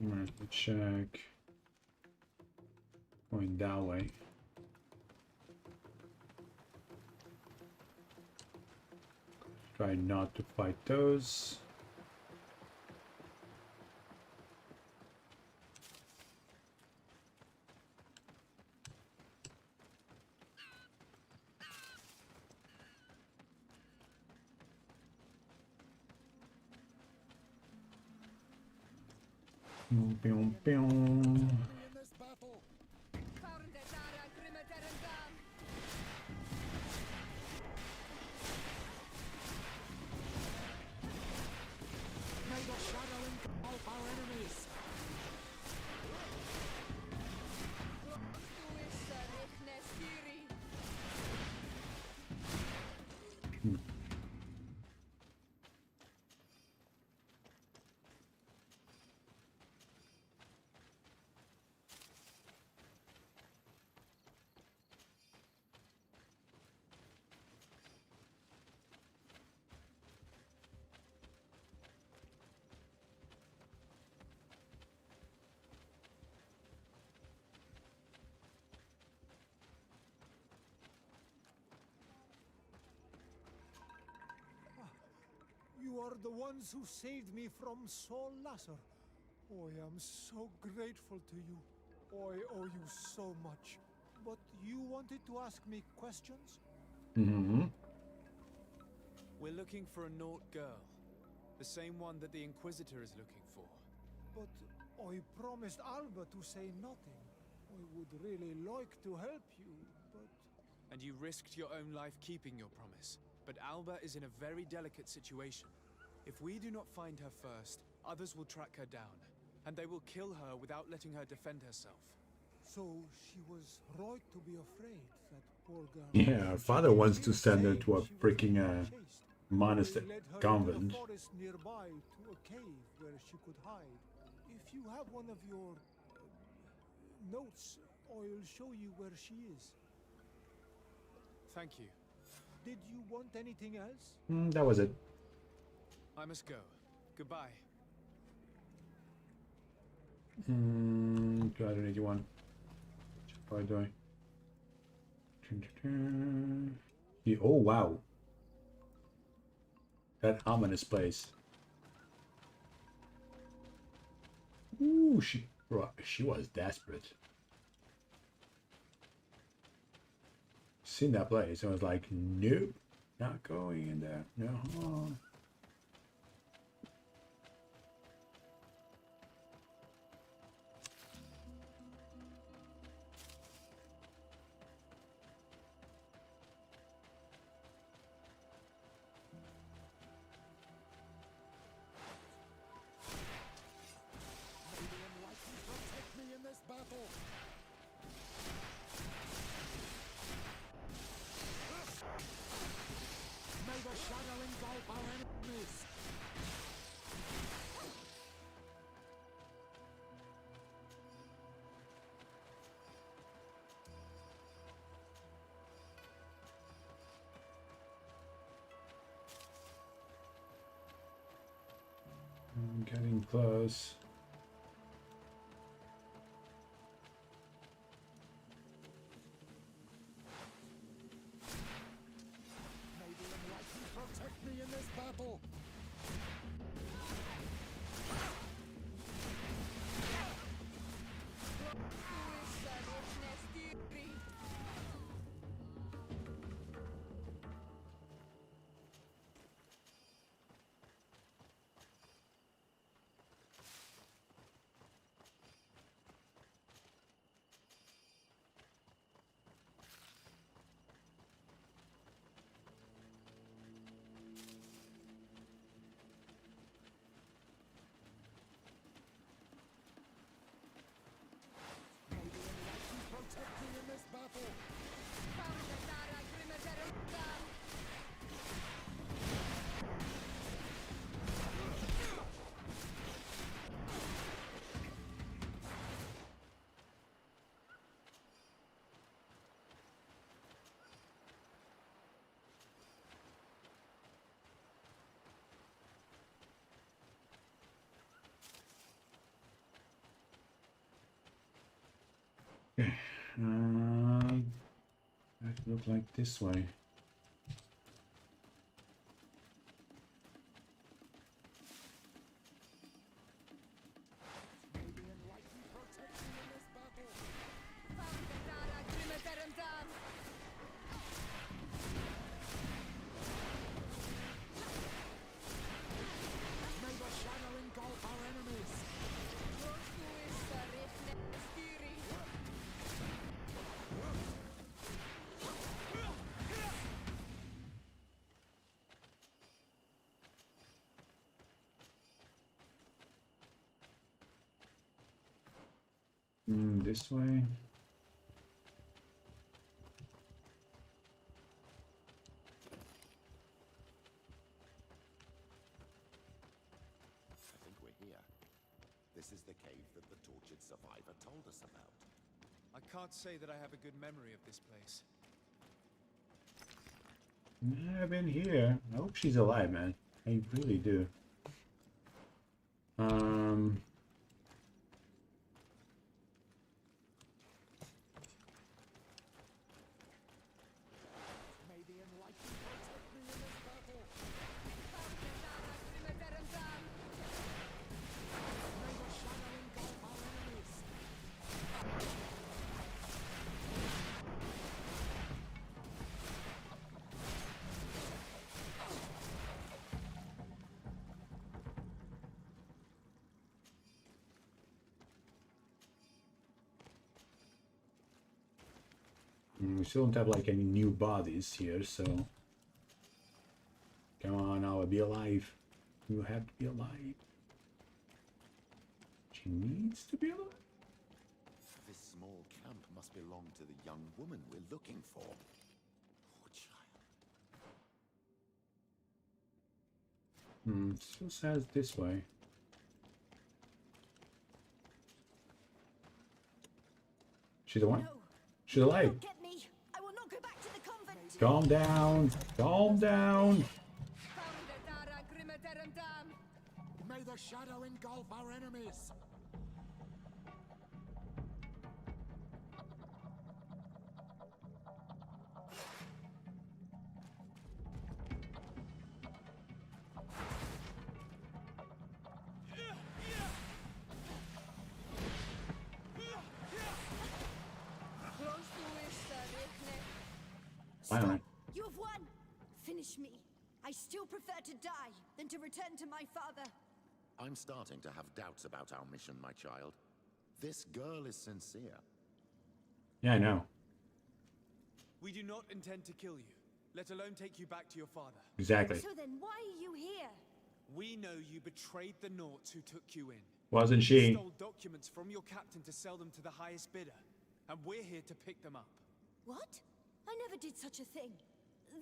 Alright, let's check. Going that way. Try not to fight those. Boom, boom, boom.
May the shadow engulf our enemies!
You are the ones who saved me from Saul Lasser. I am so grateful to you. I owe you so much. But you wanted to ask me questions?
Mm-hmm.
We're looking for a Naut girl. The same one that the Inquisitor is looking for.
But I promised Alba to say nothing. I would really like to help you, but...
And you risked your own life keeping your promise. But Alba is in a very delicate situation. If we do not find her first, others will track her down. And they will kill her without letting her defend herself.
So she was right to be afraid that poor girl...
Yeah, her father wants to send her to a freaking monastery convent.
Forest nearby to a cave where she could hide. If you have one of your notes, I'll show you where she is.
Thank you.
Did you want anything else?
That was it.
I must go. Goodbye.
281. What am I doing? Oh wow. That ominous place. Ooh, she was desperate. Seen that place, I was like, nope, not going in there. No. I'm getting close.
May the Enlightened protect me in this battle. Protect me in this battle.
That look like this way. This way.
I think we're here. This is the cave that the tortured survivor told us about.
I can't say that I have a good memory of this place.
I've been here. I hope she's alive, man. I really do. We still don't have like any new bodies here, so come on now, be alive. You have to be alive. She needs to be alive.
This small camp must belong to the young woman we're looking for. Poor child.
Still says this way. She's the one?
No.
She's alive.
Don't get me. I will not go back to the convent.
Calm down. Calm down.
May the shadow engulf our enemies.
Finally.
You have won. Finish me. I still prefer to die than to return to my father.
I'm starting to have doubts about our mission, my child. This girl is sincere.
Yeah, I know.
We do not intend to kill you, let alone take you back to your father.
Exactly.
So then why are you here?
We know you betrayed the Nauts who took you in.
Wasn't
You
she?
stole documents from your captain to sell them to the highest bidder, and we're here to pick them up.
What? I never did such a thing.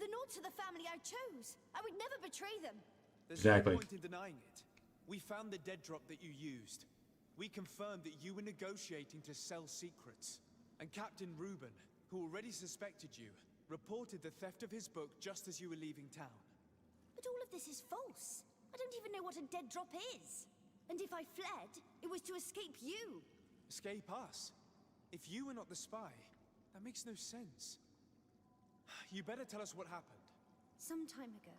The Nauts are the family I chose. I would never betray them.
There's
Exactly.
no point in denying it. We found the dead drop that you used. We confirmed that you were negotiating to sell secrets. And Captain Reuben, who already suspected you, reported the theft of his book just as you were leaving town.
But all of this is false. I don't even know what a dead drop is. And if I fled, it was to escape you.
Escape us? If you were not the spy, that makes no sense. You better tell us what happened.
Some time ago,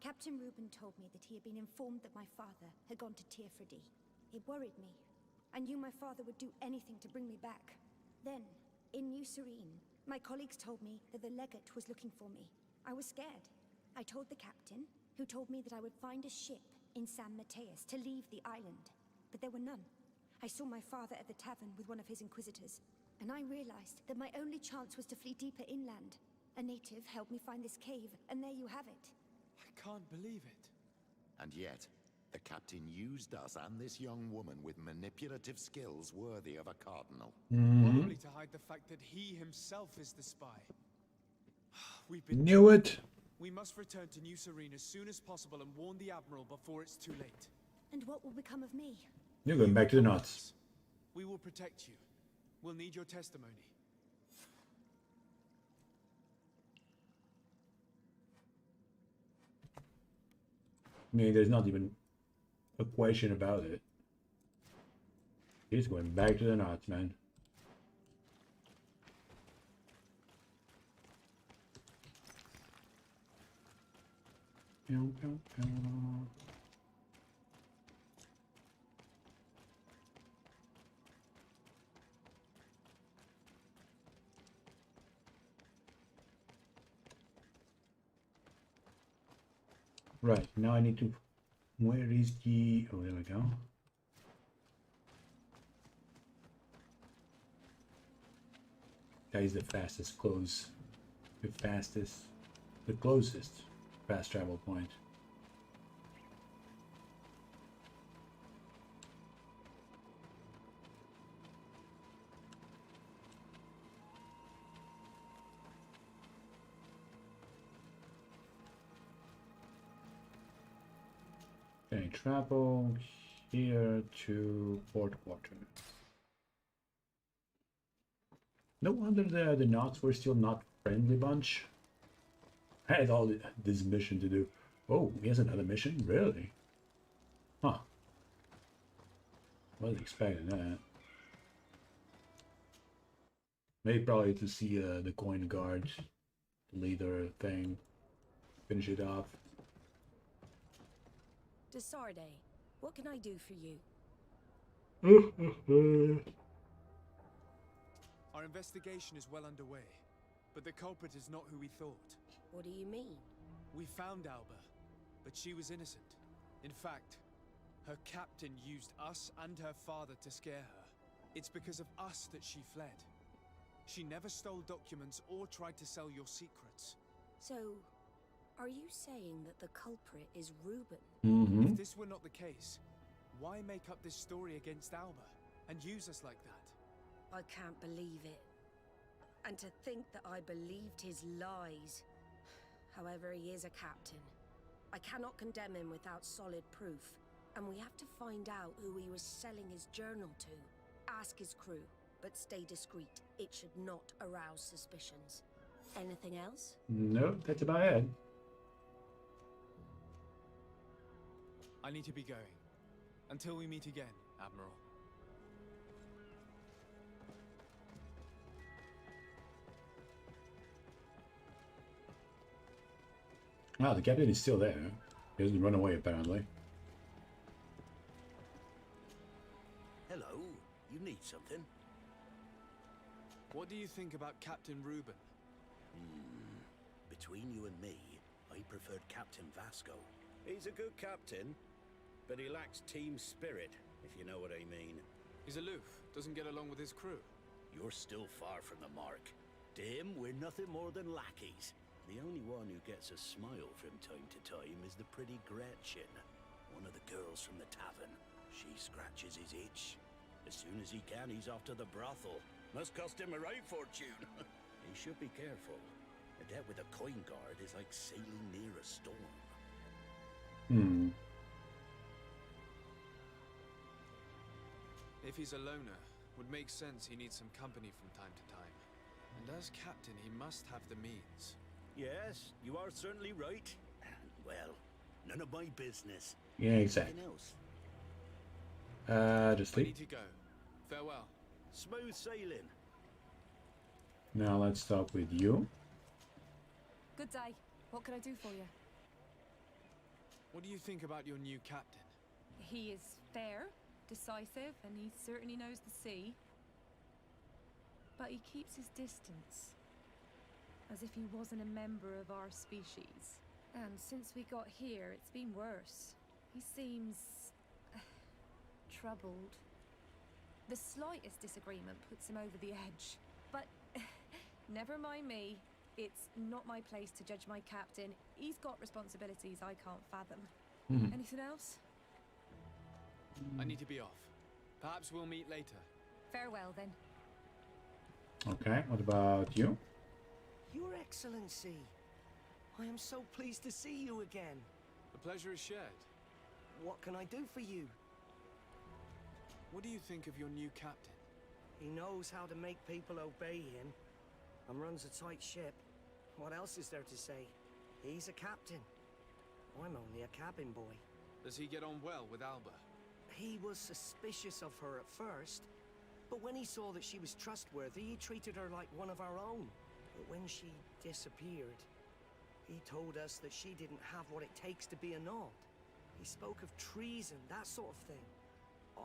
Captain Reuben told me that he had been informed that my father had gone to Tearfredy. It worried me. I knew my father would do anything to bring me back. Then, in New Serene, my colleagues told me that the legate was looking for me. I was scared. I told the captain, who told me that I would find a ship in San Mateus to leave the island. But there were none. I saw my father at the tavern with one of his inquisitors, and I realized that my only chance was to flee deeper inland. A native helped me find this cave, and there you have it.
I can't believe it.
And yet, the captain used us and this young woman with manipulative skills worthy of a cardinal.
Probably to hide the fact that he himself is the spy. We've been
Knew it.
We must return to New Serene as soon as possible and warn the Admiral before it's too late.
And what will become of me?
You're going back to the Knots.
We will protect you. We'll need your testimony.
I mean, there's not even a question about it. He's going back to the Knots, man. Pew, pew, pew. Right, now I need to... Where is the... Oh, there we go. That is the fastest close. The fastest... The closest fast travel point. Okay, travel here to Port Quarter. No wonder the Knots were still not friendly bunch. I had all this mission to do. Oh, he has another mission? Really? Huh. Wasn't expecting that. Maybe probably to see the coin guard leader thing. Finish it off.
Desarde, what can I do for you?
Our investigation is well underway, but the culprit is not who we thought.
What do you mean?
We found Alba, but she was innocent. In fact, her captain used us and her father to scare her. It's because of us that she fled. She never stole documents or tried to sell your secrets.
So, are you saying that the culprit is Reuben?
If this were not the case, why make up this story against Alba and use us like that?
I can't believe it. And to think that I believed his lies. However, he is a captain. I cannot condemn him without solid proof. And we have to find out who he was selling his journal to. Ask his crew, but stay discreet. It should not arouse suspicions. Anything else?
Nope, that's about it.
I need to be going. Until we meet again, Admiral.
Ah, the captain is still there. He hasn't run away, apparently.
Hello, you need something?
What do you think about Captain Reuben?
Between you and me, I preferred Captain Vasco. He's a good captain, but he lacks team spirit, if you know what I mean.
He's aloof, doesn't get along with his crew.
You're still far from the mark. To him, we're nothing more than lackeys. The only one who gets a smile from time to time is the pretty Gretchen, one of the girls from the tavern. She scratches his itch. As soon as he can, he's off to the brothel. Must cost him a right fortune. He should be careful. A debt with a coin guard is like sailing near a storm.
If he's a loner, would make sense he needs some company from time to time. And as captain, he must have the means.
Yes, you are certainly right. Well, none of my business.
Yeah, exactly.
Anything else?
Just
I
leave.
need to go. Farewell.
Smooth sailing.
Now let's stop with you.
Good day. What can I do for you?
What do you think about your new captain?
He is fair, decisive, and he certainly knows the sea. But he keeps his distance. As if he wasn't a member of our species. And since we got here, it's been worse. He seems... troubled. The slightest disagreement puts him over the edge. But never mind me. It's not my place to judge my captain. He's got responsibilities I can't fathom. Anything else?
I need to be off. Perhaps we'll meet later.
Farewell, then.
Okay, what about you?
Your Excellency, I am so pleased to see you again.
The pleasure is shared.
What can I do for you?
What do you think of your new captain?
He knows how to make people obey him, and runs a tight ship. What else is there to say? He's a captain. I'm only a cabin boy.
Does he get on well with Alba?
He was suspicious of her at first, but when he saw that she was trustworthy, he treated her like one of our own. But when she disappeared, he told us that she didn't have what it takes to be a Nod. He spoke of treason, that sort of thing.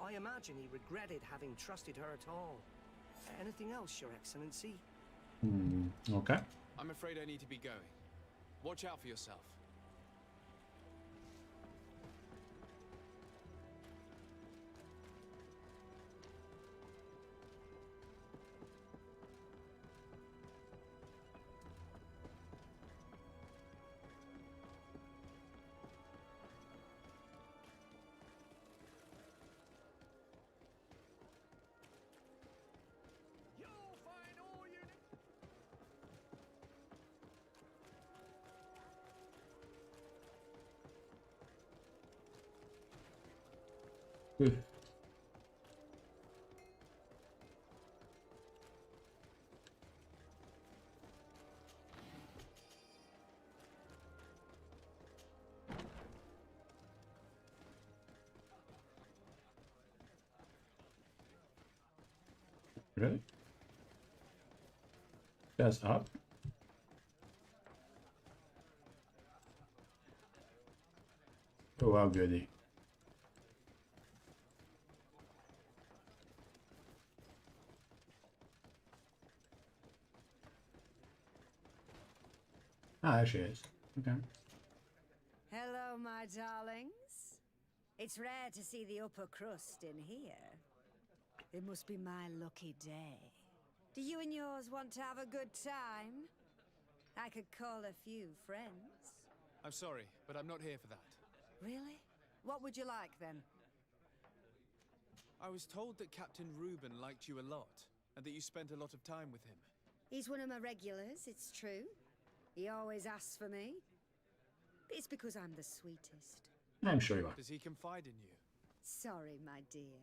I imagine he regretted having trusted her at all. Anything else, Your Excellency?
Okay.
I'm afraid I need to be going. Watch out for yourself.
Really? That's up. Oh wow, goody. Ah, there she is. Okay.
Hello, my darlings. It's rare to see the upper crust in here. It must be my lucky day.
Do you and yours want to have a good time? I could call a few friends.
I'm sorry, but I'm not here for that.
Really? What would you like, then?
I was told that Captain Reuben liked you a lot, and that you spent a lot of time with him.
He's one of my regulars, it's true. He always asks for me. It's because I'm the sweetest.
I'm sure you are.
Does he confide in you?
Sorry, my dear.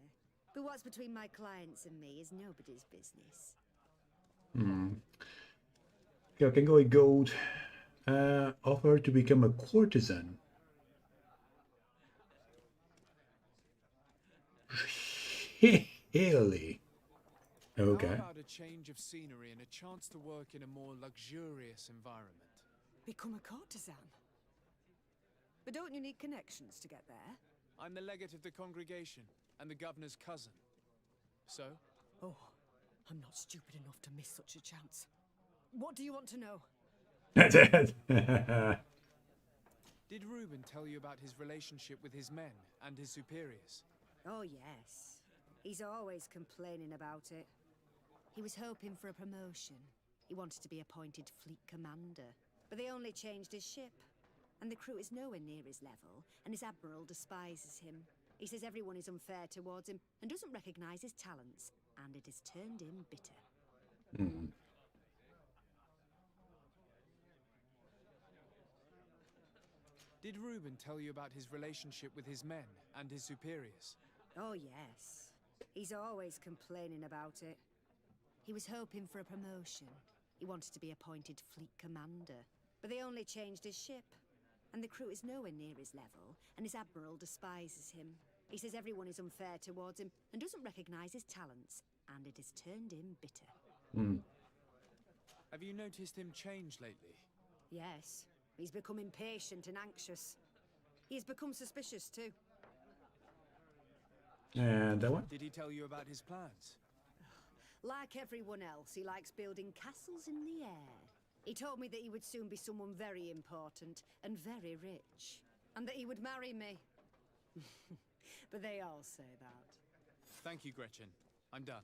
But what's between my clients and me is nobody's business.
Okay, I can go a gold. Offer to become a courtesan. Really? Okay.
How about a change of scenery and a chance to work in a more luxurious environment?
Become a courtesan? But don't you need connections to get there?
I'm the legate of the congregation and the governor's cousin. So?
Oh, I'm not stupid enough to miss such a chance. What do you want to know?
Did Reuben tell you about his relationship with his men and his superiors?
Oh, yes. He's always complaining about it. He was hoping for a promotion. He wanted to be appointed fleet commander. But they only changed his ship. And the crew is nowhere near his level, and his admiral despises him. He says everyone is unfair towards him and doesn't recognize his talents, and it has turned him bitter.
Did Reuben tell you about his relationship with his men and his superiors?
Oh, yes. He's always complaining about it. He was hoping for a promotion. He wanted to be appointed fleet commander. But they only changed his ship. And the crew is nowhere near his level, and his admiral despises him. He says everyone is unfair towards him and doesn't recognize his talents, and it has turned him bitter.
Have you noticed him change lately?
Yes. He's become impatient and anxious. He's become suspicious too.
And that one?
Did he tell you about his plans?
Like everyone else, he likes building castles in the air. He told me that he would soon be someone very important and very rich. And that he would marry me. But they all say that.
Thank you, Gretchen. I'm done.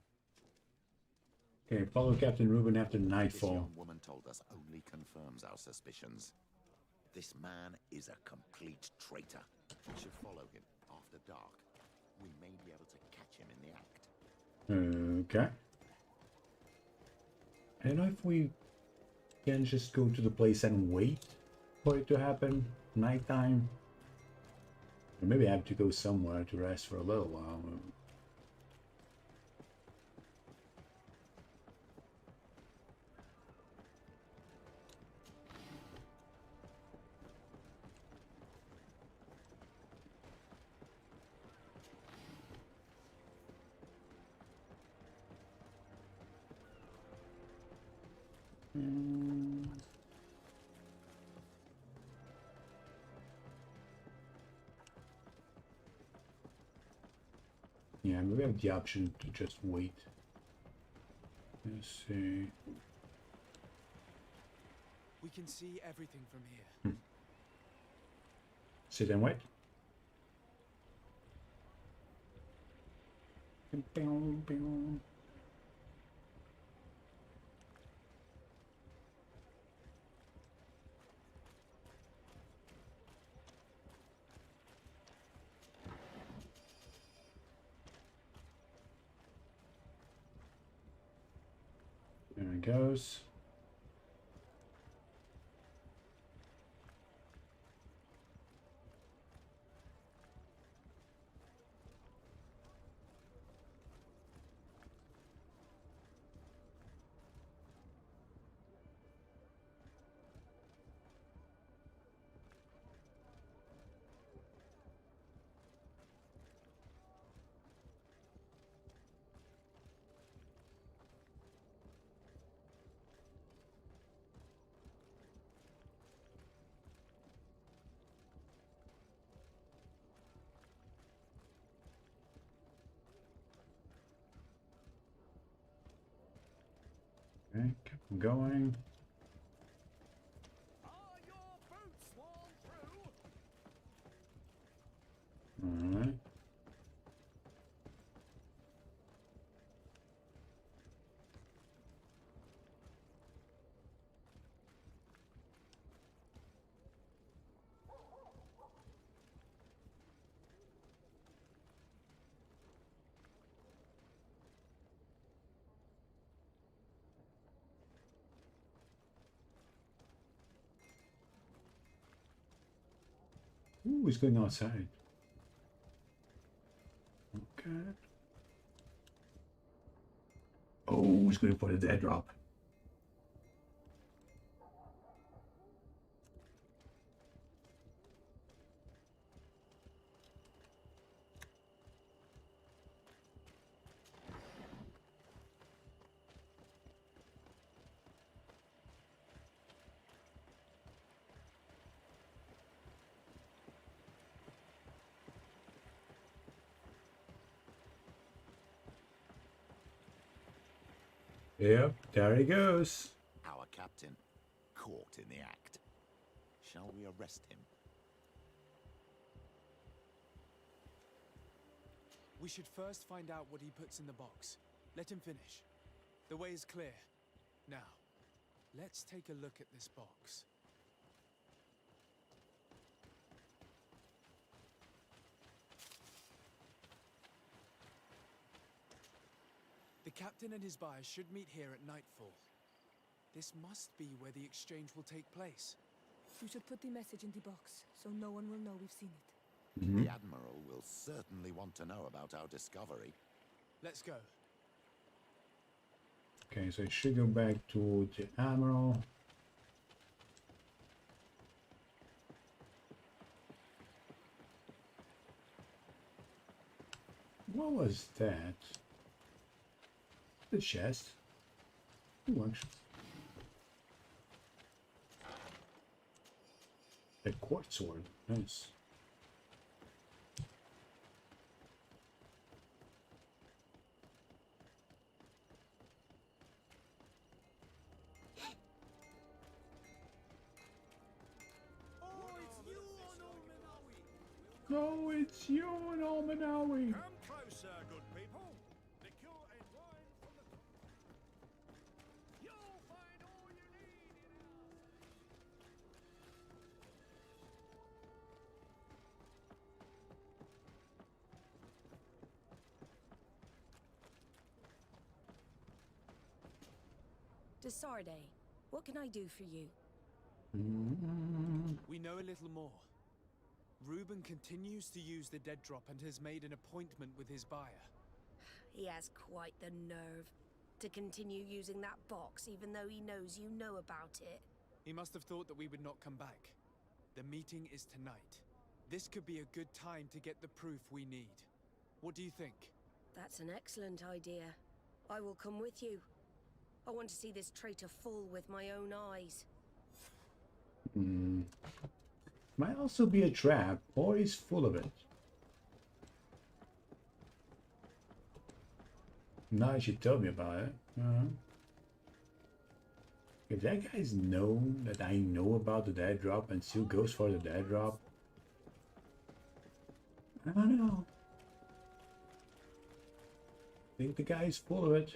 Okay, follow Captain Reuben after
This
nightfall.
young woman told us only confirms our suspicions. This man is a complete traitor. We should follow him. After dark, we may be able to catch him in the act.
Okay. I don't know if we can just go to the place and wait for it to happen. Nighttime. Or maybe I have to go somewhere to rest for a little while. Yeah, maybe we have the option to just wait. Let's see.
We can see everything from here.
Sit and wait. There it goes. Okay, keep going. Alright. Ooh, he's going outside. Okay. Oh, he's going for the dead drop. Yep, there he goes.
Our captain, caught in the act. Shall we arrest him?
We should first find out what he puts in the box. Let him finish. The way is clear. Now, let's take a look at this box. The captain and his buyer should meet here at nightfall. This must be where the exchange will take place.
We should put the message in the box, so no one will know we've seen it.
The Admiral will certainly want to know about our discovery.
Let's go.
Okay, so I should go back to the Admiral. What was that? The chest. Ooh, actually. A quartz sword. Nice. Oh, it's you and Almanawi.
Come closer, good people. Liqueur and wine from the... You'll find all you need in
Desarde, what can I do for you?
We know a little more. Reuben continues to use the dead drop and has made an appointment with his buyer.
He has quite the nerve to continue using that box even though he knows you know about it.
He must have thought that we would not come back. The meeting is tonight. This could be a good time to get the proof we need. What do you think?
That's an excellent idea. I will come with you. I want to see this traitor fall with my own eyes.
Might also be a trap, or he's full of it. Now you should tell me about it. If that guy's known that I know about the dead drop and still goes for the dead drop, I don't know. I think the guy's full of it.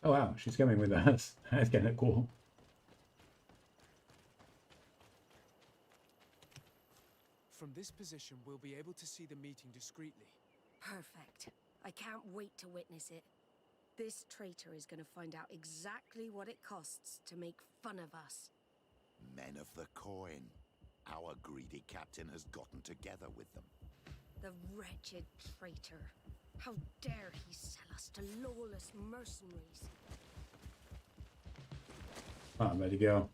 Oh wow, she's coming with us. That's kind of cool.
From this position, we'll be able to see the meeting discreetly.
Perfect. I can't wait to witness it. This traitor is going to find out exactly what it costs to make fun of us.
Men of the coin. Our greedy captain has gotten together with them.
The wretched traitor. How dare he sell us to lawless mercenaries?
Ah, I'm ready to go.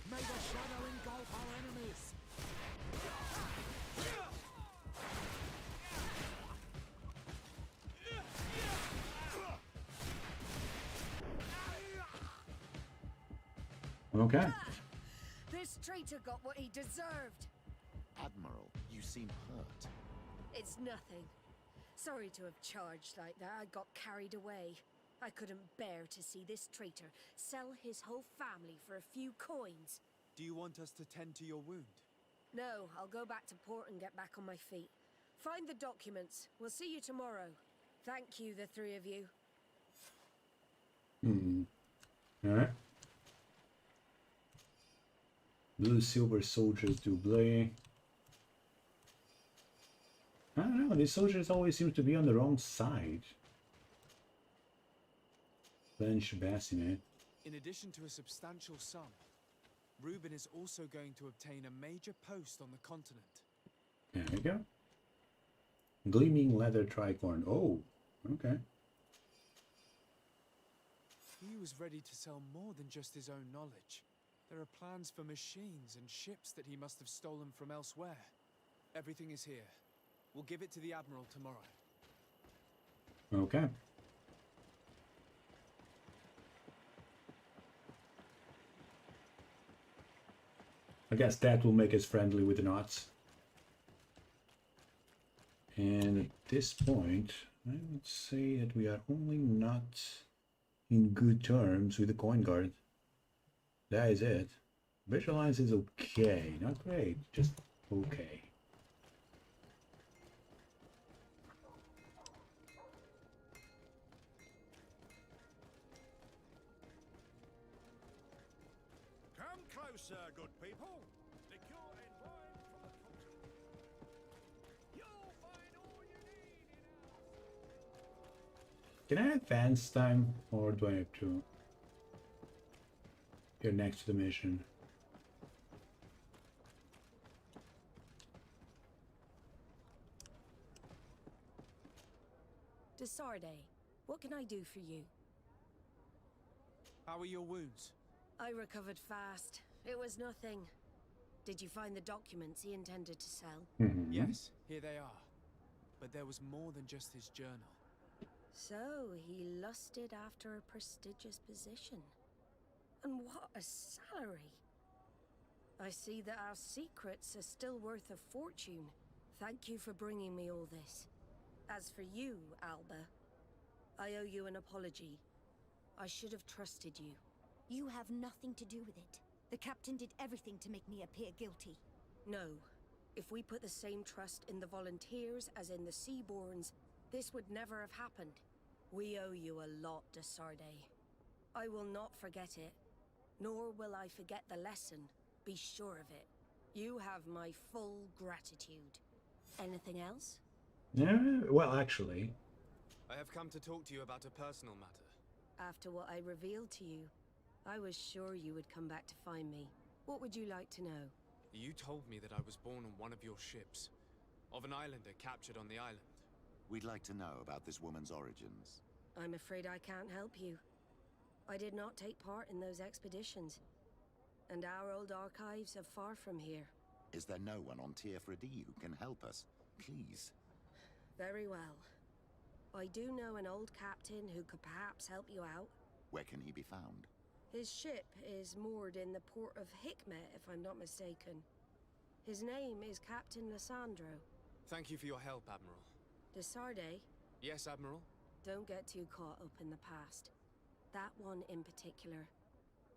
May the shadow engulf our enemies.
Okay.
This traitor got what he deserved.
Admiral, you seem hurt.
It's nothing. Sorry to have charged like that. I got carried away. I couldn't bear to see this traitor sell his whole family for a few coins.
Do you want us to tend to your wound?
No, I'll go back to port and get back on my feet. Find the documents. We'll see you tomorrow. Thank you, the three of you.
Alright. Blue silver soldiers double. I don't know, these soldiers always seem to be on the wrong side. Blanche Bassinet.
In addition to a substantial sum, Reuben is also going to obtain a major post on the continent.
There we go. Gleaming leather tricorn. Oh, okay.
He was ready to sell more than just his own knowledge. There are plans for machines and ships that he must have stolen from elsewhere. Everything is here. We'll give it to the Admiral tomorrow.
Okay. I guess that will make us friendly with the knots. And at this point, I would say that we are only not in good terms with the coin guard. That is it. Visual Alliance is okay, not great, just okay.
Come closer, good people. Liqueur and wine from the continent. You'll find all you need in
Can I advance time, or do I have to get next to the mission?
Desarde, what can I do for you?
How are your wounds?
I recovered fast. It was nothing. Did you find the documents he intended to sell?
Yes, here they are. But there was more than just his journal.
So, he lusted after a prestigious position. And what a salary! I see that our secrets are still worth a fortune. Thank you for bringing me all this. As for you, Alba, I owe you an apology. I should have trusted you.
You have nothing to do with it. The captain did everything to make me appear guilty.
No. If we put the same trust in the volunteers as in the Seaborns, this would never have happened. We owe you a lot, Desarde. I will not forget it, nor will I forget the lesson. Be sure of it. You have my full gratitude. Anything else?
Yeah, well, actually.
I have come to talk to you about a personal matter.
After what I revealed to you, I was sure you would come back to find me. What would you like to know?
You told me that I was born on one of your ships, of an islander captured on the island.
We'd like to know about this woman's origins.
I'm afraid I can't help you. I did not take part in those expeditions, and our old archives are far from here.
Is there no one on Tiefredi who can help us? Please.
Very well. I do know an old captain who could perhaps help you out.
Where can he be found?
His ship is moored in the port of Hikmet, if I'm not mistaken. His name is Captain Lissandro.
Thank you for your help, Admiral.
Desarde?
Yes, Admiral?
Don't get too caught up in the past. That one in particular.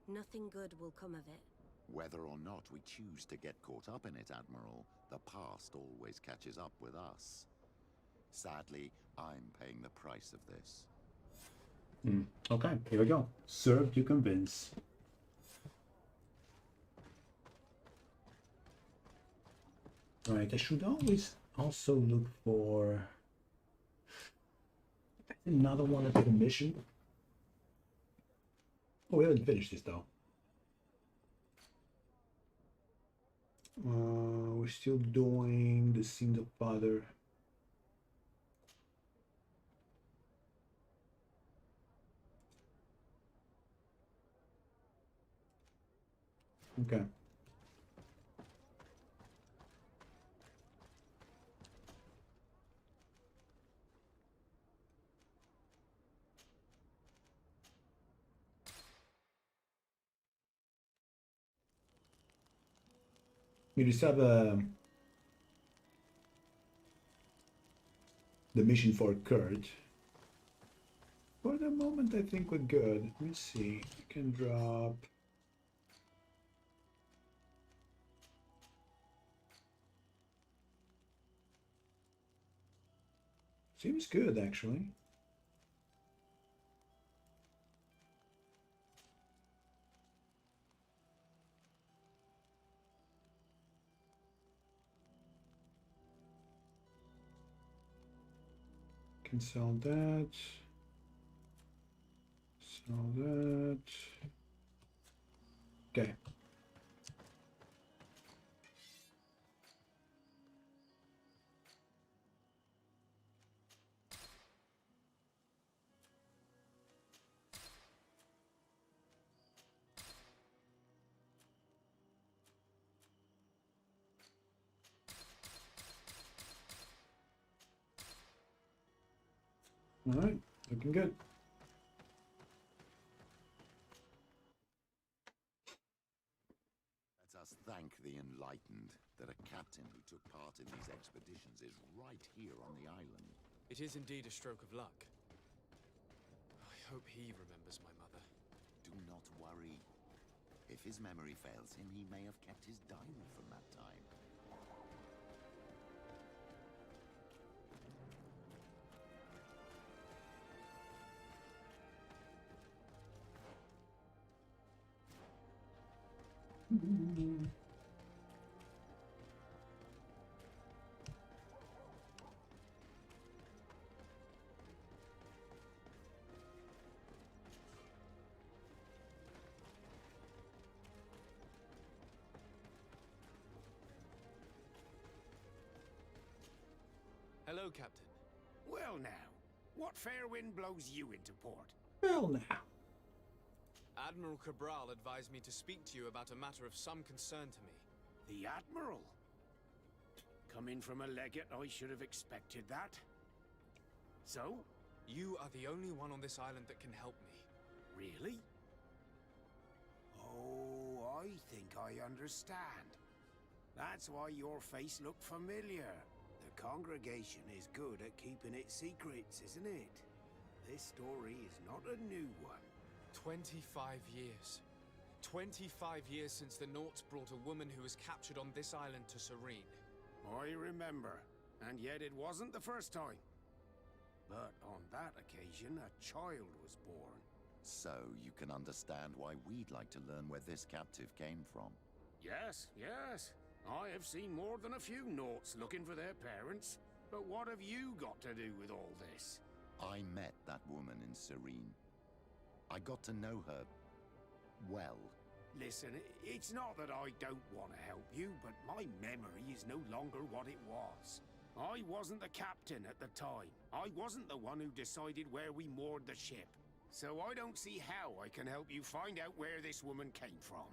Nothing good will come of it.
Whether or not we choose to get caught up in it, Admiral, the past always catches up with us. Sadly, I'm paying the price of this.
Okay, here we go. Serve to convince. Right, I should always also look for another one of the mission. Oh, we haven't finished this though. We're still doing the Sins of Father. Okay. You just have the mission for Kurt. For the moment, I think we're good. Let me see. I can drop. Seems good, actually. Can sell that. Sell that. Okay. All right, looking good.
Let us thank the enlightened that a captain who took part in these expeditions is right here on the island.
It is indeed a stroke of luck. I hope he remembers my mother.
Do not worry. If his memory fails him, he may have kept his diary from that time.
Hello, Captain.
Well now, what fair wind blows you into port?
Well now.
Admiral Cabral advised me to speak to you about a matter of some concern to me.
The Admiral? Coming from a legate, I should have expected that. So?
You are the only one on this island that can help me.
Really? Oh, I think I understand. That's why your face looked familiar. The congregation is good at keeping its secrets, isn't it? This story is not a new one.
25 years. 25 years since the Nauts brought a woman who was captured on this island to Serene.
I remember, and yet it wasn't the first time. But on that occasion, a child was born.
So you can understand why we'd like to learn where this captive came from.
Yes, yes. I have seen more than a few Nauts looking for their parents. But what have you got to do with all this?
I met that woman in Serene. I got to know her, well.
Listen, it's not that I don't want to help you, but my memory is no longer what it was. I wasn't the captain at the time. I wasn't the one who decided where we moored the ship. So I don't see how I can help you find out where this woman came from.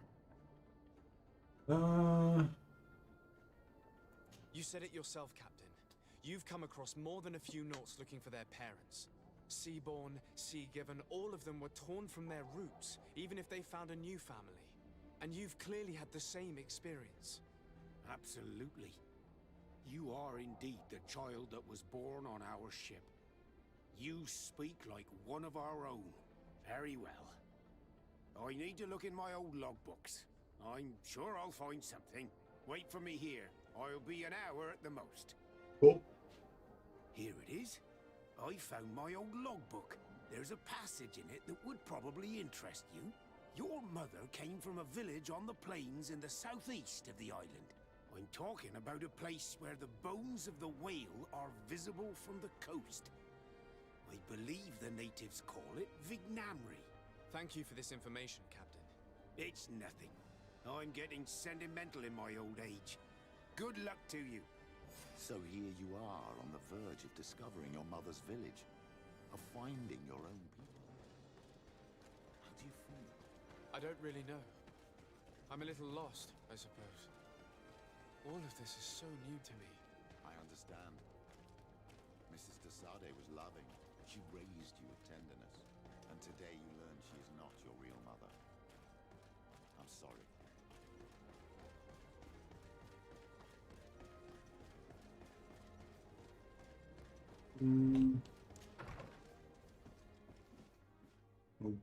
You said it yourself, Captain. You've come across more than a few Nauts looking for their parents. Seaborn, Sea-given, all of them were torn from their roots, even if they found a new family. And you've clearly had the same experience.
Absolutely. You are indeed the child that was born on our ship. You speak like one of our own. Very well. I need to look in my old logbooks. I'm sure I'll find something. Wait for me here. I'll be an hour at the most.
Cool.
Here it is. I found my old logbook. There's a passage in it that would probably interest you. Your mother came from a village on the plains in the southeast of the island. I'm talking about a place where the bones of the whale are visible from the coast. I believe the natives call it Vignamri.
Thank you for this information, Captain.
It's nothing. I'm getting sentimental in my old age. Good luck to you.
So here you are on the verge of discovering your mother's village, of finding your own people. How do you feel?
I don't really know. I'm a little lost, I suppose. All of this is so new to me.
I understand. Mrs. de Sade was loving. She raised you with tenderness. And today you learn she is not your real mother. I'm sorry.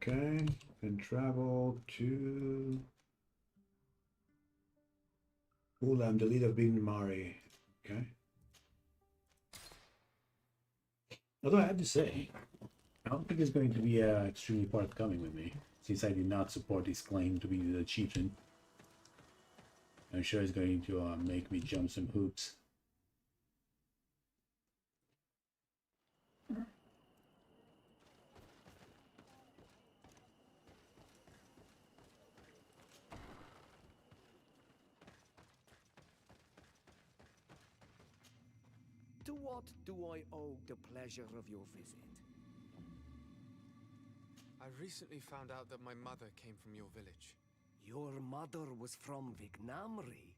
Okay, then travel to Ulam, the leader of Bin Mari. Okay. Although I have to say, I don't think it's going to be extremely forthcoming with me, since I did not support his claim to be the chieftain. I'm sure it's going to make me jump some hoops.
To what do I owe the pleasure of your visit?
I recently found out that my mother came from your village.
Your mother was from Vignamri?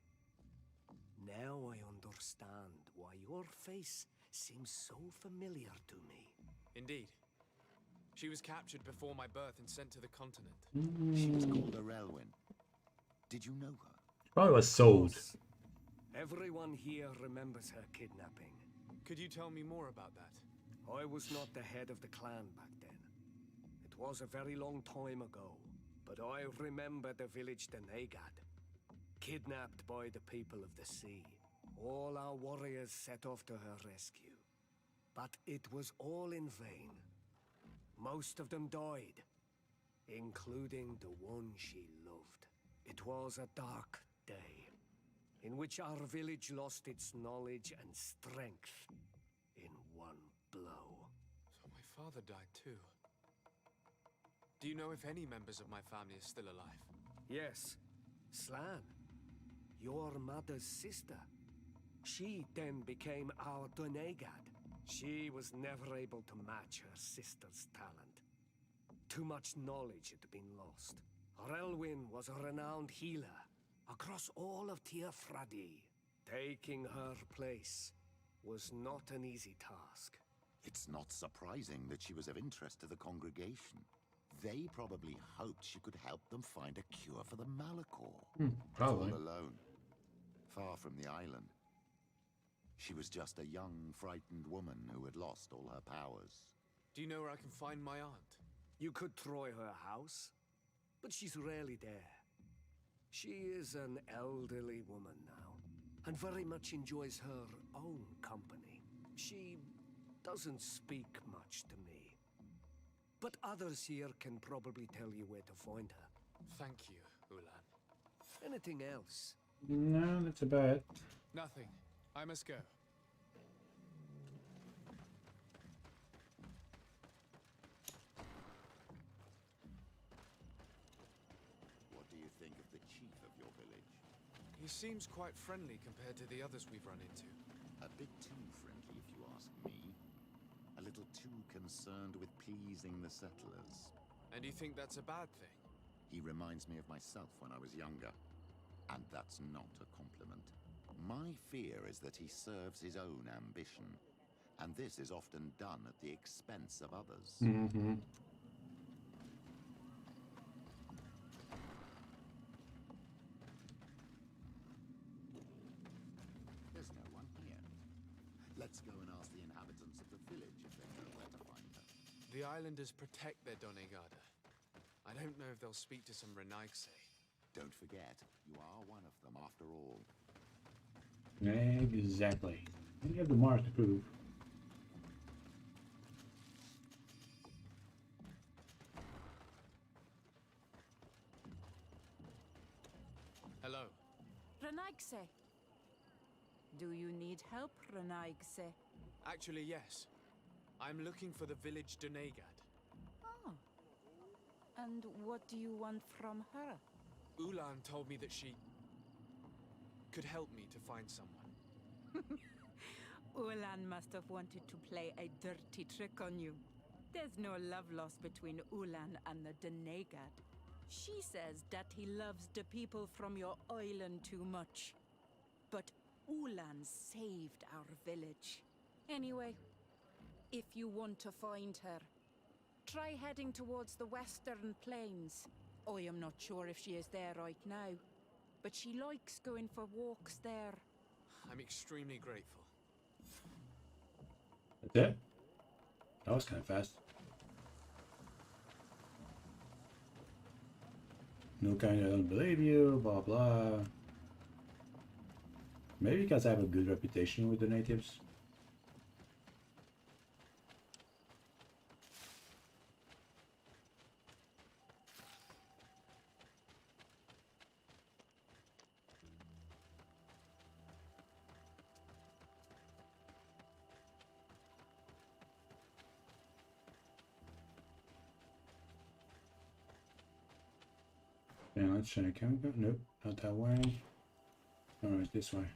Now I understand why your face seems so familiar to me.
Indeed. She was captured before my birth and sent to the continent.
She was called Arelwyn. Did you know her?
Probably was sold.
Everyone here remembers her kidnapping.
Could you tell me more about that?
I was not the head of the clan back then. It was a very long time ago, but I remember the village Denegad, kidnapped by the people of the sea. All our warriors set off to her rescue, but it was all in vain. Most of them died, including the one she loved. It was a dark day, in which our village lost its knowledge and strength in one blow.
So my father died too. Do you know if any members of my family are still alive?
Yes, Slan, your mother's sister. She then became our Donegad. She was never able to match her sister's talent. Too much knowledge had been lost. Relwyn was a renowned healer across all of Tiafradi. Taking her place was not an easy task.
It's not surprising that she was of interest to the congregation. They probably hoped she could help them find a cure for the Malachor.
Probably.
All alone, far from the island. She was just a young, frightened woman who had lost all her powers.
Do you know where I can find my aunt?
You could try her house, but she's rarely there. She is an elderly woman now, and very much enjoys her own company. She doesn't speak much to me, but others here can probably tell you where to find her.
Thank you, Ulan.
Anything else?
No, that's about it.
Nothing. I must go.
What do you think of the chief of your village?
He seems quite friendly compared to the others we've run into.
A bit too friendly, if you ask me. A little too concerned with pleasing the settlers.
And you think that's a bad thing?
He reminds me of myself when I was younger. And that's not a compliment. My fear is that he serves his own ambition. And this is often done at the expense of others.
Mm-hmm.
There's no one here. Let's go and ask the inhabitants of the village if they know where to find her.
The islanders protect their Donegada. I don't know if they'll speak to some Renaigse.
Don't forget, you are one of them after all.
Exactly. You have the mark to prove.
Hello.
Renaigse. Do you need help, Renaigse?
Actually, yes. I'm looking for the village Donegad.
Oh. And what do you want from her?
Ulan told me that she could help me to find someone.
Ulan must have wanted to play a dirty trick on you. There's no love lost between Ulan and the Donegad. She says that he loves the people from your island too much. But Ulan saved our village. Anyway, if you want to find her, try heading towards the western plains. I am not sure if she is there right now, but she likes going for walks there.
I'm extremely grateful.
That's it? That was kind of fast. No kind, I don't believe you, blah blah. Maybe because I have a good reputation with the natives. Yeah, let's check. Can we go? Nope, not that way. Alright, this way.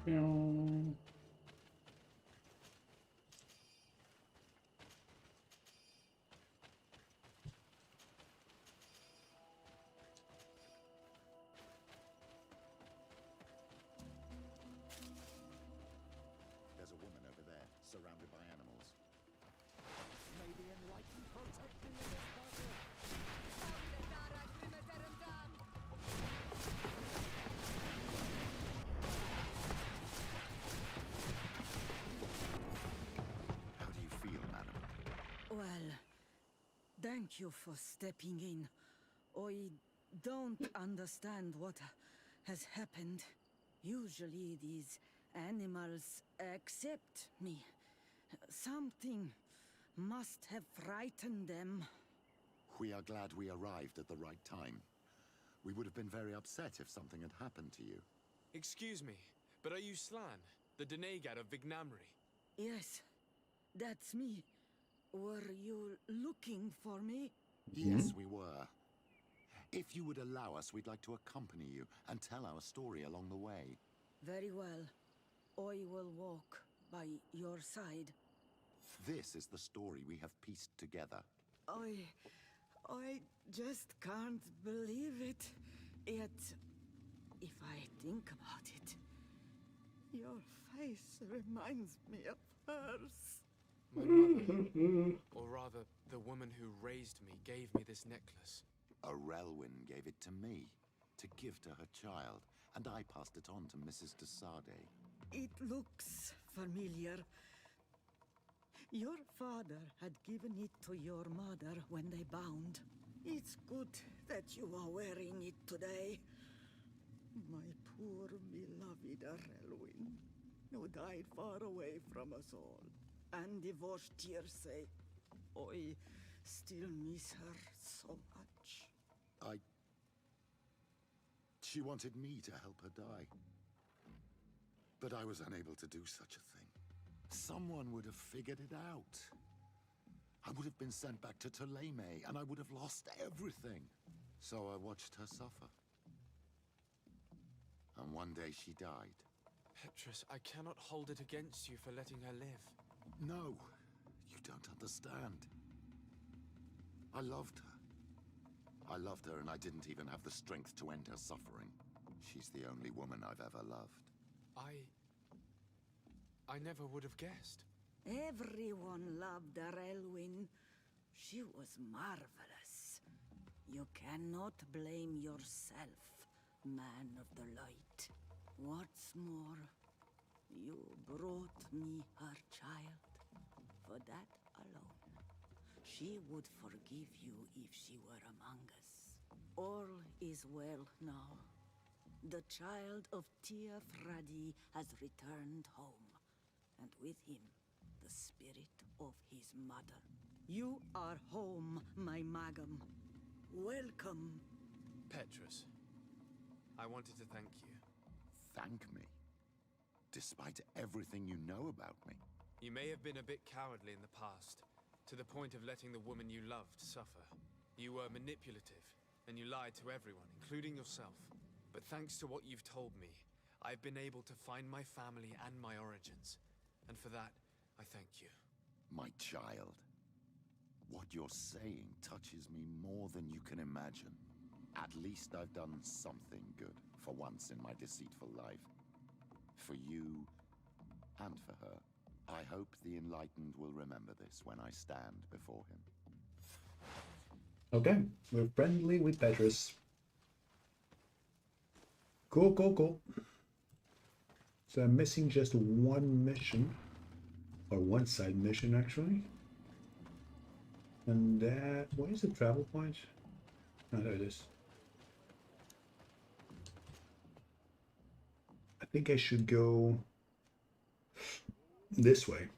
There's a woman over there, surrounded by animals.
May the enlightened protect me in this battle.
How do you feel, madam?
Well, thank you for stepping in. I don't understand what has happened. Usually these animals accept me. Something must have frightened them.
We are glad we arrived at the right time. We would have been very upset if something had happened to you.
Excuse me, but are you Slan, the Denegad of Vignamri?
Yes, that's me. Were you looking for me?
Yes, we were. If you would allow us, we'd like to accompany you and tell our story along the way.
Very well. I will walk by your side.
This is the story we have pieced together.
I just can't believe it. Yet, if I think about it, your face reminds me of hers.
My mother, or rather, the woman who raised me, gave me this necklace.
A Relwyn gave it to me, to give to her child, and I passed it on to Mrs. de Sade.
It looks familiar. Your father had given it to your mother when they bound. It's good that you are wearing it today. My poor beloved Relwyn, who died far away from us all, and divorced Tirce. I still miss her so much.
She wanted me to help her die. But I was unable to do such a thing. Someone would have figured it out. I would have been sent back to Ptolemy, and I would have lost everything. So I watched her suffer. And one day she died.
Petrus, I cannot hold it against you for letting her live.
No, you don't understand. I loved her. I loved her, and I didn't even have the strength to end her suffering. She's the only woman I've ever loved.
I never would have guessed.
Everyone loved Relwyn. She was marvelous. You cannot blame yourself, man of the light. What's more, you brought me her child. For that alone, she would forgive you if she were among us. All is well now. The child of Tia-Fradi has returned home, and with him, the spirit of his mother. You are home, my Magam. Welcome.
Petrus, I wanted to thank you.
Thank me? Despite everything you know about me?
You may have been a bit cowardly in the past, to the point of letting the woman you loved suffer. You were manipulative, and you lied to everyone, including yourself. But thanks to what you've told me, I've been able to find my family and my origins. And for that, I thank you.
My child. What you're saying touches me more than you can imagine. At least I've done something good for once in my deceitful life. For you and for her. I hope the Enlightened will remember this when I stand before him.
Okay, we're friendly with Petrus. Cool, cool, cool. So I'm missing just one mission, or one side mission actually. And that, what is the travel point? Oh, there it is. I think I should go this way.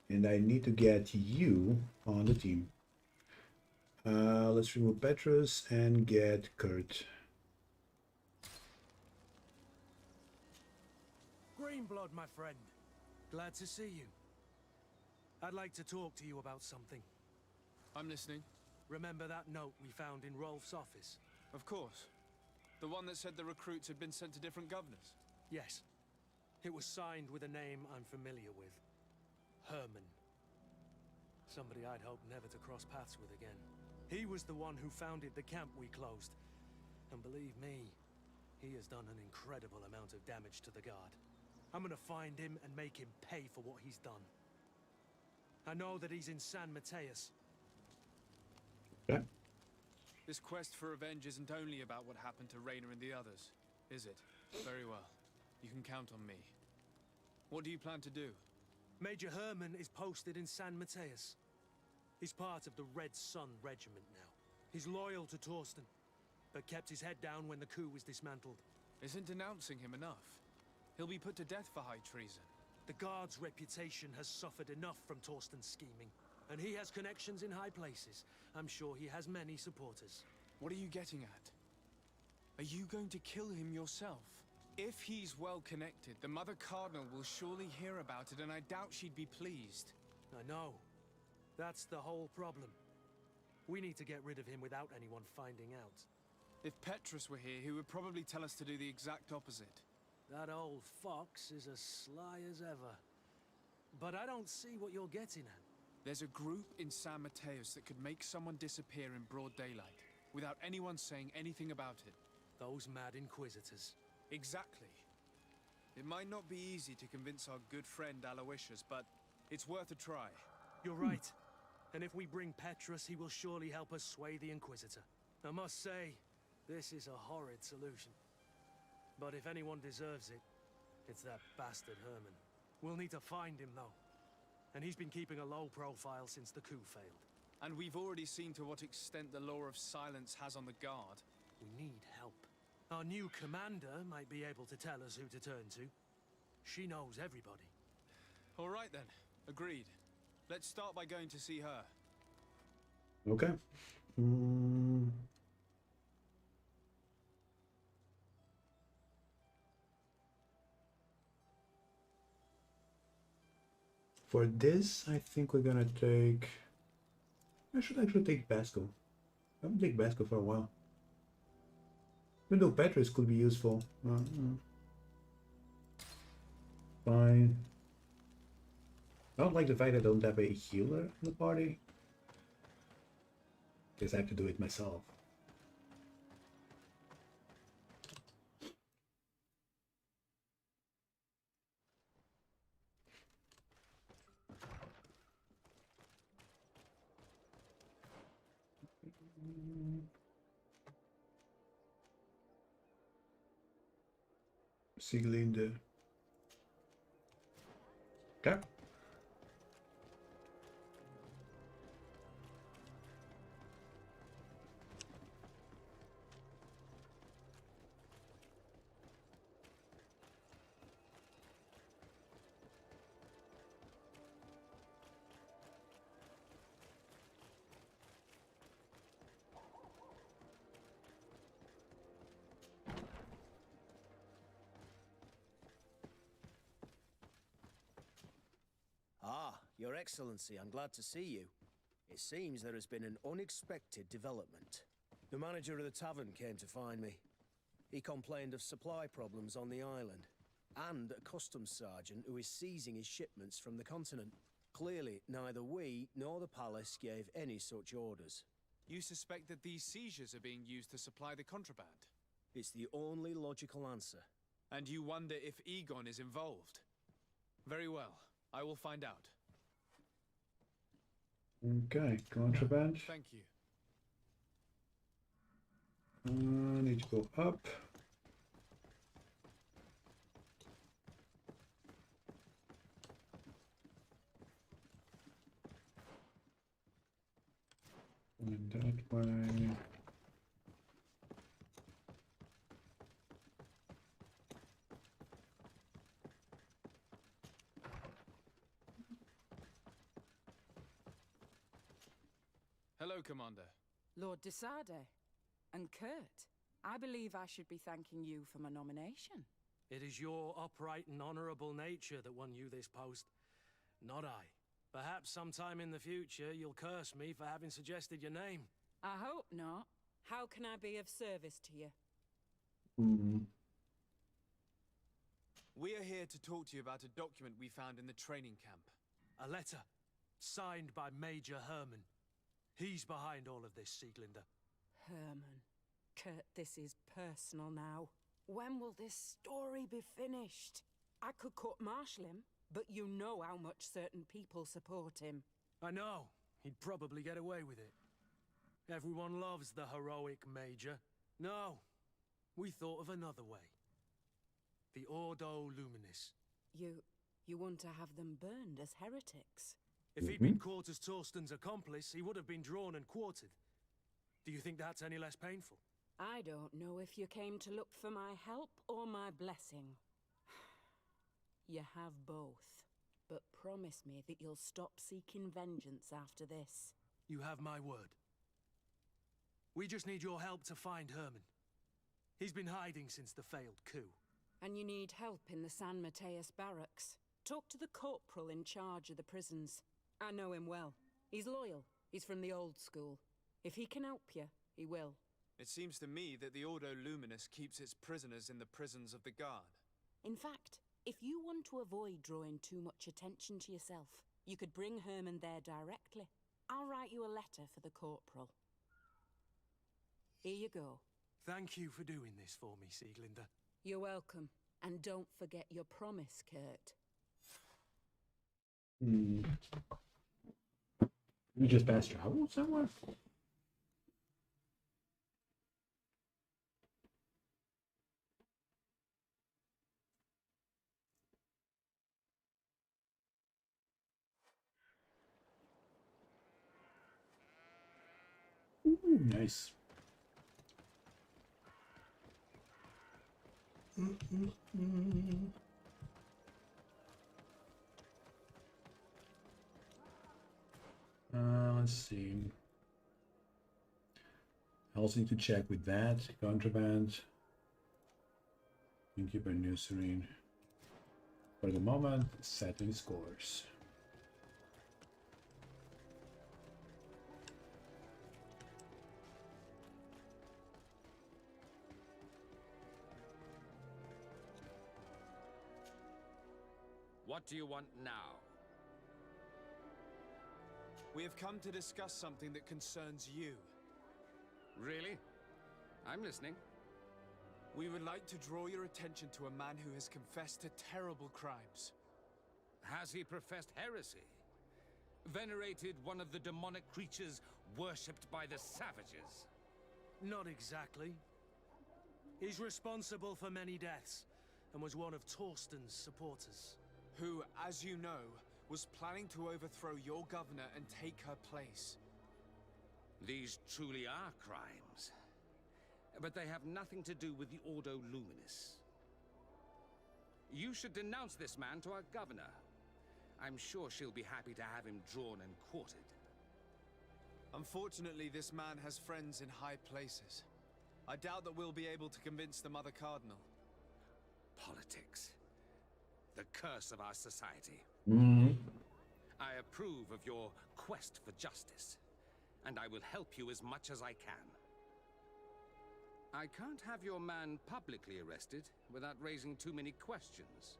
And I need to get you on the team. Let's remove Petrus and get Kurt.
Greenblood, my friend. Glad to see you. I'd like to talk to you about something.
I'm listening.
Remember that note we found in Rolf's office?
Of course. The one that said the recruits had been sent to different governors?
Yes. It was signed with a name I'm familiar with. Herman. Somebody I'd hoped never to cross paths with again. He was the one who founded the camp we closed. And believe me, he has done an incredible amount of damage to the Guard. I'm gonna find him and make him pay for what he's done. I know that he's in San Mateus.
Okay.
This quest for revenge isn't only about what happened to Raynor and the others, is it? Very well. You can count on me. What do you plan to do?
Major Herman is posted in San Mateus. He's part of the Red Sun Regiment now. He's loyal to Torsten, but kept his head down when the coup was dismantled.
Isn't denouncing him enough? He'll be put to death for high treason.
The Guard's reputation has suffered enough from Torsten's scheming, and he has connections in high places. I'm sure he has many supporters.
What are you getting at? Are you going to kill him yourself? If he's well connected, the Mother Cardinal will surely hear about it, and I doubt she'd be pleased.
I know. That's the whole problem. We need to get rid of him without anyone finding out.
If Petrus were here, he would probably tell us to do the exact opposite.
That old fox is as sly as ever. But I don't see what you're getting at.
There's a group in San Mateus that could make someone disappear in broad daylight, without anyone saying anything about it.
Those mad Inquisitors.
Exactly. It might not be easy to convince our good friend Aloysius, but it's worth a try.
You're right. And if we bring Petrus, he will surely help us sway the Inquisitor. I must say, this is a horrid solution. But if anyone deserves it, it's that bastard Herman. We'll need to find him, though. And he's been keeping a low profile since the coup failed.
And we've already seen to what extent the law of silence has on the Guard.
We need help. Our new commander might be able to tell us who to turn to. She knows everybody.
All right then. Agreed. Let's start by going to see her.
Okay. For this, I think we're gonna take... I should actually take Basco. I haven't taken Basco for a while. Even though Petrus could be useful. Fine. I don't like the fact that I don't have a healer in the party. Because I have to do it myself. Sieglinde. Okay.
Ah, Your Excellency, I'm glad to see you. It seems there has been an unexpected development. The manager of the tavern came to find me. He complained of supply problems on the island.
and a customs sergeant who is seizing his shipments from the continent. Clearly, neither we nor the palace gave any such orders.
You suspect that these seizures are being used to supply the contraband?
It's the only logical answer.
And you wonder if Egon is involved? Very well. I will find out.
Okay, contraband.
Thank you.
Need to go up. And that way.
Hello, Commander.
Lord Desade. And Kurt, I believe I should be thanking you for my nomination.
It is your upright and honorable nature that won you this post, not I. Perhaps sometime in the future you'll curse me for having suggested your name.
I hope not. How can I be of service to you?
We are here to talk to you about a document we found in the training camp.
A letter, signed by Major Herman. He's behind all of this, Sieglinder.
Herman. Kurt, this is personal now. When will this story be finished? I could court-martial him, but you know how much certain people support him.
I know. He'd probably get away with it. Everyone loves the heroic Major. No, we thought of another way. The Ordo Luminis.
You want to have them burned as heretics?
If he'd been caught as Torsten's accomplice, he would have been drawn and quartered. Do you think that's any less painful?
I don't know if you came to look for my help or my blessing. You have both. But promise me that you'll stop seeking vengeance after this.
You have my word. We just need your help to find Herman. He's been hiding since the failed coup.
And you need help in the San Mateus barracks. Talk to the corporal in charge of the prisons. I know him well. He's loyal. He's from the old school. If he can help you, he will.
It seems to me that the Ordo Luminous keeps its prisoners in the prisons of the guard.
In fact, if you want to avoid drawing too much attention to yourself, you could bring Herman there directly. I'll write you a letter for the corporal. Here you go.
Thank you for doing this for me, Sieglinder.
You're welcome. And don't forget your promise, Kurt.
You just fast travel somewhere? Ooh, nice. Let's see. I also need to check with that contraband. Innkeeper New Serene. For the moment, setting scores.
What do you want now?
We have come to discuss something that concerns you.
Really? I'm listening.
We would like to draw your attention to a man who has confessed to terrible crimes.
Has he professed heresy? Venerated one of the demonic creatures worshipped by the savages?
Not exactly. He's responsible for many deaths, and was one of Torsten's supporters.
Who, as you know, was planning to overthrow your governor and take her place.
These truly are crimes. But they have nothing to do with the Ordo Luminis. You should denounce this man to our governor. I'm sure she'll be happy to have him drawn and quartered.
Unfortunately, this man has friends in high places. I doubt that we'll be able to convince the Mother Cardinal.
Politics. The curse of our society. I approve of your quest for justice, and I will help you as much as I can. I can't have your man publicly arrested without raising too many questions.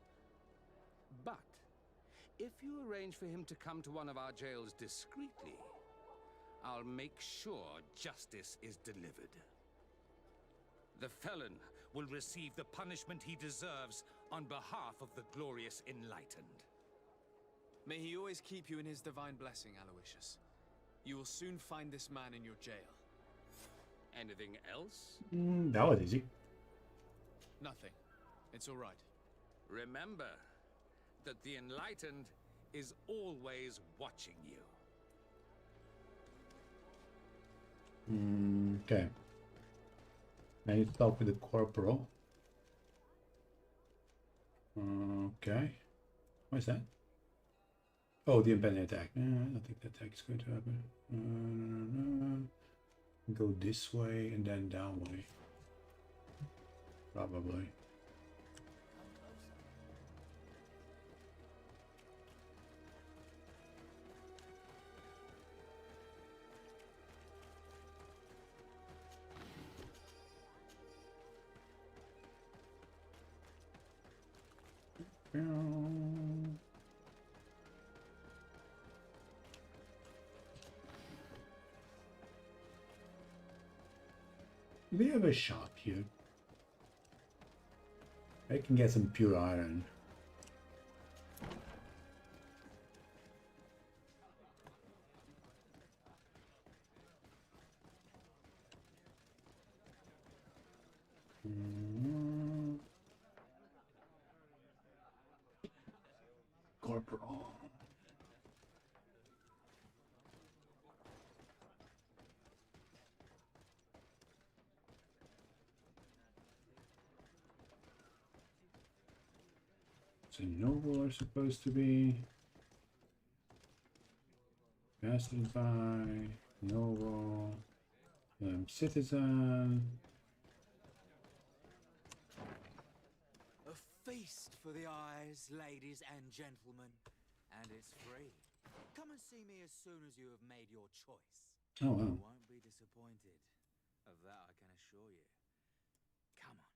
But if you arrange for him to come to one of our jails discreetly, I'll make sure justice is delivered. The felon will receive the punishment he deserves on behalf of the glorious Enlightened.
May he always keep you in his divine blessing, Aloysius. You will soon find this man in your jail.
Anything else?
That was easy.
Nothing. It's all right.
Remember that the Enlightened is always watching you.
Okay. I need to talk with the corporal. Okay. What is that? Oh, the impending attack. I don't think the attack is going to happen. Go this way and then down way. Probably. We have a shop here. I can get some pure iron. Corporal. So noble are supposed to be mastered by noble citizen.
A feast for the eyes, ladies and gentlemen, and it's free. Come and see me as soon as you have made your choice.
Oh, wow.
You won't be disappointed. Of that I can assure you. Come on.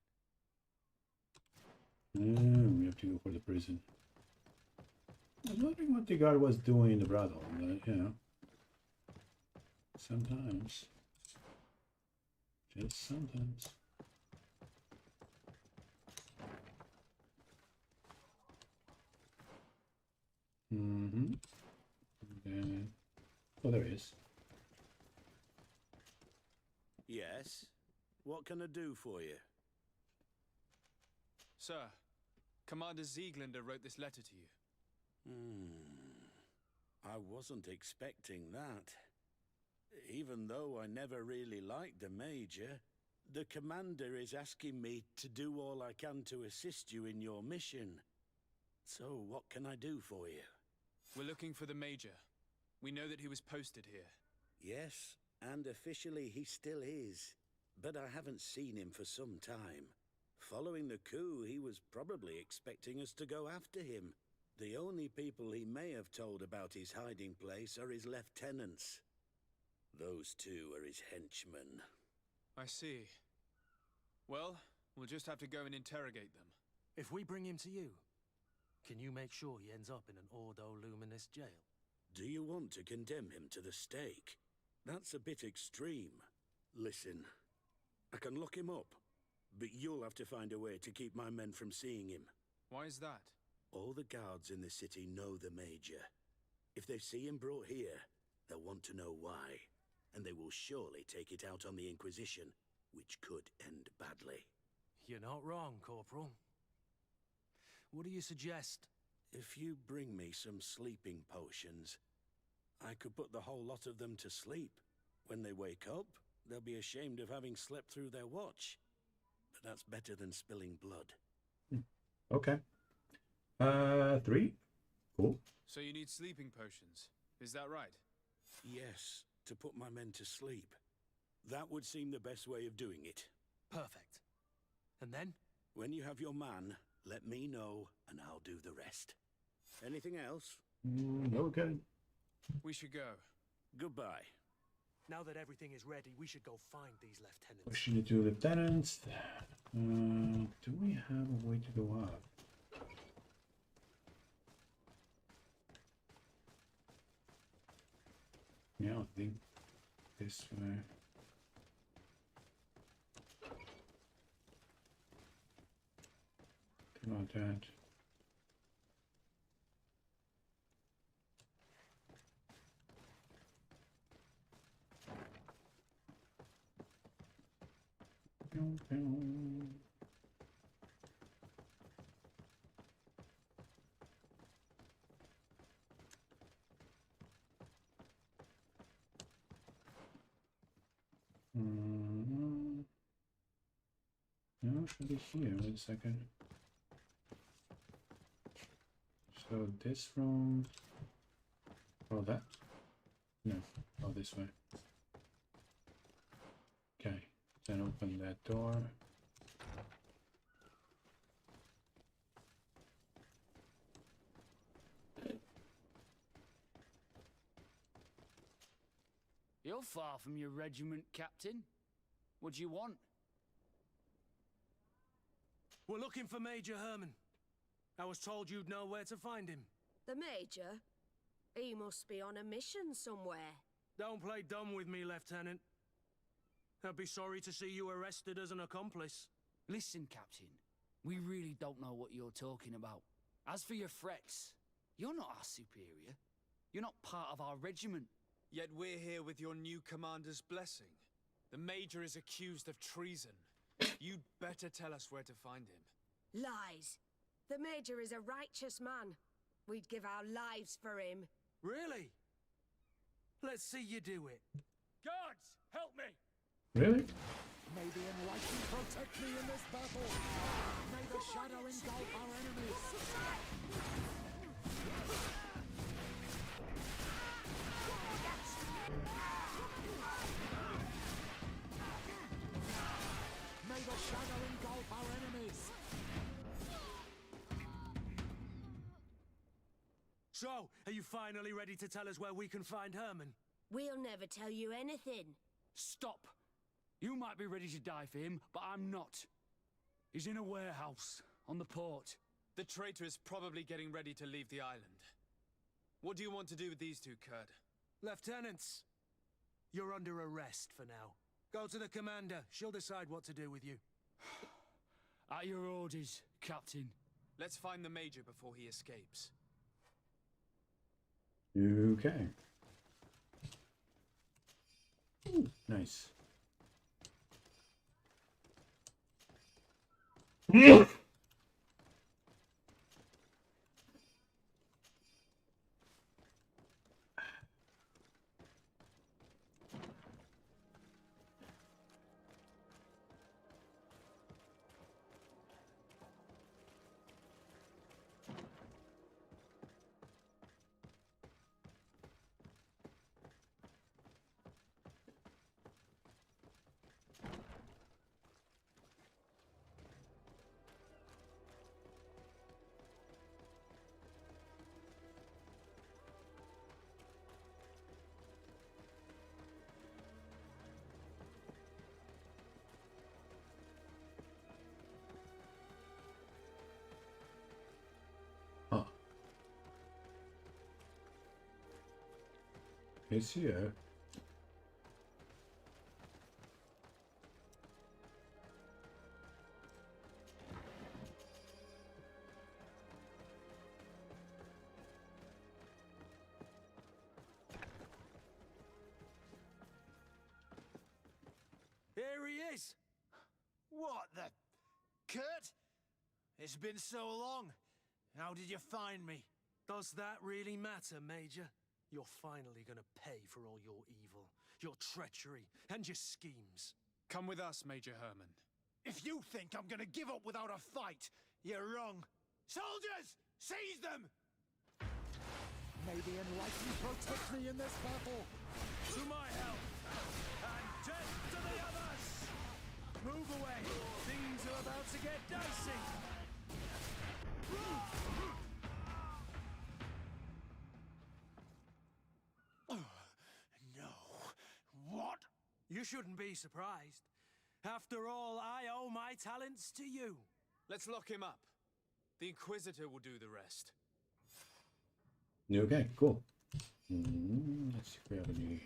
We have to go for the prison. I was wondering what the guard was doing in the brothel, but you know, sometimes, just sometimes. Then, oh, there he is.
Yes? What can I do for you?
Sir, Commander Zieglander wrote this letter to you.
I wasn't expecting that. Even though I never really liked the Major, the Commander is asking me to do all I can to assist you in your mission. So, what can I do for you?
We're looking for the Major. We know that he was posted here.
Yes, and officially he still is. But I haven't seen him for some time. Following the coup, he was probably expecting us to go after him. The only people he may have told about his hiding place are his lieutenants. Those two are his henchmen.
I see. Well, we'll just have to go and interrogate them.
If we bring him to you, can you make sure he ends up in an Ordo Luminous jail?
Do you want to condemn him to the stake? That's a bit extreme. Listen, I can lock him up, but you'll have to find a way to keep my men from seeing him.
Why is that?
All the guards in the city know the Major. If they see him brought here, they'll want to know why, and they will surely take it out on the Inquisition, which could end badly.
You're not wrong, Corporal. What do you suggest?
If you bring me some sleeping potions, I could put the whole lot of them to sleep. When they wake up, they'll be ashamed of having slept through their watch. But that's better than spilling blood.
Okay. 3. Cool.
So you need sleeping potions, is that right?
Yes, to put my men to sleep. That would seem the best way of doing it.
Perfect. And then?
When you have your man, let me know, and I'll do the rest. Anything else?
No, good.
We should go.
Goodbye.
Now that everything is ready, we should go find these lieutenants.
Pushing the 2 lieutenants. Do we have a way to go up? Yeah, I think this way. Think about that. No, should be here. Wait a second. So this room. Oh, that? No. Oh, this way. Okay. Then open that door.
You're far from your regiment, Captain. What do you want?
We're looking for Major Herman. I was told you'd know where to find him.
The Major? He must be on a mission somewhere.
Don't play dumb with me, Lieutenant. I'd be sorry to see you arrested as an accomplice.
Listen, Captain. We really don't know what you're talking about. As for your threats, you're not our superior. You're not part of our regiment.
Yet we're here with your new commander's blessing. The Major is accused of treason. You'd better tell us where to find him.
Lies. The Major is a righteous man. We'd give our lives for him.
Really? Let's see you do it. Guards, help me!
Really?
May the enlightened protect me in this battle. May the shadow engulf our enemies. May the shadow engulf our enemies.
So, are you finally ready to tell us where we can find Herman?
We'll never tell you anything.
Stop! You might be ready to die for him, but I'm not. He's in a warehouse, on the port.
The traitor is probably getting ready to leave the island. What do you want to do with these two, Kurd?
Lieutenants, you're under arrest for now. Go to the commander. She'll decide what to do with you.
At your orders, Captain.
Let's find the Major before he escapes.
Okay. Ooh, nice. It's here.
Here he is! What the... Kurt? It's been so long. How did you find me?
Does that really matter, Major? You're finally gonna pay for all your evil, your treachery, and your schemes.
Come with us, Major Herman.
If you think I'm gonna give up without a fight, you're wrong. Soldiers, seize them!
May the enlightened protect me in this battle.
To my help, and death to the others! Move away, things are about to get dicey!
No. What?
You shouldn't be surprised. After all, I owe my talents to you.
Let's lock him up. The Inquisitor will do the rest.
Okay, cool. Let's see if we have any.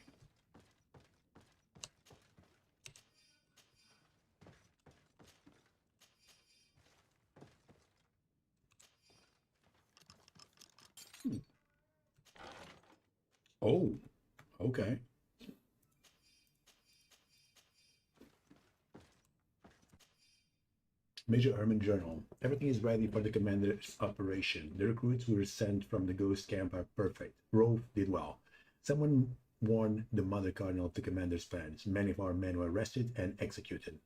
Oh, okay. Major Herman Journal. Everything is ready for the commander's operation. The recruits we were sent from the ghost camp are perfect. Rolf did well. Someone warned the Mother Cardinal of the commander's plans. Many of our men were arrested and executed.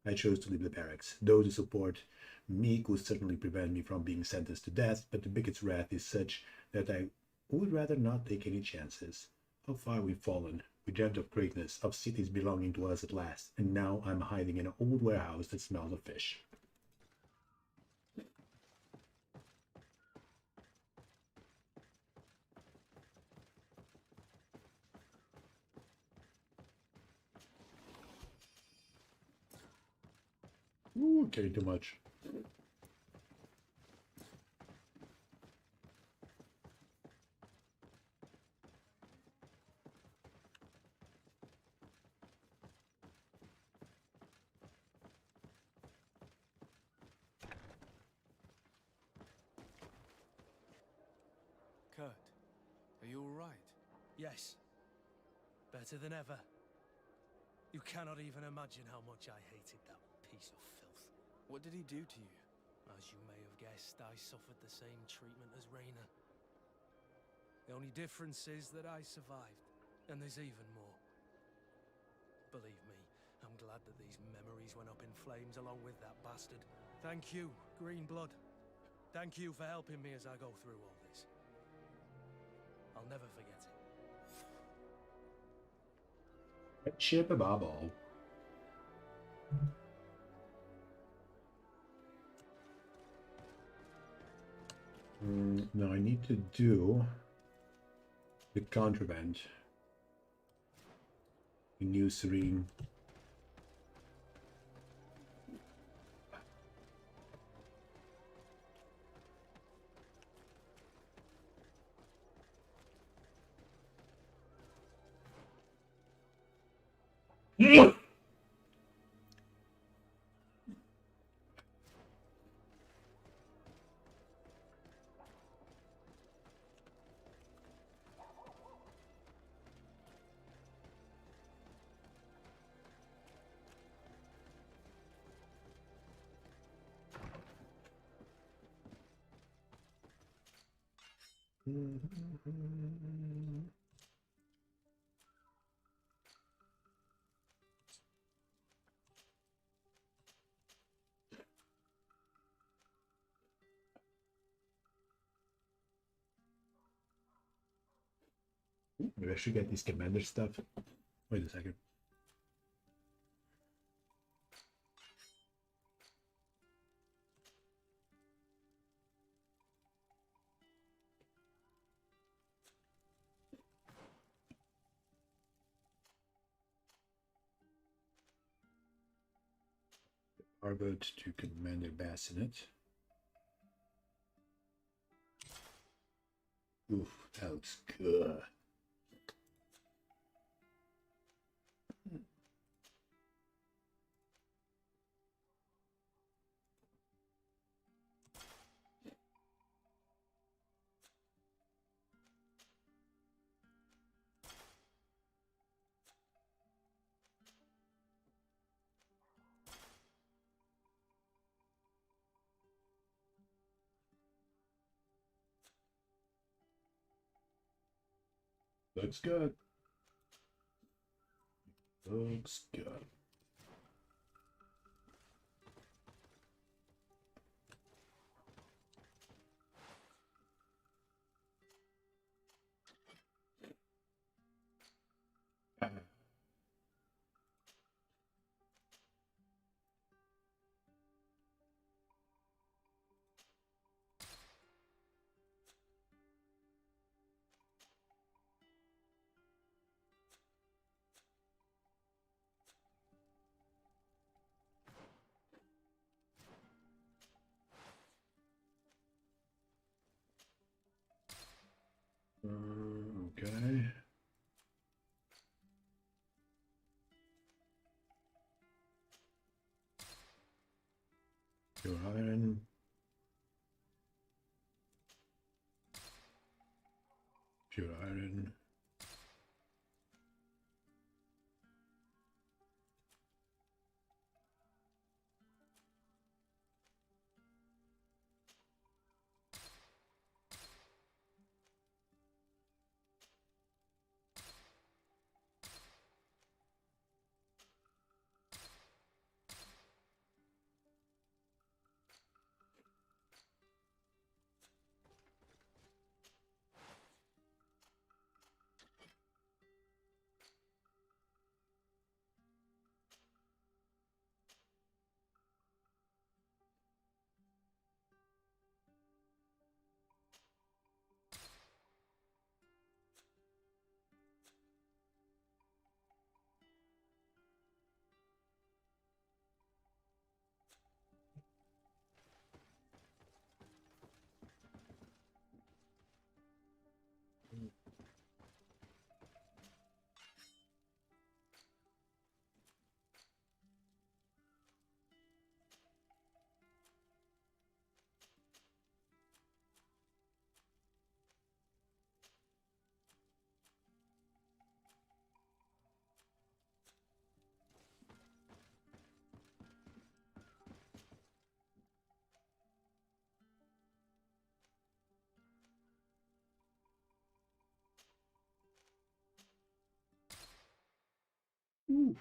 I chose to leave the barracks. Those who support me could certainly prevent me from being sentenced to death, but the biggot's wrath is such that I would rather not take any chances. How far we've fallen. We dreamt of greatness, of cities belonging to us at last, and now I'm hiding in an old warehouse that smells of fish. Ooh, carry too much.
Kurt, are you all right?
Yes. Better than ever. You cannot even imagine how much I hated that piece of filth.
What did he do to you?
As you may have guessed, I suffered the same treatment as Raina. The only difference is that I survived, and there's even more. Believe me, I'm glad that these memories went up in flames along with that bastard. Thank you, Green Blood. Thank you for helping me as I go through all this. I'll never forget it.
Chip a bobble. Now I need to do the contraband. New Serene. Maybe I should get this commander stuff. Wait a second. Argot to Commander Bassinet. Oof, that looks good. Looks good. Looks good. Okay. Pure iron. Pure iron. Ooh.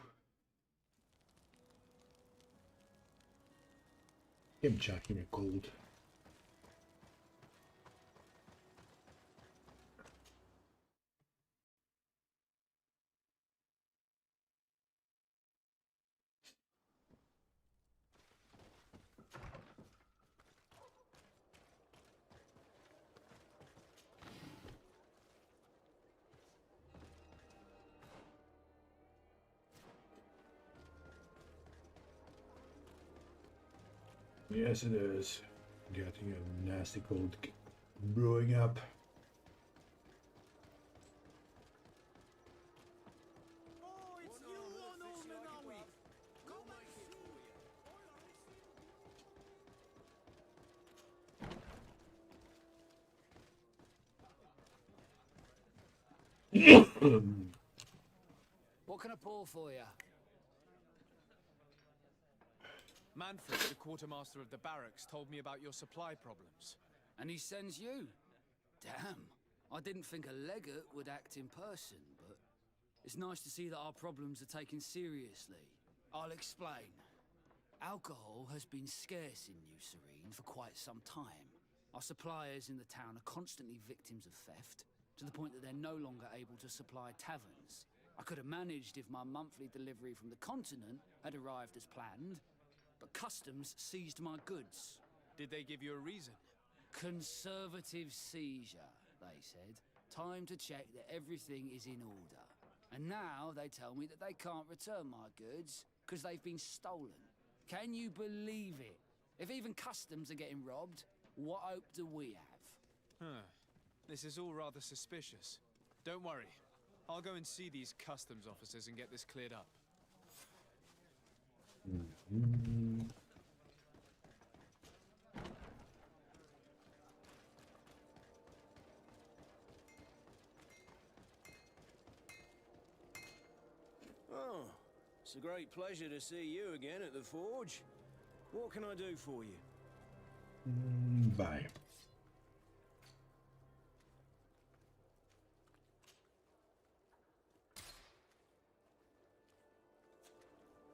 Him jacking a cold. Yes, it is. Getting a nasty cold brewing up.
What can I pour for you?
Manfred, the quartermaster of the barracks, told me about your supply problems.
And he sends you? Damn. I didn't think a legate would act in person, but it's nice to see that our problems are taken seriously. I'll explain. Alcohol has been scarce in New Serene for quite some time. Our suppliers in the town are constantly victims of theft, to the point that they're no longer able to supply taverns. I could have managed if my monthly delivery from the continent had arrived as planned, but customs seized my goods.
Did they give you a reason?
Conservative seizure, they said. Time to check that everything is in order. And now they tell me that they can't return my goods because they've been stolen. Can you believe it? If even customs are getting robbed, what hope do we have?
Huh. This is all rather suspicious. Don't worry. I'll go and see these customs officers and get this cleared up.
Oh, it's a great pleasure to see you again at the forge. What can I do for you?
Bye.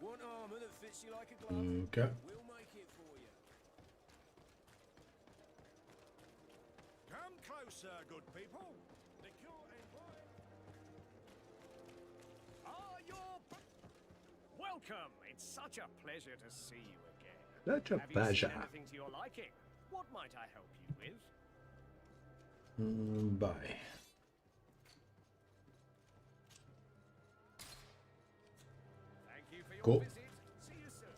Want armor that fits you like a glove?
Okay.
We'll make it for you.
Come closer, good people. Liquor and wine.
Ah, welcome. It's such a pleasure to see you again.
Such a
Have
pleasure.
you seen anything to your liking? What might I help you with?
Bye.
Thank you for your
Cool.
visit. See you soon.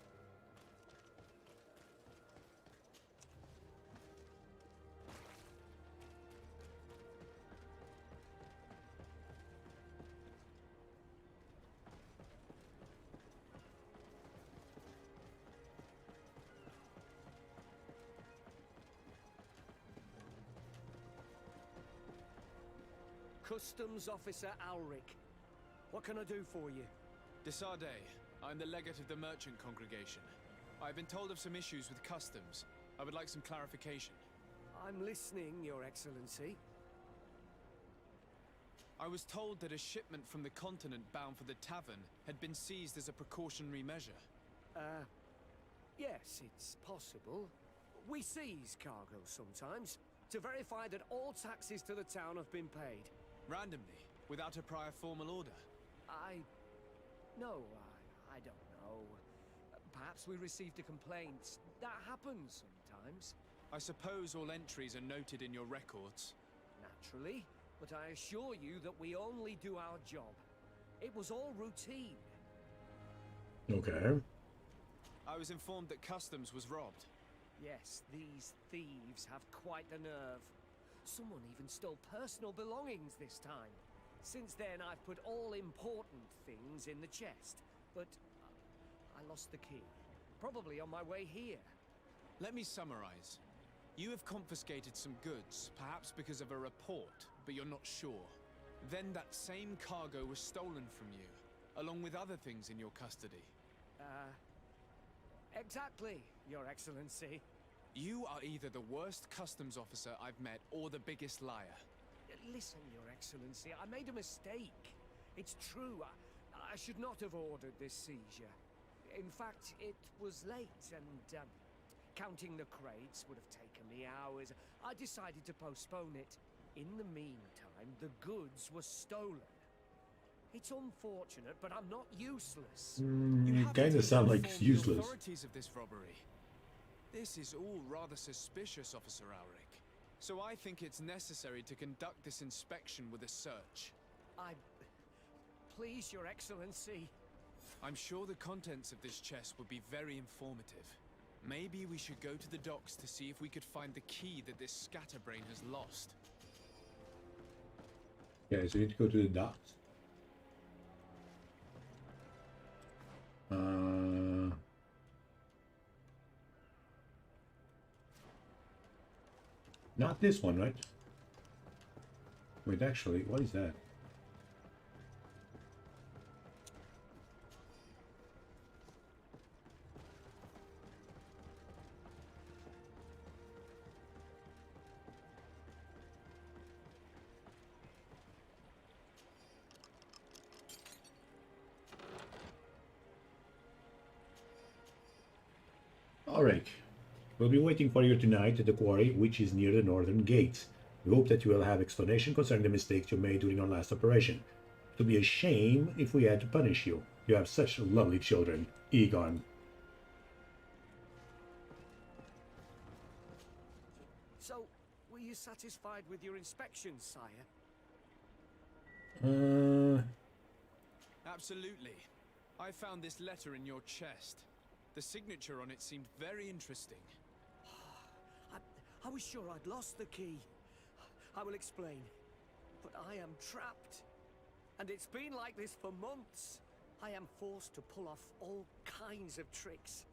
Customs Officer Alric. What can I do for you?
Desade, I'm the legate of the merchant congregation. I've been told of some issues with customs. I would like some clarification.
I'm listening, Your Excellency.
I was told that a shipment from the continent bound for the tavern had been seized as a precautionary measure.
Yes, it's possible. We seize cargo sometimes, to verify that all taxes to the town have been paid.
Randomly, without a prior formal order?
No, I don't know. Perhaps we received a complaint. That happens sometimes.
I suppose all entries are noted in your records.
Naturally, but I assure you that we only do our job. It was all routine.
Okay.
I was informed that customs was robbed.
Yes, these thieves have quite the nerve. Someone even stole personal belongings this time. Since then, I've put all important things in the chest, but I lost the key. Probably on my way here.
Let me summarize. You have confiscated some goods, perhaps because of a report, but you're not sure. Then that same cargo was stolen from you, along with other things in your custody.
Exactly, Your Excellency.
You are either the worst customs officer I've met or the biggest liar.
Listen, Your Excellency, I made a mistake. It's true, I should not have ordered this seizure. In fact, it was late, and counting the crates would have taken me hours. I decided to postpone it. In the meantime, the goods were stolen. It's unfortunate, but I'm not useless.
You kinda sound like
Inform the
useless.
authorities of this robbery. This is all rather suspicious, Officer Auric. So I think it's necessary to conduct this inspection with a search.
Please, Your Excellency.
I'm sure the contents of this chest would be very informative. Maybe we should go to the docks to see if we could find the key that this scatterbrain has lost.
Okay, so you need to go to the docks. Not this one, right? Wait, actually, what is that? Alright, we'll be waiting for you tonight at the quarry, which is near the northern gate. We hope that you will have explanation concerning the mistakes you made during our last operation. It would be a shame if we had to punish you. You have such lovely children. Egon.
So, were you satisfied with your inspection, sire?
Absolutely. I found this letter in your chest. The signature on it seemed very interesting.
I was sure I'd lost the key. I will explain. But I am trapped. And it's been like this for months. I am forced to pull off all kinds of tricks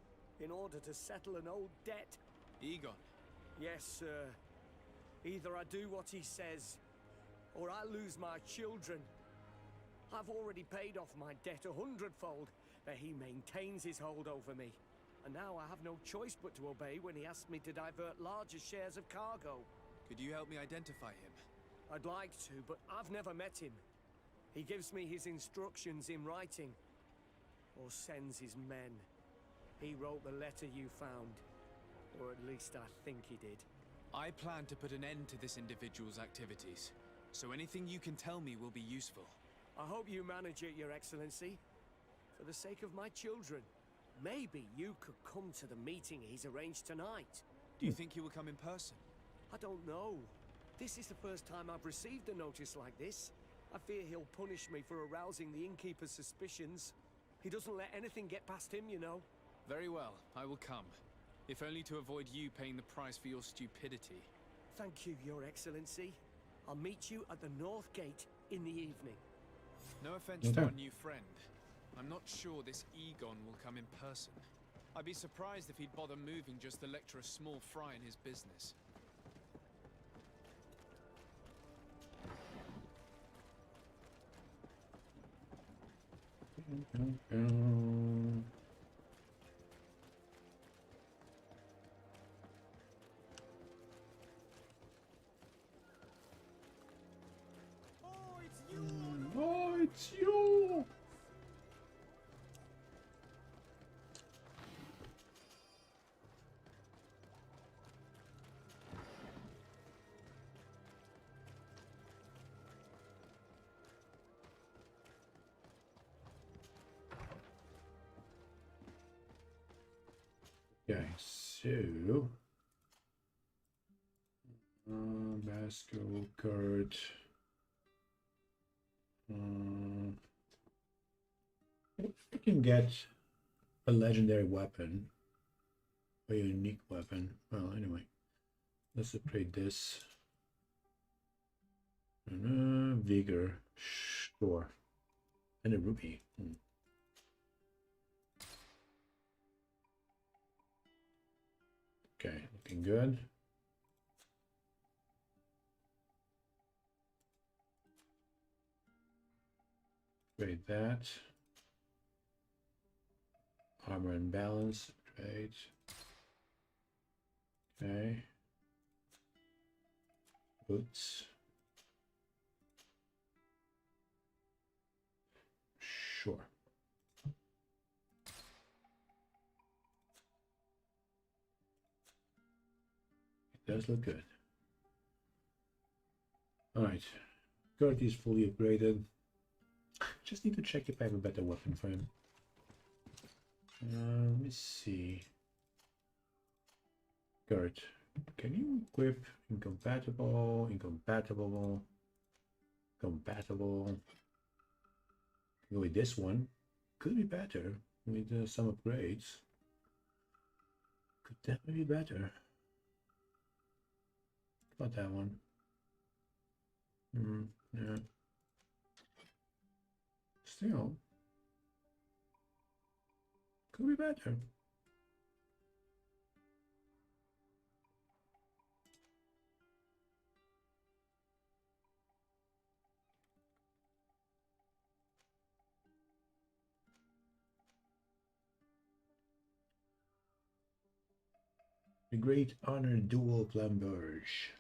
in order to settle an old debt.
Egon?
Yes, sir. Either I do what he says, or I lose my children. I've already paid off my debt 100-fold, but he maintains his hold over me. And now I have no choice but to obey when he asks me to divert larger shares of cargo.
Could you help me identify him?
I'd like to, but I've never met him. He gives me his instructions in writing, or sends his men. He wrote the letter you found, or at least I think he did.
I plan to put an end to this individual's activities, so anything you can tell me will be useful.
I hope you manage it, Your Excellency. For the sake of my children, maybe you could come to the meeting he's arranged tonight.
Do you think he will come in person?
I don't know. This is the first time I've received a notice like this. I fear he'll punish me for arousing the innkeeper's suspicions. He doesn't let anything get past him, you know.
Very well, I will come. If only to avoid you paying the price for your stupidity.
Thank you, Your Excellency. I'll meet you at the North Gate in the evening.
No offense to our new friend. I'm not sure this Egon will come in person. I'd be surprised if he'd bother moving just to lecture a small fry in his business.
Oh, it's you! Okay, so Basco card. We can get a legendary weapon, a unique weapon. Well, anyway, let's upgrade this. Vigor, sure, and a rupee. Okay, looking good. Trade that. Armor and balance. Trade. Okay. Boots. Sure. It does look good. Alright. Kurt is fully upgraded. Just need to check if I have a better weapon for him. Let me see. Kurt, can you equip incompatible, incompatible, compatible? Go with this one. Could be better with some upgrades. Could definitely be better. How about that one? Yeah. Still, could be better. The Great Honor Dual Flamberge.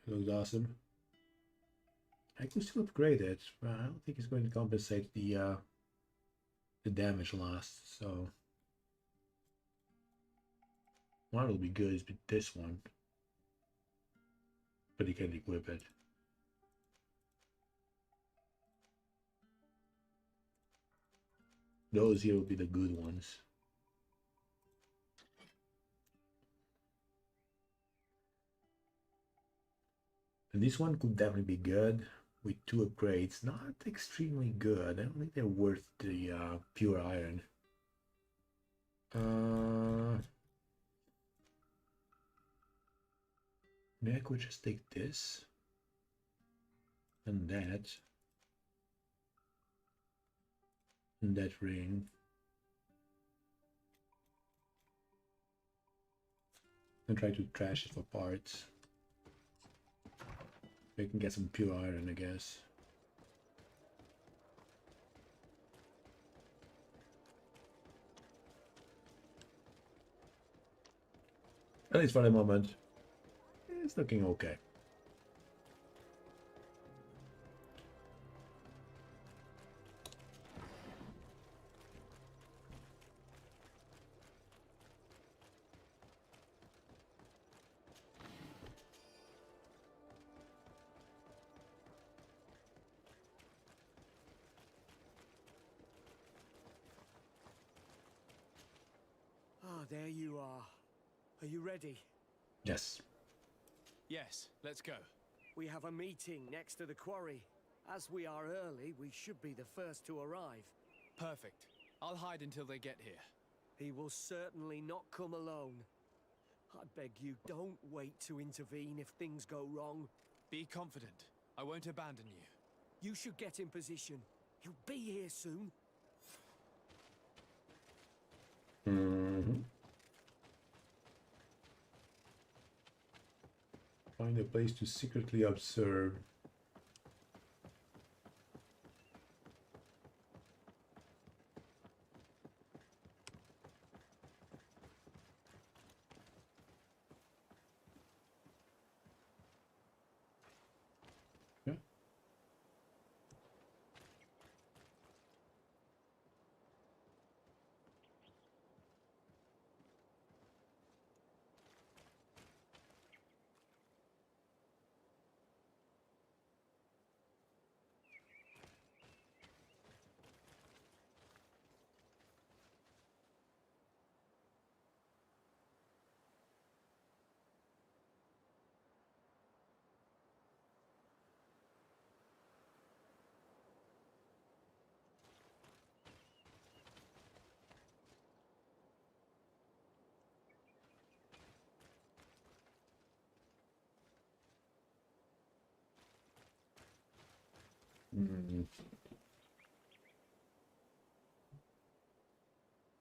It looks awesome. I could still upgrade it, but I don't think it's going to compensate the damage lost. So one will be good is this one, but you can't equip it. Those here will be the good ones. And this one could definitely be good with 2 upgrades. Not extremely good. I don't think they're worth the pure iron. Maybe I could just take this and that ring. And try to trash it for parts. We can get some pure iron, I guess. At least for the moment, it's looking okay.
Ah, there you are. Are you ready?
Yes.
Yes, let's go.
We have a meeting next to the quarry. As we are early, we should be the first to arrive.
Perfect. I'll hide until they get here.
He will certainly not come alone. I beg you, don't wait to intervene if things go wrong.
Be confident. I won't abandon you.
You should get in position. He'll be here soon.
Find a place to secretly observe.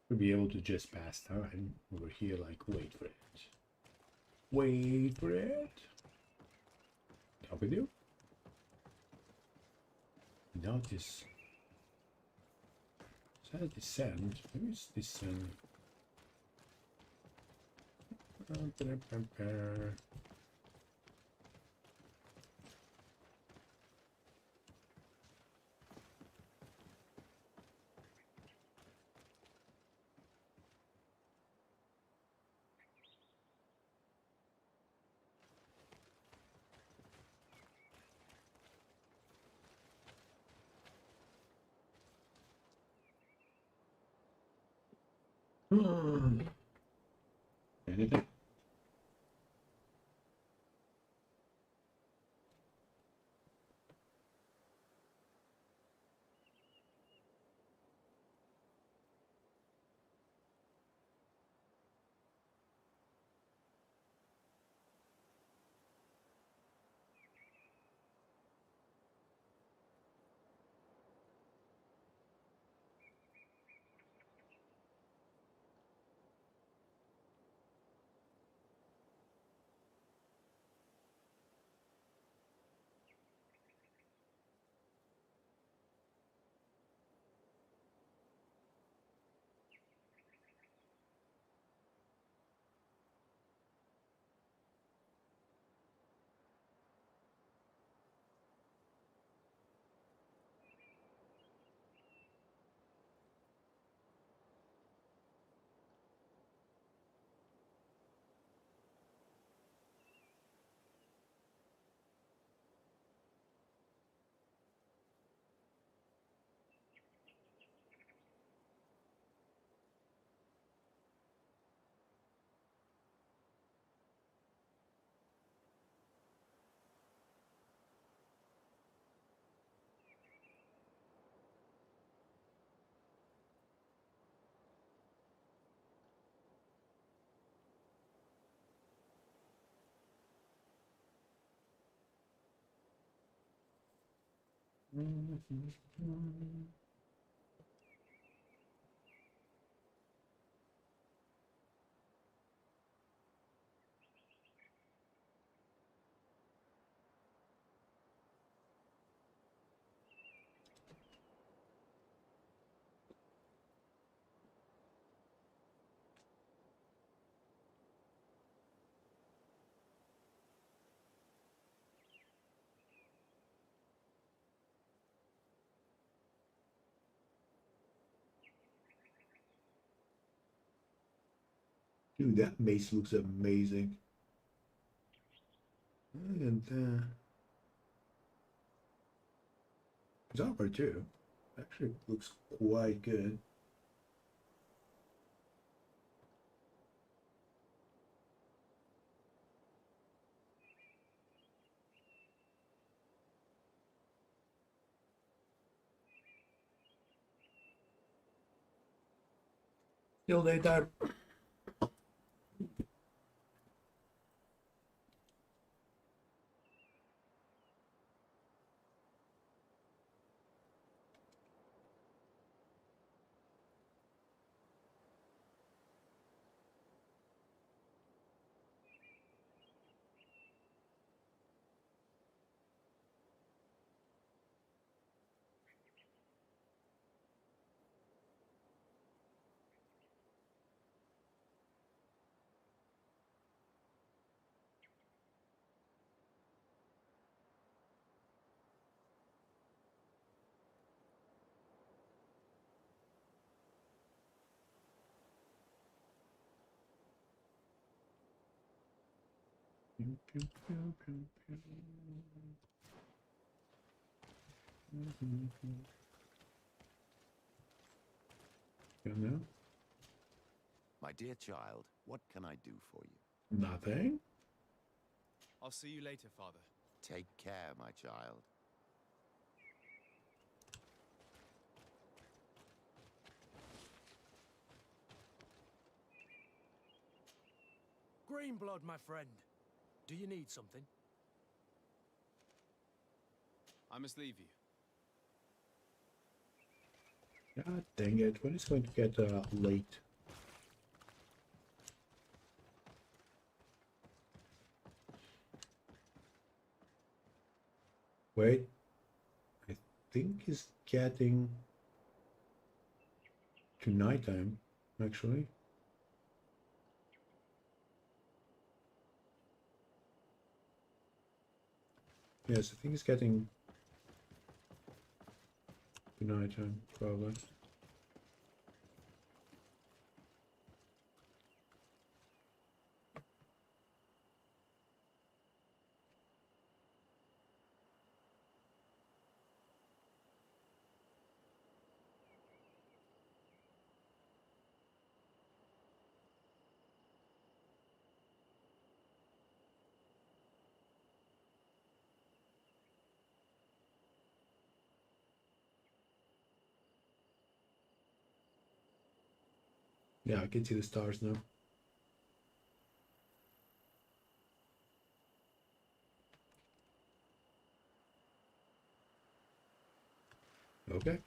We'll be able to just pass time over here, like, wait for it. Wait for it. Up with you. Notice. Is that descend? Maybe it's descend. Anything? Dude, that mace looks amazing. And his armor too. Actually looks quite good. Still daytime.
My dear child, what can I do for you?
Nothing.
I'll see you later, Father.
Take care, my child.
Greenblood, my friend. Do you need something?
I must leave you.
God dang it, when is it going to get late? Wait, I think it's getting to nighttime, actually. Yes, I think it's getting to nighttime, probably. Yeah, I can see the stars now. Okay.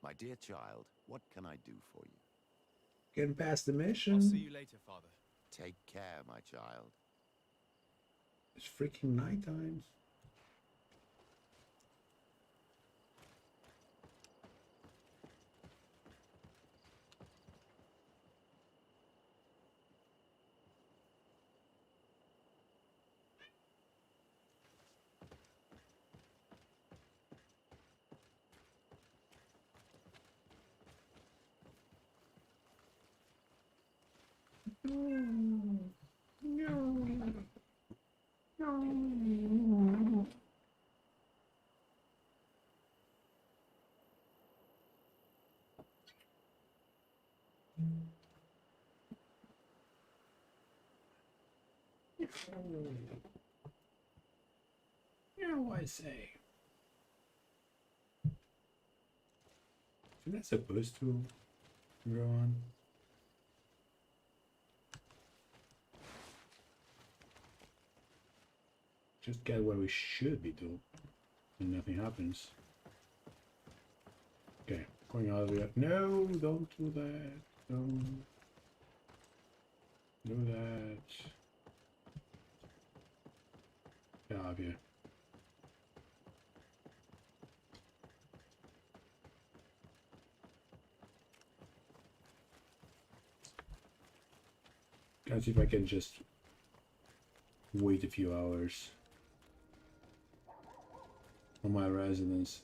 My dear child, what can I do for you?
Getting past the mission.
I'll see you later, Father.
Take care, my child.
It's freaking nighttime. No, I say. Isn't that supposed to go on? Just get what we should be doing, and nothing happens. Okay, going all the way up. No, don't do that. Don't do that. Get out of here. Gotta see if I can just wait a few hours on my residence.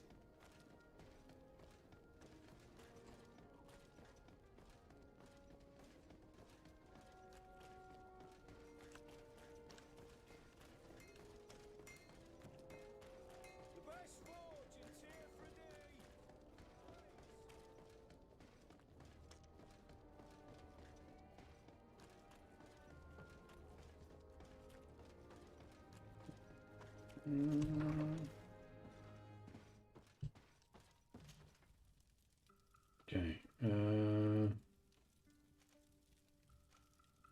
The best fortune's here for a day.
Okay.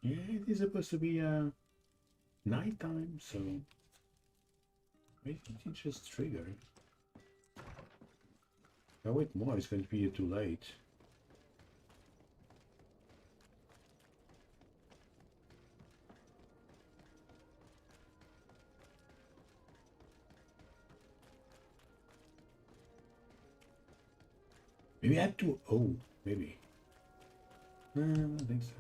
Yeah, it is supposed to be nighttime, so maybe it just trigger. If I wait more, it's going to be too late. Maybe I have to. Oh, maybe. I don't think so.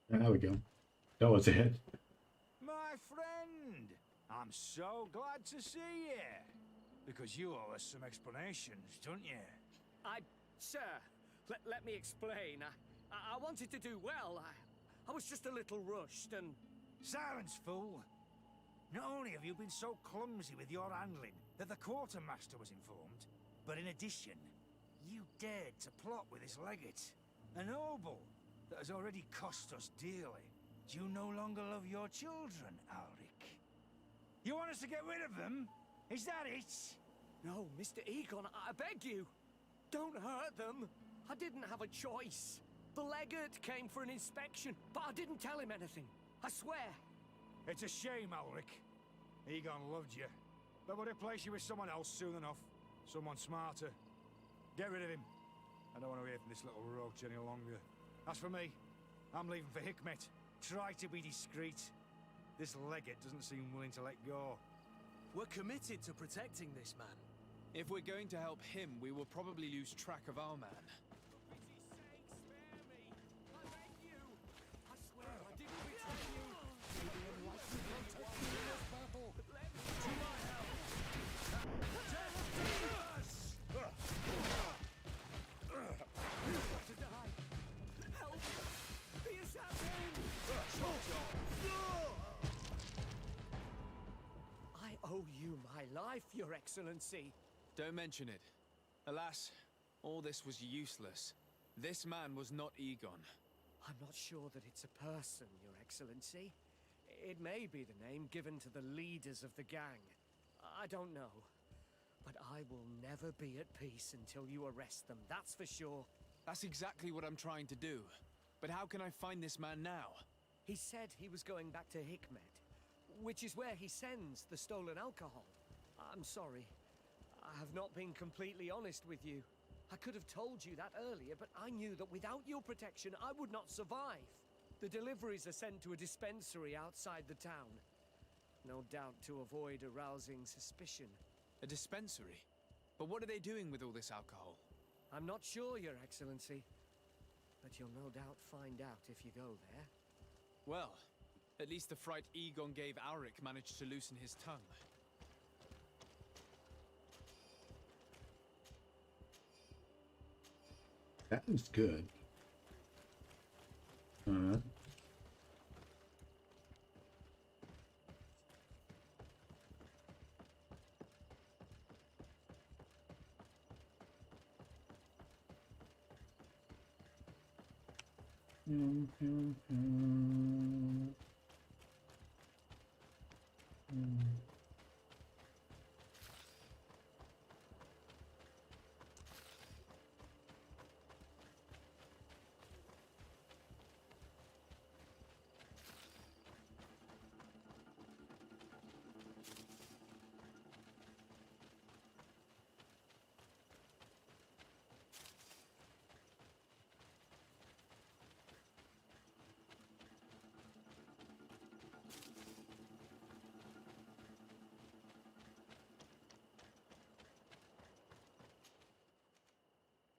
There we go. That was it.
My friend, I'm so glad to see you. Because you owe us some explanations, don't you?
I
Sir, let me explain. I wanted to do well. I was just a little rushed and...
Silence, fool! Not only have you been so clumsy with your handling that the quartermaster was informed, but in addition, you dared to plot with this legate, a noble that has already cost us dearly. Do you no longer love your children, Alric? You want us to get rid of them? Is that it?
No, Mr. Egon, I beg you. Don't hurt them. I didn't have a choice. The legate came for an inspection, but I didn't tell him anything. I swear.
It's a shame, Alric. Egon loved you, but would replace you with someone else soon enough. Someone smarter. Get rid of him. I don't want to hear from this little roach any longer. As for me, I'm leaving for Hikmet. Try to be discreet. This legate doesn't seem willing to let go.
We're committed to protecting this man. If we're going to help him, we will probably lose track of our man.
I owe you my life, Your Excellency.
Don't mention it. Alas, all this was useless. This man was not Egon.
I'm not sure that it's a person, Your Excellency. It may be the name given to the leaders of the gang. I don't know. But I will never be at peace until you arrest them, that's for sure.
That's exactly what I'm trying to do. But how can I find this man now?
He said he was going back to Hikmet, which is where he sends the stolen alcohol. I'm sorry. I have not been completely honest with you. I could have told you that earlier, but I knew that without your protection, I would not survive. The deliveries are sent to a dispensary outside the town. No doubt to avoid arousing suspicion.
A dispensary? But what are they doing with all this alcohol?
I'm not sure, Your Excellency. But you'll no doubt find out if you go there.
Well, at least the fright Egon gave Auric managed to loosen his tongue.
That was good.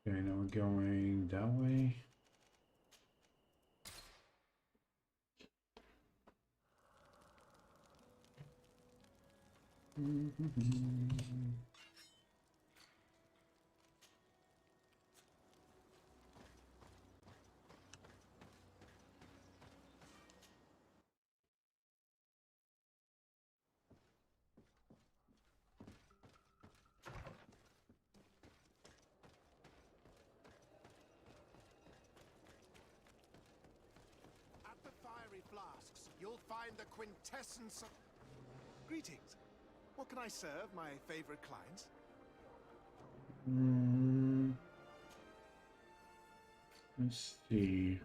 Okay, now we're going that way.
At the fiery flasks, you'll find the quintessence of... Greetings. What can I serve my favorite clients?
Let's see.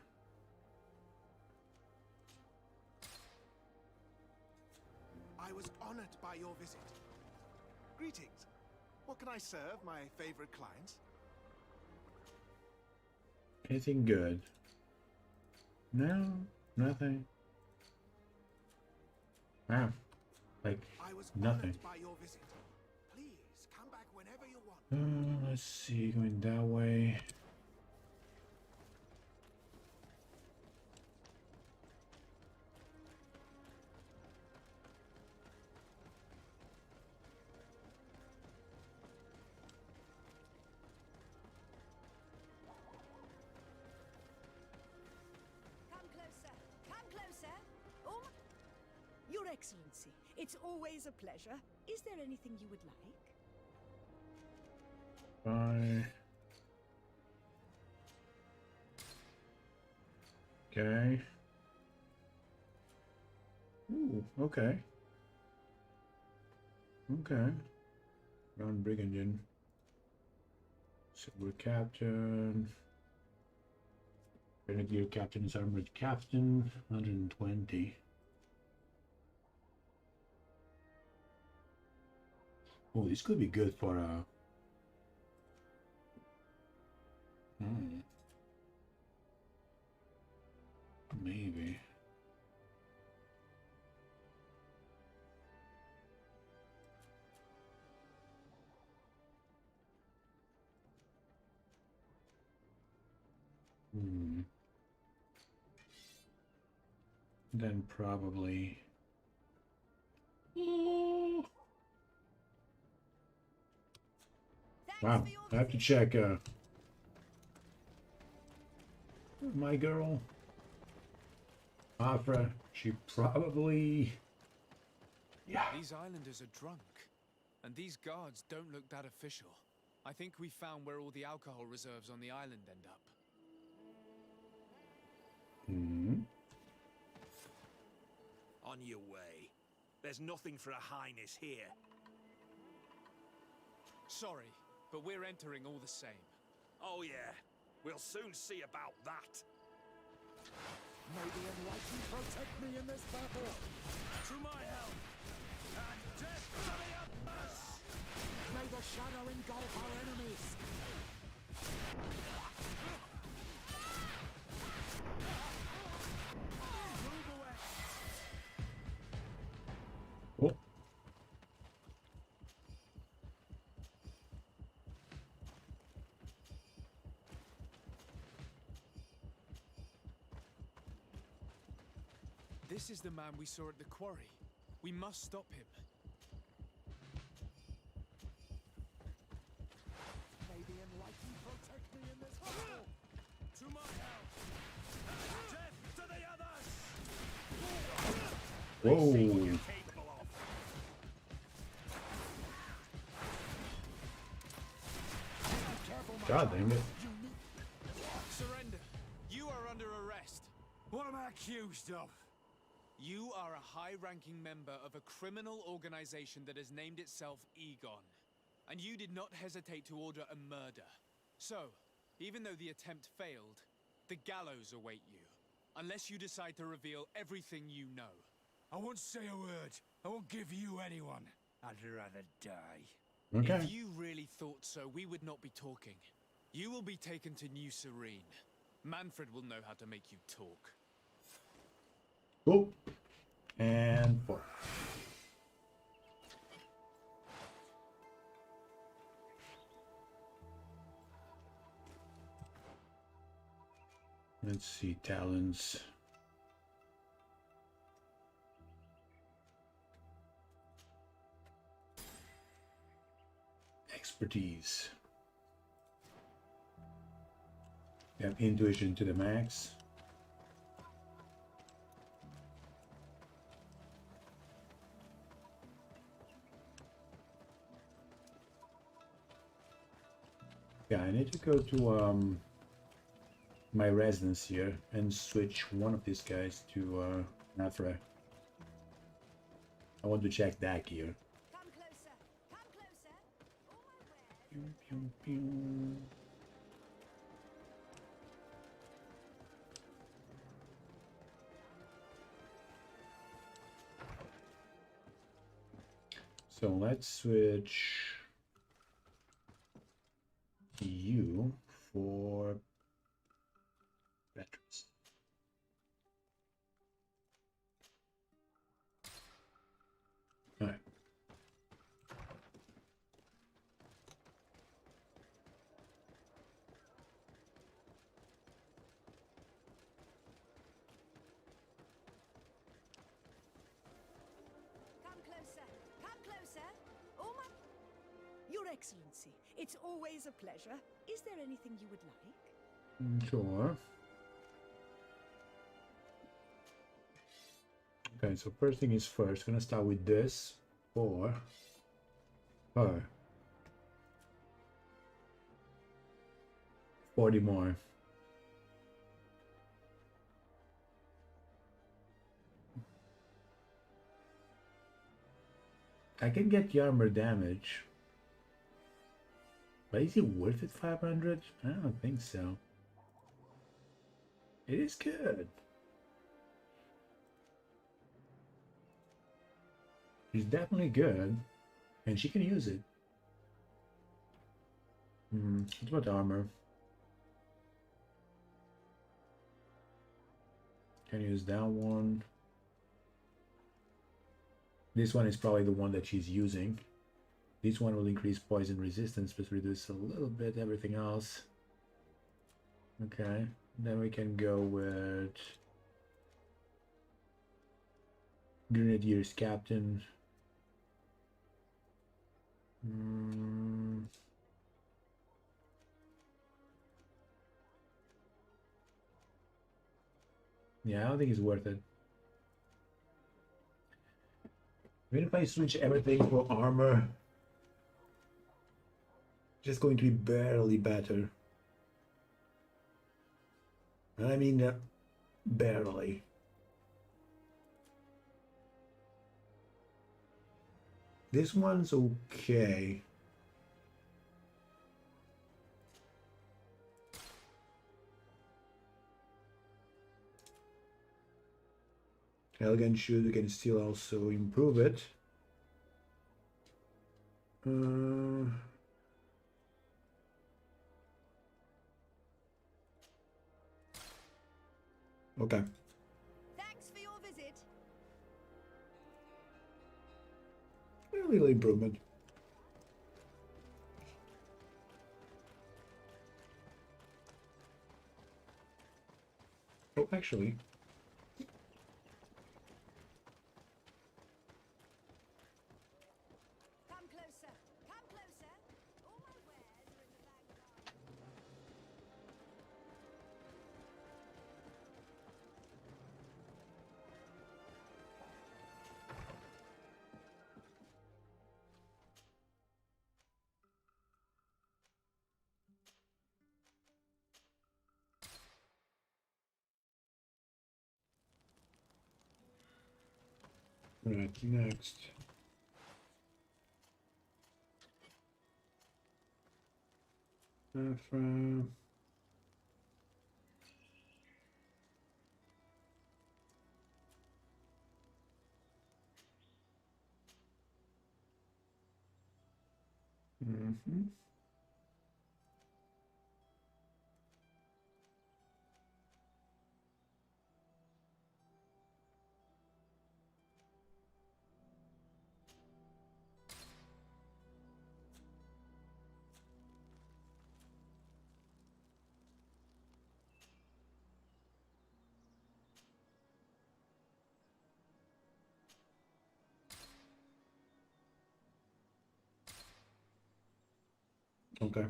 I was honored by your visit. Greetings. What can I serve my favorite clients?
Anything good? No, nothing. Wow, like
I was
nothing.
honored by your visit. Please come back whenever you want.
Let's see, going that way.
Your Excellency, it's always a pleasure. Is there anything you would like?
Bye. Okay. Ooh, okay. Okay. Ground Brigadier. Silver Captain. Grenadier Captain is Armored Captain. 120. Oh, this could be good for maybe. Then probably. Wow, I have to check my girl Afra. She probably, yeah.
These islanders are drunk, and these guards don't look that official. I think we found where all the alcohol reserves on the island end up.
On your way. There's nothing for a highness here.
Sorry, but we're entering all the same.
Oh yeah, we'll soon see about that.
May the Enlightened protect me in this battle.
To my help, and death to the others!
May the shadow engulf our enemies.
Move away!
Oh.
This is the man we saw at the quarry. We must stop him.
May the Enlightened protect me in this battle.
To my help, and death to the others!
Whoa.
See what you're capable of.
God damn it.
Surrender. You are under arrest.
What am I accused of?
You are a high-ranking member of a criminal organization that has named itself Egon. And you did not hesitate to order a murder. So, even though the attempt failed, the gallows await you. Unless you decide to reveal everything you know.
I won't say a word. I won't give you anyone. I'd rather die.
Okay.
If you really thought so, we would not be talking. You will be taken to New Serene. Manfred will know how to make you talk.
Cool. And 4. Let's see, talents. Expertise. We have intuition to the max. Yeah, I need to go to my residence here and switch one of these guys to Nafra. I want to check that gear.
Come closer. Come closer. All my wares.
Pew, pew, pew. So let's switch you for veterans. All right.
Come closer. Come closer. All my...
Your Excellency, it's always a pleasure. Is there anything you would like?
Sure. Okay, so first thing is first. Gonna start with this for her. 40 more. I can get the armor damage. But is it worth it 500? I don't think so. It is good. She's definitely good. And she can use it. What about armor? Can use that one. This one is probably the one that she's using. This one will increase poison resistance, but reduce a little bit everything else. Okay, then we can go with Grenadier's Captain. Yeah, I don't think it's worth it. Even if I switch everything for armor, just going to be barely better. And I mean barely. This one's okay. Elegant shoes, we can still also improve it. Okay.
Thanks for your visit.
A little improvement. Oh, actually.
Come closer. Come closer. All my wares are in the vanguard.
Right, next. From Okay.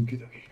Get out of here.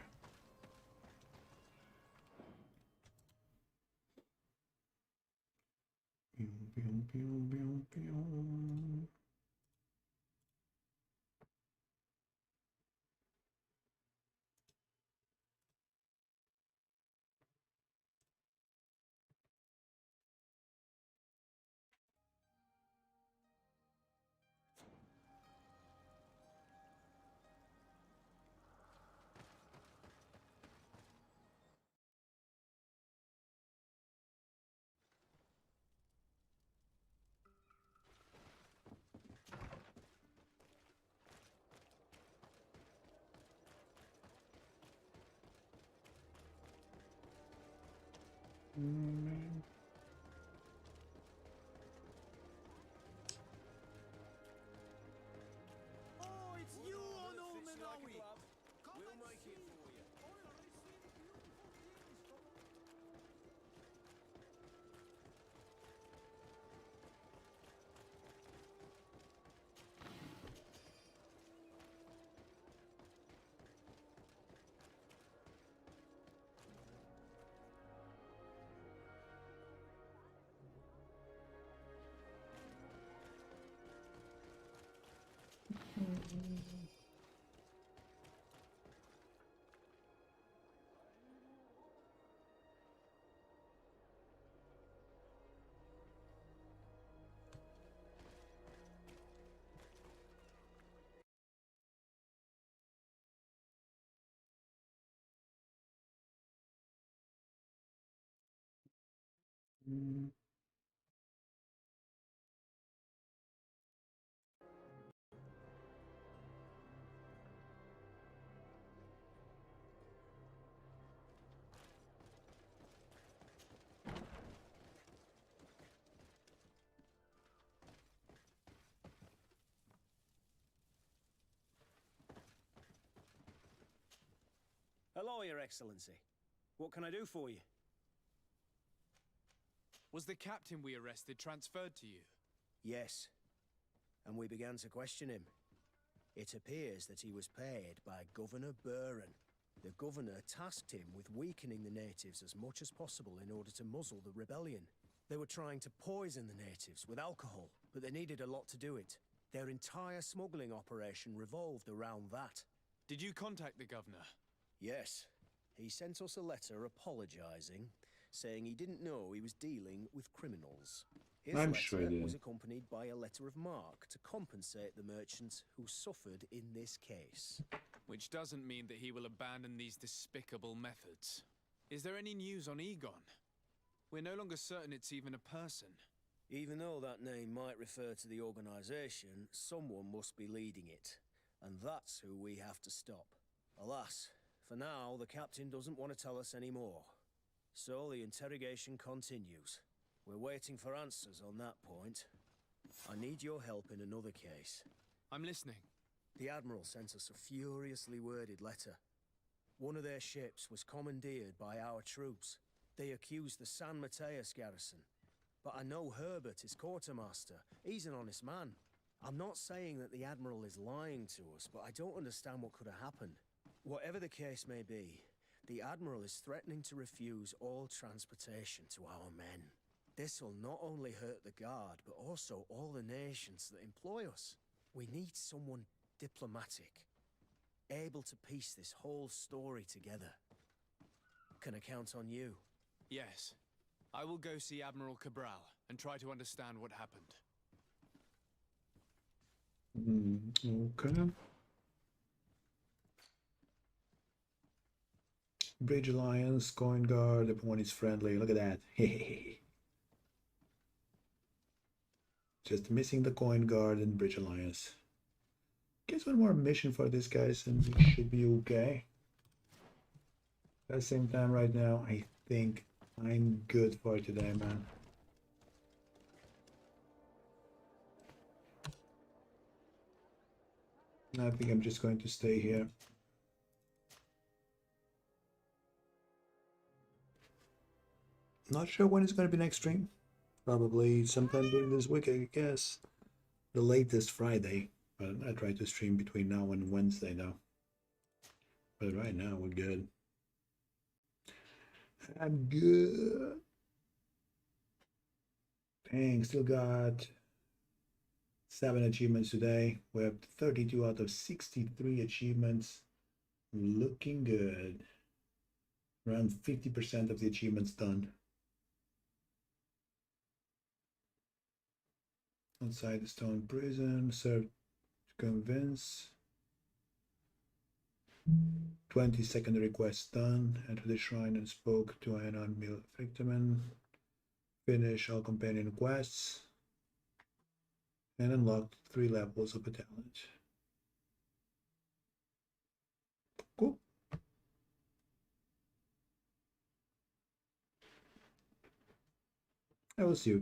Mm.
Oh, it's you, Onoman, are we?
We'll make it for you.
Mm.
Hello, Your Excellency. What can I do for you?
Was the captain we arrested transferred to you?
Yes. And we began to question him. It appears that he was paid by Governor Buren. The governor tasked him with weakening the natives as much as possible in order to muzzle the rebellion. They were trying to poison the natives with alcohol, but they needed a lot to do it. Their entire smuggling operation revolved around that.
Did you contact the governor?
Yes. He sent us a letter apologizing, saying he didn't know he was dealing with criminals. His
I'm
letter
sure he did.
was accompanied by a letter of marque to compensate the merchants who suffered in this case.
Which doesn't mean that he will abandon these despicable methods. Is there any news on Egon? We're no longer certain it's even a person.
Even though that name might refer to the organization, someone must be leading it. And that's who we have to stop. Alas, for now, the captain doesn't want to tell us any more. So the interrogation continues. We're waiting for answers on that point. I need your help in another case.
I'm listening.
The Admiral sent us a furiously worded letter. One of their ships was commandeered by our troops. They accused the San Mateus garrison. But I know Herbert is quartermaster. He's an honest man. I'm not saying that the Admiral is lying to us, but I don't understand what could have happened. Whatever the case may be, the Admiral is threatening to refuse all transportation to our men. This will not only hurt the Guard, but also all the nations that employ us. We need someone diplomatic, able to piece this whole story together. Can I count on you?
Yes. I will go see Admiral Cabral and try to understand what happened.
Okay. Bridge Alliance, Coin Guard, everyone is friendly. Look at that. Just missing the Coin Guard and Bridge Alliance. Guess one more mission for these guys and we should be okay. At the same time, right now, I think I'm good for today, man. I think I'm just going to stay here. Not sure when it's going to be next stream. Probably sometime during this week, I guess. The latest Friday. But I try to stream between now and Wednesday now. But right now, we're good. I'm good. Dang, still got 7 achievements today. We have 32 out of 63 achievements. Looking good. Around 50% of the achievements done. Outside the stone prison, serve to convince. 20 secondary quests done. Enter the shrine and spoke to Aenon Mil Victiman. Finish all companion quests. And unlocked 3 levels of a talent. Cool. I will see you